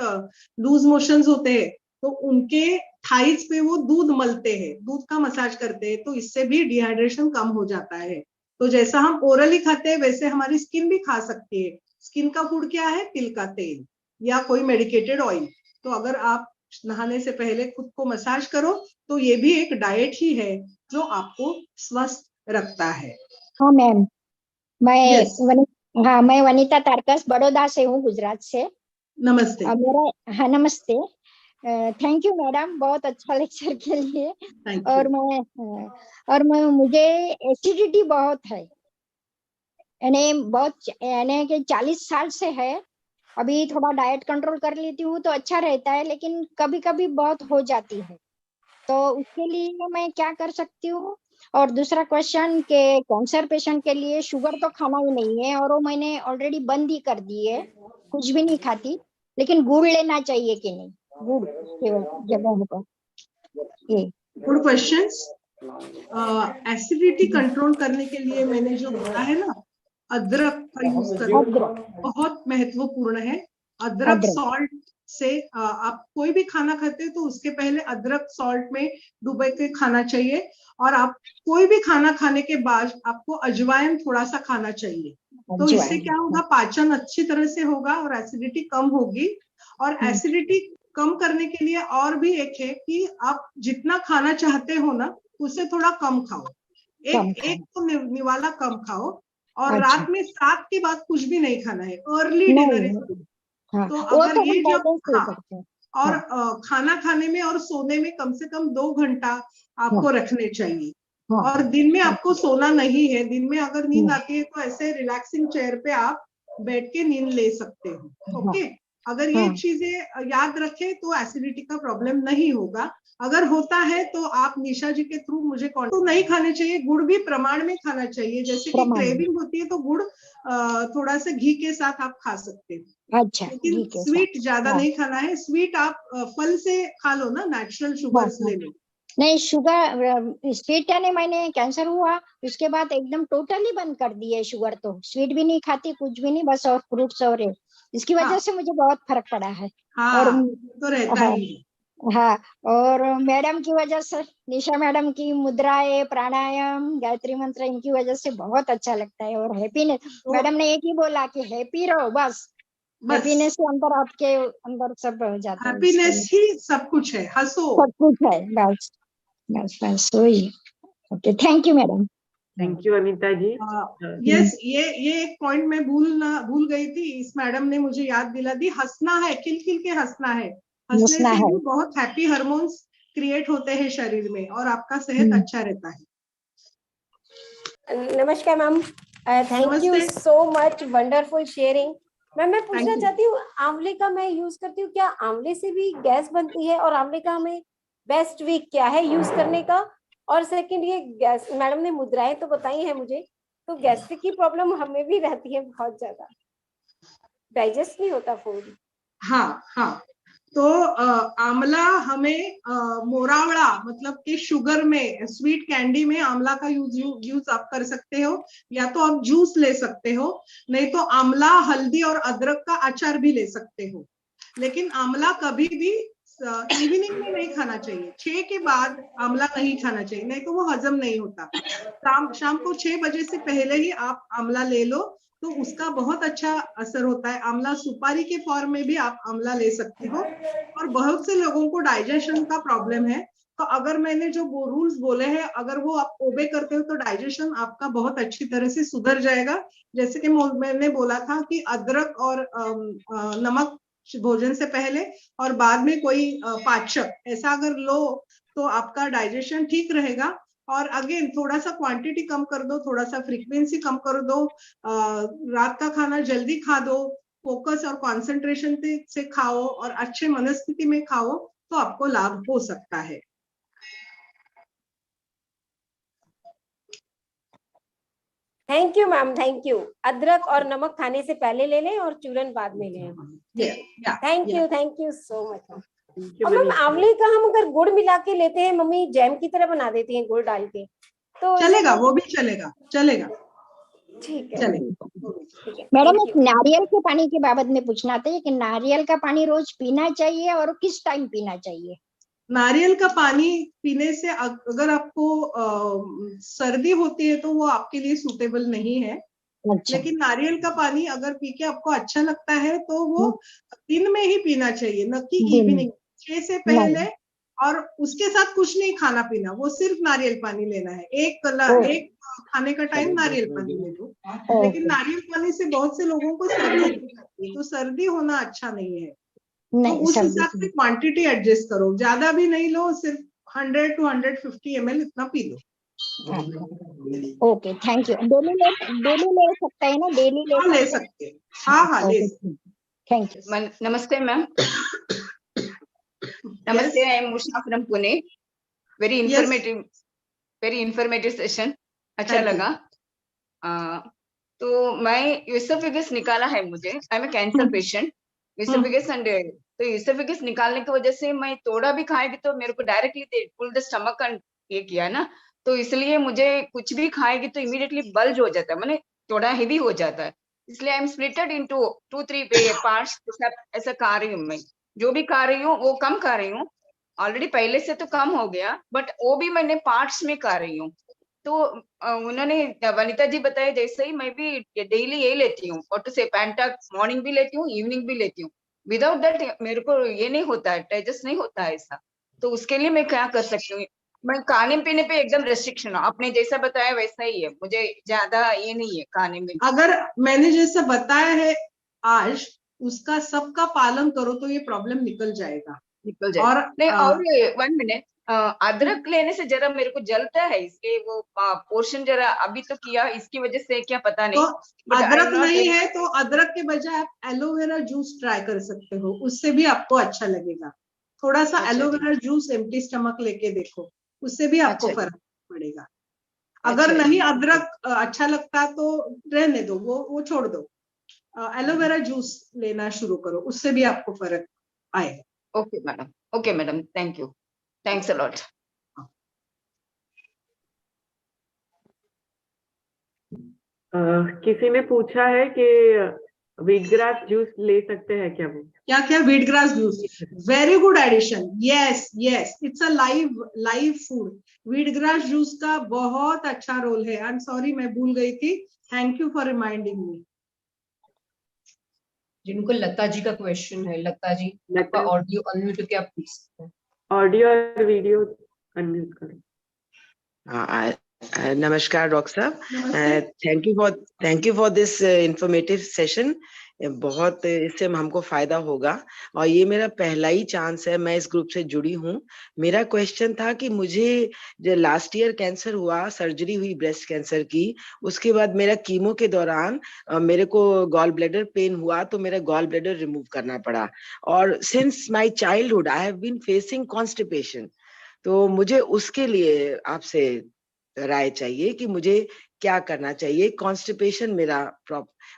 लूज मोशंस होते हैं, तो उनके थाइस पे वो दूध मलते हैं, दूध का मसाज करते हैं, तो इससे भी डिहाइड्रेशन कम हो जाता है। तो जैसा हम ओरली खाते हैं वैसे हमारी स्किन भी खा सकती है। स्किन का फूड क्या है, तिल का तेल या कोई मेडिकेटेड ऑयल। तो अगर आप नहाने से पहले खुद को मसाज करो तो ये भी एक डाइट ही है जो आपको स्वस्थ रखता है। हाँ मैम, Yes. मैं वनीता तारकस बड़ौदा से हूँ, गुजरात से। नमस्ते। हाँ नमस्ते। थैंक यू मैडम, बहुत अच्छा लेक्चर के लिए। Thank you. और मुझे एसिडिटी बहुत है, यानी कि 40 साल से है। अभी थोड़ा डाइट कंट्रोल कर लेती हूँ तो अच्छा रहता है, लेकिन कभी कभी बहुत हो जाती है, तो उसके लिए मैं क्या कर सकती हूँ? और दूसरा क्वेश्चन के कैंसर पेशेंट के लिए शुगर तो खाना ही नहीं है, और वो मैंने ऑलरेडी बंद ही कर दी है, कुछ भी नहीं खाती, लेकिन गुड़ लेना चाहिए कि नहीं, गुड़ के जगह पर? ये गुड क्वेश्चंस। एसिडिटी कंट्रोल करने के लिए मैंने जो बोला है ना, अदरक का यूज करना बहुत महत्वपूर्ण है। अदरक सॉल्ट से आप कोई भी खाना खाते हैं तो उसके पहले अदरक सॉल्ट में डुबो के खाना चाहिए, और आप कोई भी खाना खाने के बाद आपको अजवाइन थोड़ा सा खाना चाहिए। तो इससे क्या होगा, पाचन अच्छी तरह से होगा और एसिडिटी कम होगी। और एसिडिटी कम करने के लिए और भी एक है कि आप जितना खाना चाहते हो ना उससे थोड़ा कम खाओ, एक तो निवाला कम खाओ, और रात में 7 के बाद कुछ भी नहीं खाना है, अर्ली डिनर इज गुड। तो अगर ये जो और खाना खाने में और सोने में कम से कम 2 घंटा आपको रखने चाहिए। और दिन में आपको सोना नहीं है, दिन में अगर नींद आती है तो ऐसे रिलैक्सिंग चेयर पे आप बैठ के नींद ले सकते हो। ओके, अगर ये चीजें याद रखें तो एसिडिटी का प्रॉब्लम नहीं होगा। अगर होता है तो आप निशा जी के थ्रू मुझे तो नहीं खाने चाहिए, गुड़ भी प्रमाण में खाना चाहिए। जैसे कि क्रेविंग होती है तो गुड़ थोड़ा सा घी के साथ आप खा सकते हो। अच्छा, लेकिन स्वीट ज्यादा नहीं खाना है। स्वीट आप फल से खा लो ना, नेचुरल शुगर्स ले लो। नहीं, शुगर स्वीट यानी मैंने कैंसर हुआ उसके बाद एकदम टोटली बंद कर दी है शुगर, तो स्वीट भी नहीं खाती, कुछ भी नहीं, बस और फ्रूट्स और इसकी वजह से मुझे बहुत फर्क पड़ा है। और तो रहता ही। हाँ, और मैडम की वजह से, निशा मैडम की मुद्राएं, प्राणायाम, गायत्री मंत्र, इनकी वजह से बहुत अच्छा लगता है। और हैप्पीनेस, मैडम ने एक ही बोला कि हैप्पी रहो, बस हैप्पीनेस के अंदर आपके अंदर सब हो जाता है। हैप्पीनेस ही सब कुछ है, हंसो, सब कुछ है, बस बस बस वही। Okay, thank you madam. Thank you Anita ji. Yes, ये एक पॉइंट मैं भूल गई थी, इस मैडम ने मुझे याद दिला दी। हंसना है, खिलखिल के हंसना है। हंसने से भी बहुत हैप्पी हार्मोन्स क्रिएट होते हैं शरीर में और आपका सेहत अच्छा रहता है। नमस्कार ma'am, thank you so much, wonderful sharing. Ma'am मैं पूछना चाहती हूँ, आंवले का मैं यूज करती हूँ, क्या आंवले से भी गैस बनती है? और आंवले का हमें बेस्ट वीक क्या है यूज करने का? और सेकंड, ये गैस, मैडम ने मुद्राएं तो बताई है मुझे, तो गैस्ट्रिक की प्रॉब्लम हमें भी रहती है बहुत ज्यादा, डाइजेस्ट नहीं होता फूड। हाँ, तो आंवला हमें मोरावड़ा मतलब कि शुगर में, स्वीट कैंडी में आंवला का यूज आप कर सकते हो, या तो आप जूस ले सकते हो, नहीं तो आंवला, हल्दी और अदरक का अचार भी ले सकते हो। लेकिन आंवला कभी भी इवनिंग में नहीं खाना चाहिए, 6 के बाद आंवला नहीं खाना चाहिए, नहीं तो वो हजम नहीं होता। शाम को 6 बजे से पहले ही आप आंवला ले लो तो उसका बहुत अच्छा असर होता है। आंवला सुपारी के फॉर्म में भी आप आंवला ले सकते हो। और बहुत से लोगों को डाइजेशन का प्रॉब्लम है, तो अगर मैंने जो रूल्स बोले हैं अगर वो आप ओबे करते हो तो डाइजेशन आपका बहुत अच्छी तरह से सुधर जाएगा। जैसे कि मैंने बोला था कि अदरक और नमक भोजन से पहले और बाद में कोई पाचक ऐसा अगर लो तो आपका डाइजेशन ठीक रहेगा। और अगेन थोड़ा सा क्वांटिटी कम कर दो, थोड़ा सा फ्रीक्वेंसी कम कर दो, रात का खाना जल्दी खा दो, फोकस और कंसंट्रेशन से खाओ और अच्छे मनस्थिति में खाओ तो आपको लाभ हो सकता है। Thank you ma'am, thank you. अदरक और नमक खाने से पहले ले लें और चूरन बाद में लें। Thank you so much. और मैम आंवले का हम अगर गुड़ मिला के लेते हैं, मम्मी जैम की तरह बना देती हैं गुड़ डाल के, तो चलेगा, वो भी चलेगा, चलेगा, ठीक है। चलेगा। मैडम एक नारियल के पानी के बाबत में पूछना था कि नारियल का पानी रोज पीना चाहिए और किस टाइम पीना चाहिए? नारियल का पानी पीने से अगर आपको सर्दी होती है तो वो आपके लिए सूटेबल नहीं है। अच्छा। लेकिन नारियल का पानी अगर पी के आपको अच्छा लगता है तो वो दिन में ही पीना चाहिए, न कि इवनिंग 6 से पहले, और उसके साथ कुछ नहीं खाना पीना, वो सिर्फ नारियल पानी लेना है। एक खाने का टाइम नारियल पानी ले लो। लेकिन नारियल पानी से बहुत से लोगों को सर्दी हो जाती है, तो सर्दी होना अच्छा नहीं है। तो उस हिसाब से क्वांटिटी एडजस्ट करो, ज्यादा भी नहीं लो, सिर्फ 100 to 150 ml इतना P low. Okay, thank you. Daily ले सकते हैं ना? डेली ले सकते हैं। हाँ ले सकते हैं। Thank you. नमस्ते मैम। नमस्ते, I am Usha from Pune. Very informative session, अच्छा लगा। तो मैं यूसोफेगस निकाला है मुझे। I am a cancer patient. Oesophagus and तो यूसोफेगस निकालने की वजह से मैं थोड़ा भी खाएगी तो मेरे को directly pull the stomach and ये किया ना, तो इसलिए मुझे कुछ भी खाएगी तो इमीडिएटली बल्ज हो जाता है, मैंने थोड़ा हेवी हो जाता है। इसलिए I am splitted into 2-3 parts. ऐसा खा रही हूँ मैं, जो भी खा रही हूँ वो कम खा रही हूँ। ऑलरेडी पहले से तो कम हो गया, बट वो भी मैंने पार्ट्स में खा रही हूँ। तो उन्होंने वनिता जी बताया जैसे ही मैं भी डेली ये लेती हूँ, और टू से पैंटाक मॉर्निंग भी लेती हूँ, इवनिंग भी लेती हूँ। विदाउट दैट मेरे को ये नहीं होता है, डाइजेस्ट नहीं होता है ऐसा। तो उसके लिए मैं क्या कर सकती हूँ? मैं खाने पीने पे एकदम रेस्ट्रिक्शन हूँ, आपने जैसा बताया वैसा ही है, मुझे ज्यादा ये नहीं है खाने में। अगर मैंने जैसा बताया है आज, उसका सबका पालन करो तो ये प्रॉब्लम निकल जाएगा। और नहीं, और 1 मिनट, अदरक लेने से जरा मेरे को जलता है, इसके वो पोर्शन जरा अभी तो किया, इसकी वजह से क्या पता नहीं। तो अदरक नहीं है तो अदरक के बजाय आप एलोवेरा जूस ट्राई कर सकते हो, उससे भी आपको अच्छा लगेगा। थोड़ा सा एलोवेरा जूस एम्प्टी स्टमक लेके देखो, उससे भी आपको फर्क पड़ेगा। अगर नहीं अदरक अच्छा लगता तो रहने दो, वो छोड़ दो। एलोवेरा जूस लेना शुरू करो, उससे भी आपको फर्क आएगा। Okay madam, thank you, thanks a lot. किसी ने पूछा है कि व्हीट ग्रास जूस ले सकते हैं क्या? वो क्या wheat grass juice very good addition. Yes it's a live food. Wheat grass juice का बहुत अच्छा रोल है। आई एम सॉरी, मैं भूल गई थी, thank you for reminding me. जिनको लता जी का क्वेश्चन है, लता जी आपका ऑडियो अनम्यूट करके आप पूछ सकते हैं। ऑडियो और वीडियो अनम्यूट करें। नमस्कार डॉक्टर साहब, thank you for this informative session. बहुत इससे हमको फायदा होगा, और ये मेरा पहला ही चांस है, मैं इस ग्रुप से जुड़ी हूँ। मेरा क्वेश्चन था कि मुझे जो लास्ट ईयर कैंसर हुआ, सर्जरी हुई ब्रेस्ट कैंसर की, उसके बाद मेरा कीमो के दौरान मेरे को गॉल ब्लैडर पेन हुआ, तो मेरा गॉल ब्लैडर रिमूव करना पड़ा। और since my childhood I have been facing constipation. तो मुझे उसके लिए आपसे राय चाहिए कि मुझे क्या करना चाहिए। कॉन्स्टिपेशन मेरा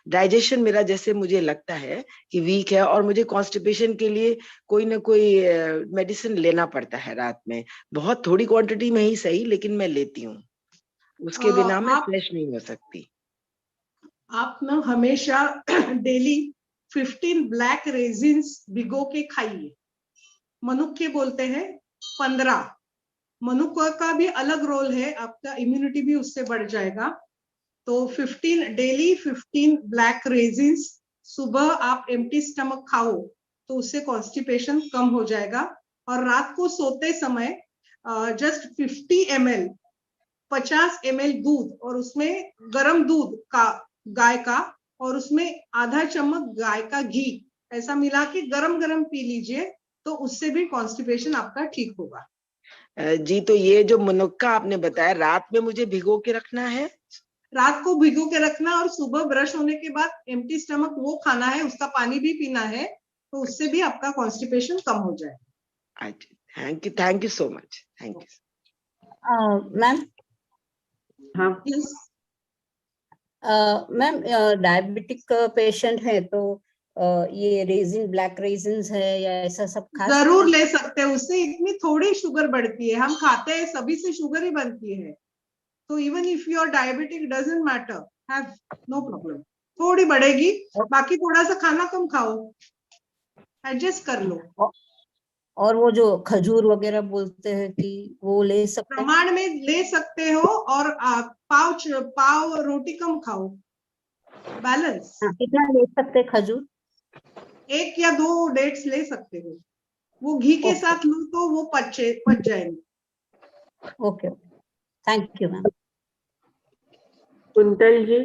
डाइजेशन मेरा जैसे मुझे लगता है कि वीक है, और मुझे कॉन्स्टिपेशन के लिए कोई ना कोई मेडिसिन लेना पड़ता है रात में, बहुत थोड़ी क्वांटिटी में ही सही, लेकिन मैं लेती हूँ, उसके बिना मैं फ्रेश नहीं हो सकती। आप ना हमेशा डेली 15 ब्लैक रेजिन्स भिगो के खाइए। मनुक्खे बोलते हैं 15। मनुक्खा का भी अलग रोल है, आपका इम्यूनिटी भी उससे बढ़ जाएगा। तो 15 ब्लैक रेजिन्स सुबह आप एम्प्टी स्टमक खाओ तो उससे कॉन्स्टिपेशन कम हो जाएगा। और रात को सोते समय जस्ट 50 ml 50 ml दूध, और उसमें गर्म दूध का गाय का, और उसमें आधा चम्मच गाय का घी, ऐसा मिला के गरम गरम पी लीजिए, तो उससे भी कॉन्स्टिपेशन आपका ठीक होगा। जी, तो ये जो मनुक्का आपने बताया रात में मुझे भिगो के रखना है? रात को भिगो के रखना, और सुबह ब्रश होने के बाद एम्प्टी स्टमक वो खाना है, उसका पानी भी पीना है, तो उससे भी आपका कॉन्स्टिपेशन कम हो जाएगा। Thank you so much, thank you. Ma'am, हाँ मैम, डायबिटिक पेशेंट है तो ये रेजिन, ब्लैक रेजिन्स है या ऐसा सब खा जरूर ले सकते हैं, उससे इतनी थोड़ी शुगर बढ़ती है, हम खाते हैं सभी से शुगर ही बनती है। तो even if you are diabetic doesn't matter, have no problem. थोड़ी बढ़ेगी, बाकी थोड़ा सा खाना कम खाओ, एडजस्ट कर लो। और वो जो खजूर वगैरह बोलते हैं कि वो ले सकते हैं? प्रमाण में ले सकते हो, और पाव रोटी कम खाओ, बैलेंस। कितना ले सकते हैं खजूर? 1 या 2 डेट्स ले सकते हो, वो घी के साथ लो तो वो पच जाएंगे। Okay, thank you ma'am. Kuntal ji,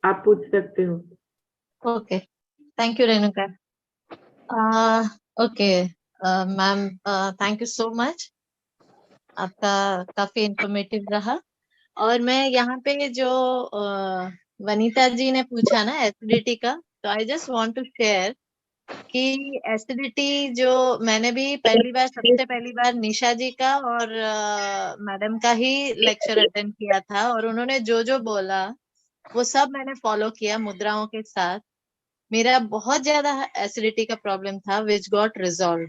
आप पूछ सकते हो। Okay, thank you Renuka. Okay ma'am, thank you so much, आपका काफी इंफॉर्मेटिव रहा। और मैं यहाँ पे जो वनीता जी ने पूछा ना एसिडिटी का, तो I just want to share कि एसिडिटी जो मैंने भी सबसे पहली बार निशा जी का और मैडम का ही लेक्चर अटेंड किया था, और उन्होंने जो जो बोला वो सब मैंने फॉलो किया मुद्राओं के साथ। मेरा बहुत ज्यादा एसिडिटी का प्रॉब्लम था विच गॉट रिजॉल्व।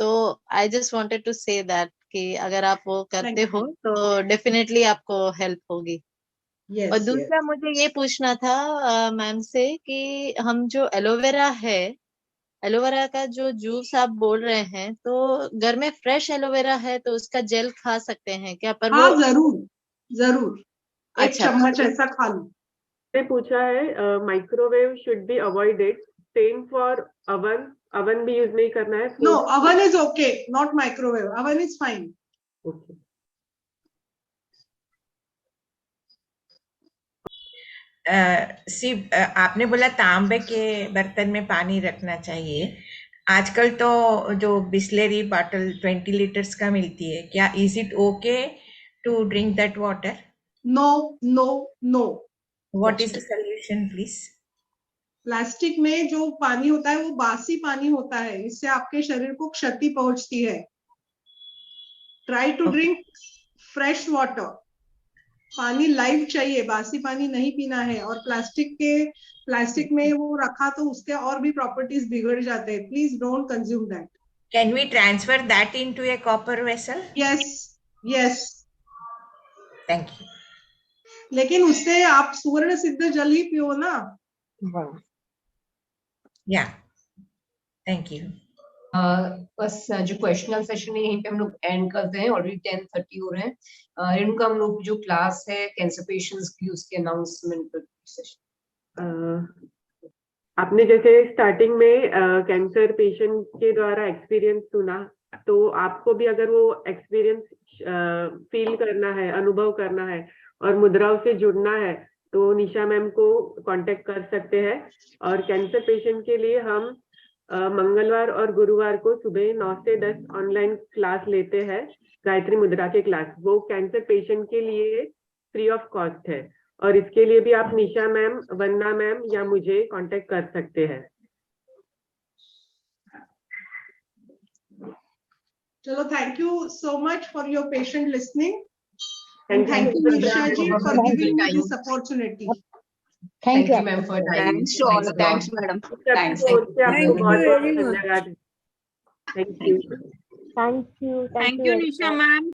तो I just wanted to say that कि अगर आप वो करते हो तो डेफिनेटली आपको हेल्प होगी। और दूसरा मुझे ये पूछना था मैम से कि हम जो एलोवेरा है, एलोवेरा का जो जूस आप बोल रहे हैं, तो घर में फ्रेश एलोवेरा है तो उसका जेल खा सकते हैं क्या? पर हाँ, वो जरूर 1 चम्मच ऐसा खा लो। पूछा है microwave should be avoided, same for oven भी यूज नहीं करना है? No, oven is okay, not microwave, oven is fine. Okay. आपने बोला तांबे के बर्तन में पानी रखना चाहिए। आजकल तो जो बिस्लेरी बॉटल 20 लीटर्स का मिलती है, क्या is it okay to drink that water? No. What is the solution please? Plastic में जो पानी होता है वो बासी पानी होता है, इससे आपके शरीर को क्षति पहुंचती है। Try to drink fresh water. पानी लाइव चाहिए, बासी पानी नहीं पीना है। और प्लास्टिक में वो रखा तो उसके और भी प्रॉपर्टीज बिगड़ जाते हैं। Please don't consume that. Can we transfer that into a copper vessel? Yes. Thank you. लेकिन उससे आप सुवर्ण सिद्ध जल ही पियो ना। या, थैंक यू। बस जो क्वेश्चनल सेशन है यहीं पे हम लोग एंड करते हैं। ऑलरेडी 10:30 हो रहे हैं। रेणुका, हम लोग जो क्लास है कैंसर पेशेंट्स की, उसके अनाउंसमेंट सेशन। आपने जैसे स्टार्टिंग में कैंसर पेशेंट के द्वारा एक्सपीरियंस सुना, तो आपको भी अगर वो एक्सपीरियंस फील करना है, अनुभव करना है और मुद्राओं से जुड़ना है, तो निशा मैम को कांटेक्ट कर सकते हैं। और कैंसर पेशेंट के लिए हम मंगलवार और गुरुवार को सुबह 9 से 10 ऑनलाइन क्लास लेते हैं, गायत्री मुद्रा के क्लास। वो कैंसर पेशेंट के लिए फ्री ऑफ कॉस्ट है, और इसके लिए भी आप निशा मैम, वन्ना मैम या मुझे कांटेक्ट कर सकते हैं। चलो, thank you so much for your patient listening, and thank you Nisha ji for giving me this opportunity. Thank you ma'am for time. Thanks to all. Thanks madam. Thanks. धन्यवाद। Thank you Nisha ma'am.